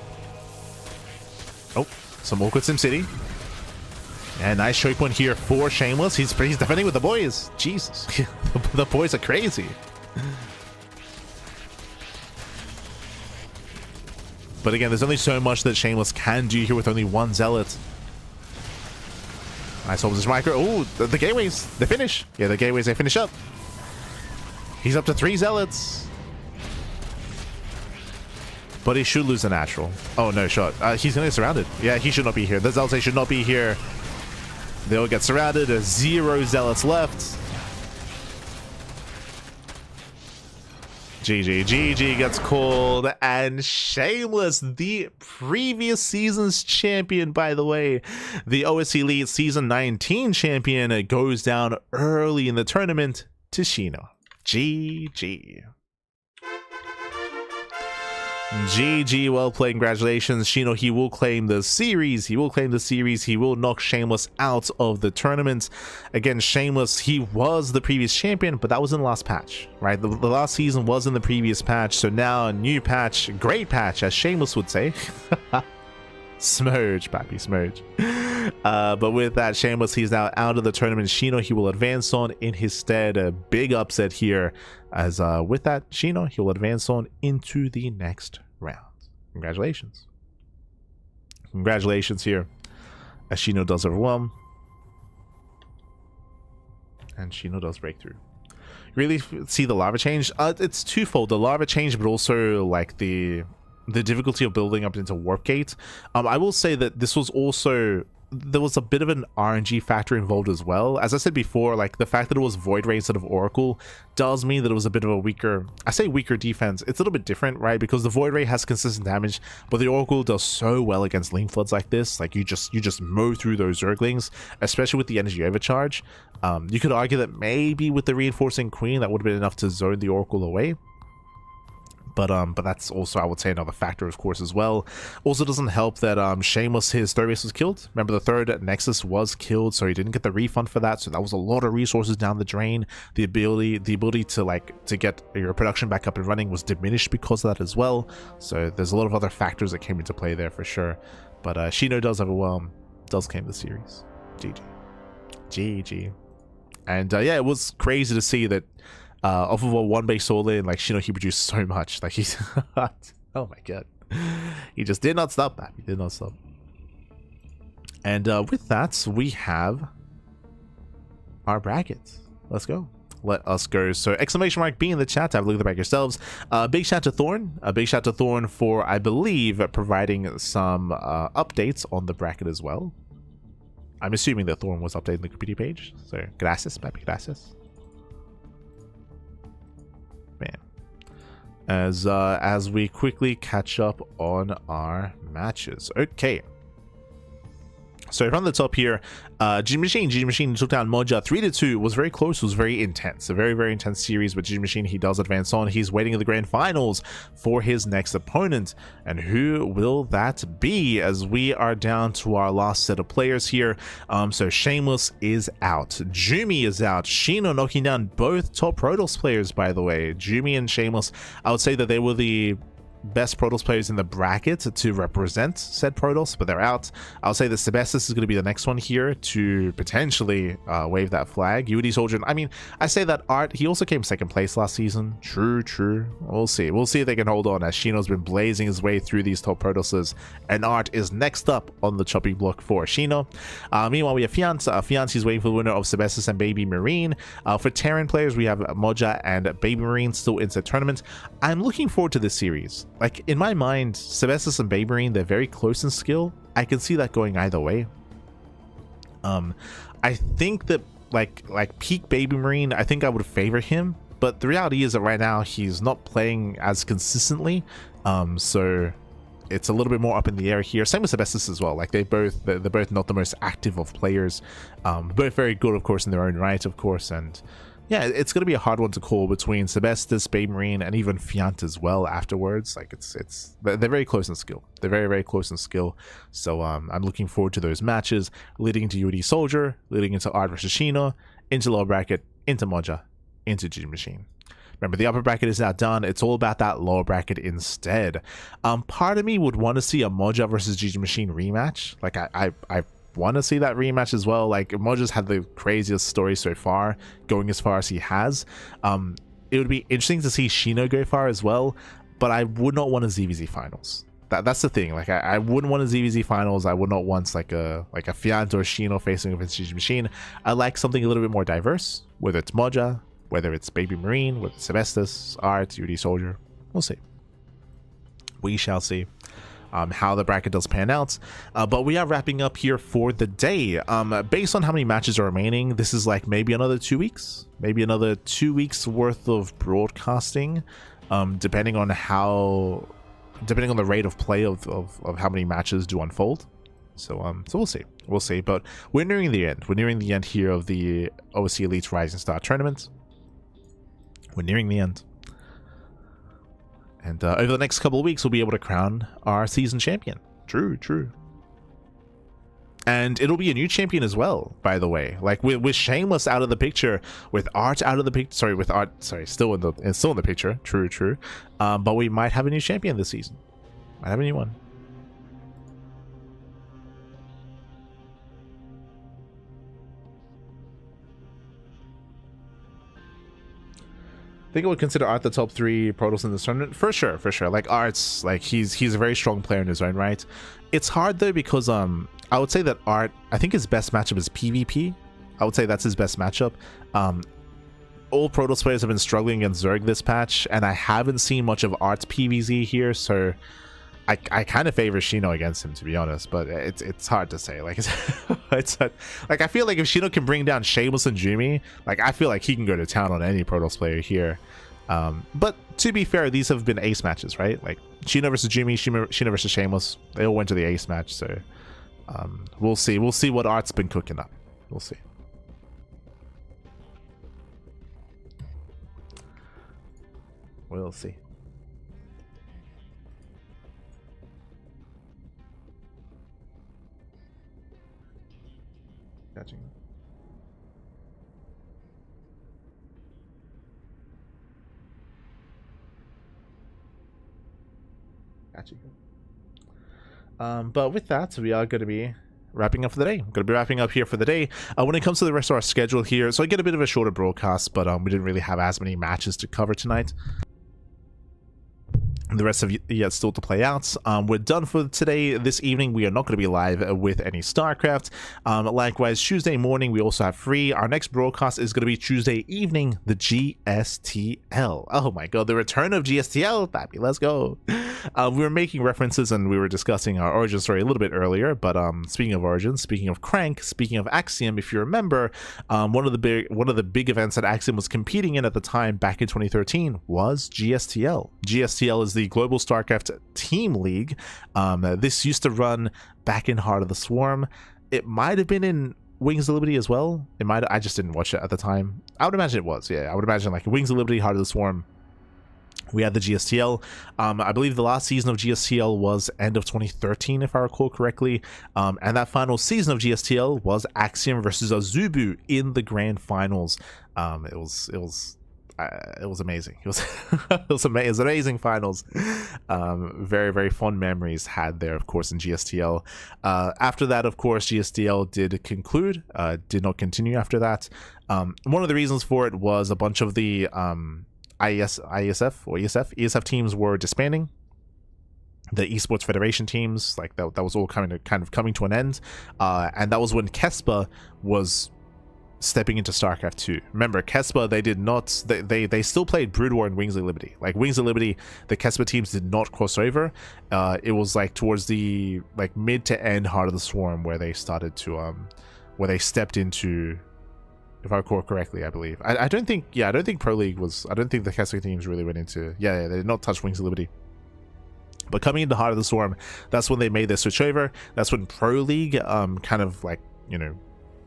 Oh, some awkward SimCity. And nice choke point here for Shameless. He's defending with the boys. Jesus. The boys are crazy. But again, there's only so much that Shameless can do here with only 1 Zealot. Nice hold this micro. Oh, the gateways, they finish. Yeah, the gateways, they finish up. He's up to 3 Zealots. but he should lose a natural. Oh, no shot. He's gonna get surrounded. Yeah, he should not be here. The Zealots should not be here. They'll get surrounded. There's 0 Zealots left. GG gets called, and Shameless, the previous season's champion, by the way, the OSC Elite Season 19 champion, goes down early in the tournament to Shino. GG. GG, well played, congratulations. Shino, he will claim the series. He will knock Shameless out of the tournament. Again, Shameless, he was the previous champion, but that was in the last patch, right? The last season was in the previous patch, so now a new patch, great patch, as Shameless would say. Smurge, pappy, smurge. But with that, Shameless, he's now out of the tournament. Shino, he will advance on in his stead. A big upset here, as with that, Shino, he will advance on into the next round. Congratulations. Congratulations here, as Shino does overwhelm. And Shino does breakthrough. Really see the lava change? It's twofold. The lava change, but also like the difficulty of building up into warp gate. I will say that this was also, there was a bit of an RNG factor involved as well. As I said before, like the fact that it was Void Ray instead of Oracle does mean that it was a bit of a weaker, I say weaker defense. It's a little bit different, right? Because the Void Ray has consistent damage, but the Oracle does so well against Lane Floods like this. Like you just mow through those Zerglings, especially with the energy overcharge. You could argue that maybe with the Reinforcing Queen, that would have been enough to zone the Oracle away. But that's also, I would say, another factor, of course, as well. Also doesn't help that Shameless, his third base was killed. Remember, the third Nexus was killed, so he didn't get the refund for that. So that was a lot of resources down the drain. The ability to get your production back up and running was diminished because of that as well. So there's a lot of other factors that came into play there for sure. But Shino does overwhelm, does claim the series. GG. And yeah, it was crazy to see that off of a one base all in, like Shino, he produced so much. Like he's oh my god, he just did not stop, man. He did not stop. And with that, we have our brackets. Let's go. Let us go. So !B in the chat. Have a look at the back yourselves. Big shout to Thorn. A big shout to Thorn for, I believe, providing some updates on the bracket as well. I'm assuming that Thorn was updating the community page. So gracias, papi, gracias. As we quickly catch up on our matches. Okay. So from the top here, GgMaChine took down Moja 3-2. Was very close, was very intense. A very, very intense series, but GgMaChine, he does advance on. He's waiting in the grand finals for his next opponent. And who will that be, as we are down to our last set of players here? So Shameless is out. Jumi is out. Shino knocking down both top Protoss players, by the way. Jumi and Shameless, I would say that they were the best Protoss players in the bracket to represent said Protoss, but they're out. I'll say that Sebestus is going to be the next one here to potentially wave that flag. UD Soldier, I mean, I say that Art, he also came second place last season. True. We'll see if they can hold on, as Shino's been blazing his way through these top Protosses, and Art is next up on the chopping block for Shino. Meanwhile, we have Fiance. He's waiting for the winner of Sebestus and Baby Marine. For Terran players, we have Moja and Baby Marine still into the tournament. I'm looking forward to this series. Like, in my mind, Sebestus and Baby Marine, they're very close in skill. I can see that going either way. I think that like peak Baby Marine, I think I would favor him, but the reality is that right now he's not playing as consistently, so it's a little bit more up in the air here. Same with Sebestus as well. Like they're both not the most active of players, both very good, of course, in their own right, of course. And yeah, it's going to be a hard one to call between Sebestus, Baby Marine, and even Fiant as well afterwards. Like they're very close in skill. They're very, very close in skill. So I'm looking forward to those matches, leading into UD Soldier, leading into Art versus Shino, into lower bracket, into Moja, into GgMaChine. Remember, the upper bracket is now done. It's all about that lower bracket instead. Part of me would want to see a Moja versus GgMaChine rematch. Like I want to see that rematch as well. Like Moja's had the craziest story so far, going as far as he has. It would be interesting to see Shino go far as well, but I would not want a ZVZ finals. That's the thing. Like I wouldn't want a ZVZ finals. I would not want like a Fiant or Shino facing against GgMaChine. I like something a little bit more diverse, whether it's Moja, whether it's Baby Marine, whether it's Sebestus, Art, UD Soldier. We'll see. We shall see how the bracket does pan out, but we are wrapping up here for the day. Based on how many matches are remaining, this is like maybe another 2 weeks, maybe another 2 weeks worth of broadcasting, depending on the rate of play of how many matches do unfold. So we'll see, but we're nearing the end here of the OSC Elite Rising Star tournament. We're nearing the end. And over the next couple of weeks, we'll be able to crown our season champion. True. And it'll be a new champion as well, by the way. Like with Shameless out of the picture, with Art out of the picture. Still in the picture. True. But we might have a new champion this season. Might have a new one. I think I would consider Art the top 3 Protoss in this tournament for sure. Like Art's like he's a very strong player in his own right. It's hard though because I would say that Art, I think his best matchup is PvP. I would say that's his best matchup. All Protoss players have been struggling against Zerg this patch, and I haven't seen much of Art's PvZ here, so I kind of favor Shino against him, to be honest, but it's hard to say. Like it's like I feel like if Shino can bring down Shameless and Jumi, like I feel like he can go to town on any Protoss player here. But to be fair, these have been ace matches, right? Like Shino versus Jumi, Shino versus Shameless, they all went to the ace match, so we'll see what Art's been cooking up. We'll see. Catching. But with that, we are going to be wrapping up for the day. I'm going to be wrapping up here for the day. When it comes to the rest of our schedule here, so I get a bit of a shorter broadcast, but we didn't really have as many matches to cover tonight. The rest of yet still to play out. We're done for today. This evening we are not going to be live with any StarCraft. Likewise, Tuesday morning we also have free. Our next broadcast is going to be Tuesday evening, the GSTL. Oh my god, the return of GSTL, baby, let's go. We were making references and we were discussing our origin story a little bit earlier, but speaking of origins, speaking of Crank, speaking of Axiom, if you remember, one of the big events that Axiom was competing in at the time back in 2013 was GSTL. GSTL is the Global StarCraft Team League. This used to run back in Heart of the Swarm. It might have been in Wings of Liberty as well. I just didn't watch it at the time. I would imagine it was. Yeah, I would imagine like Wings of Liberty, Heart of the Swarm. We had the GSTL. I believe the last season of GSTL was end of 2013, if I recall correctly. And that final season of GSTL was Axiom versus Azubu in the grand finals. It was amazing. It was amazing finals. Very, very fond memories had there, of course, in GSTL. After that, of course, GSTL did conclude, did not continue after that. One of the reasons for it was a bunch of the ESF teams were disbanding. The Esports Federation teams, like that was all kind of coming to an end. And that was when Kespa was stepping into StarCraft 2. Remember, Kespa, they still played Brood War and Wings of Liberty. Like Wings of Liberty, the Kespa teams did not cross over. It was like towards the like mid to end Heart of the Swarm where they started to where they stepped into, if I recall correctly, I believe. I don't think Pro League was, I don't think the Kespa teams really went into, they did not touch Wings of Liberty. But coming into Heart of the Swarm, that's when they made their switch over. That's when Pro League kind of like,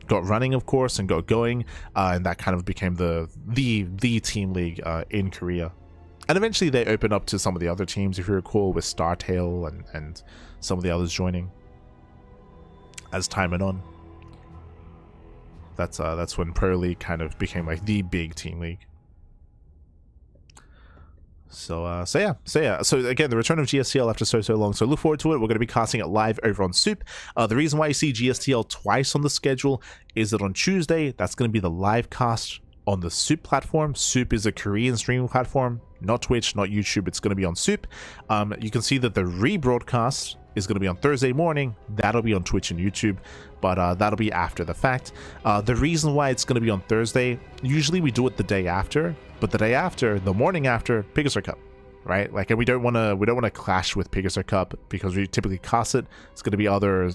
got running, of course, and got going, and that kind of became the team league in Korea. And eventually they opened up to some of the other teams, if you recall, with Startail and some of the others joining as time went on. That's when Pro League kind of became like the big team league. So again, the return of GSTL after so long. So look forward to it. We're going to be casting it live over on Soup. The reason why you see GSTL twice on the schedule is that on Tuesday, that's going to be the live cast on the Soup platform. Soup is a Korean streaming platform, not Twitch, not YouTube. It's going to be on Soup. You can see that the rebroadcast is going to be on Thursday morning. That'll be on Twitch and YouTube, but that'll be after the fact. The reason why it's going to be on Thursday, usually we do it the day after, but the day after, the morning after, Pegasus Cup, right? Like, and we don't want to clash with Pegasus Cup because we typically cast it. It's going to be other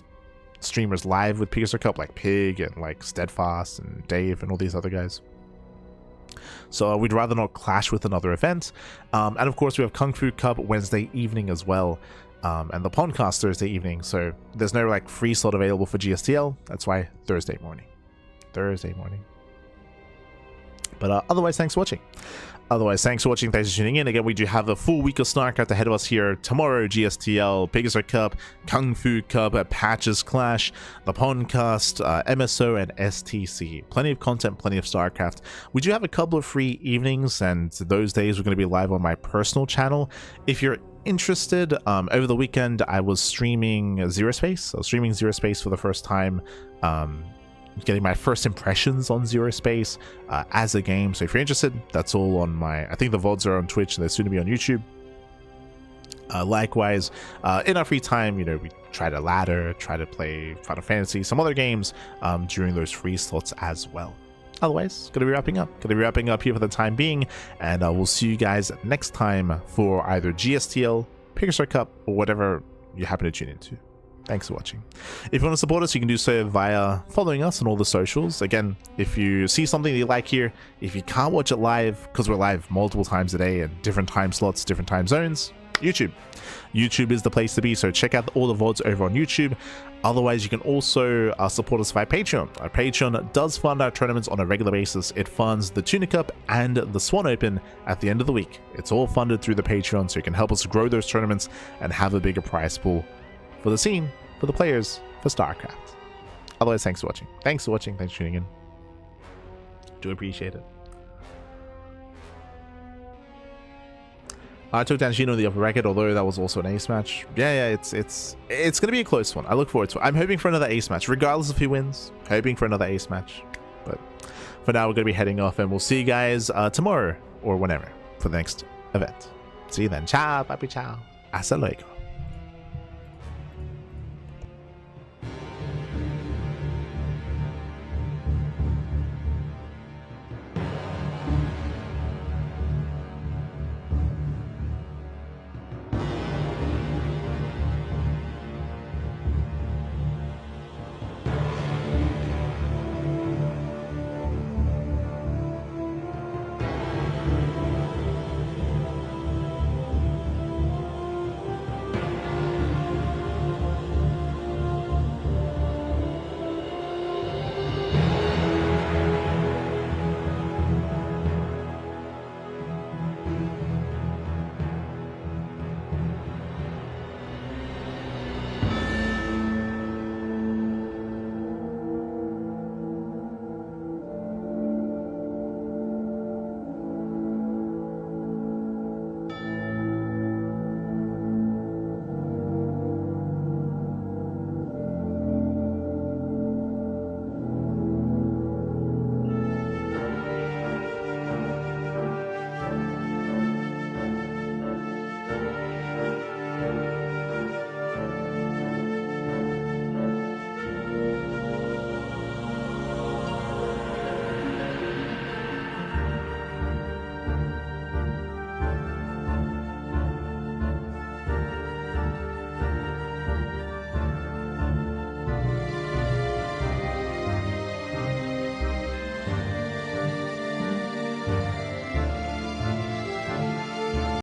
streamers live with Pegasus Cup, like Pig and like Steadfast and Dave and all these other guys. So we'd rather not clash with another event. And of course we have Kung Fu Cup Wednesday evening as well, and the Podcast Thursday evening. So there's no like free slot available for GSTL. That's why Thursday morning. But otherwise, thanks for watching. Thanks for tuning in. Again, we do have a full week of StarCraft ahead of us here. Tomorrow, GSTL, Pegasus Cup, Kung Fu Cup, Patches Clash, the Podcast, MSO, and STC. Plenty of content, plenty of StarCraft. We do have a couple of free evenings, and those days we're going to be live on my personal channel. If you're interested, over the weekend I was streaming Zero Space. I was streaming Zero Space for the first time. Getting my first impressions on Zero Space as a game. So if you're interested, that's all on my, I think the VODs are on Twitch and they're soon to be on YouTube. Likewise, in our free time, you know, we try to ladder, try to play Final Fantasy, some other games during those free slots as well. Otherwise, gonna be wrapping up here for the time being, and we'll see you guys next time for either GSTL, Pegasus Cup, or whatever you happen to tune into. Thanks for watching. If you want to support us, you can do so via following us on all the socials. Again, if you see something that you like here, if you can't watch it live, because we're live multiple times a day and different time slots, different time zones, YouTube is the place to be. So check out all the VODs over on YouTube. Otherwise, you can also support us via Patreon. Our Patreon does fund our tournaments on a regular basis. It funds the Tuna Cup and the Swan Open at the end of the week. It's all funded through the Patreon, so you can help us grow those tournaments and have a bigger prize pool for the scene, for the players, for StarCraft. Otherwise, thanks for watching. Thanks for tuning in. Do appreciate it. I took down Shino in the upper bracket, although that was also an ace match. Yeah, it's gonna be a close one. I look forward to it. I'm hoping for another ace match, regardless of who wins. Hoping for another ace match. But for now, we're gonna be heading off, and we'll see you guys tomorrow or whenever for the next event. See you then. Ciao, papi, ciao. Hasta luego.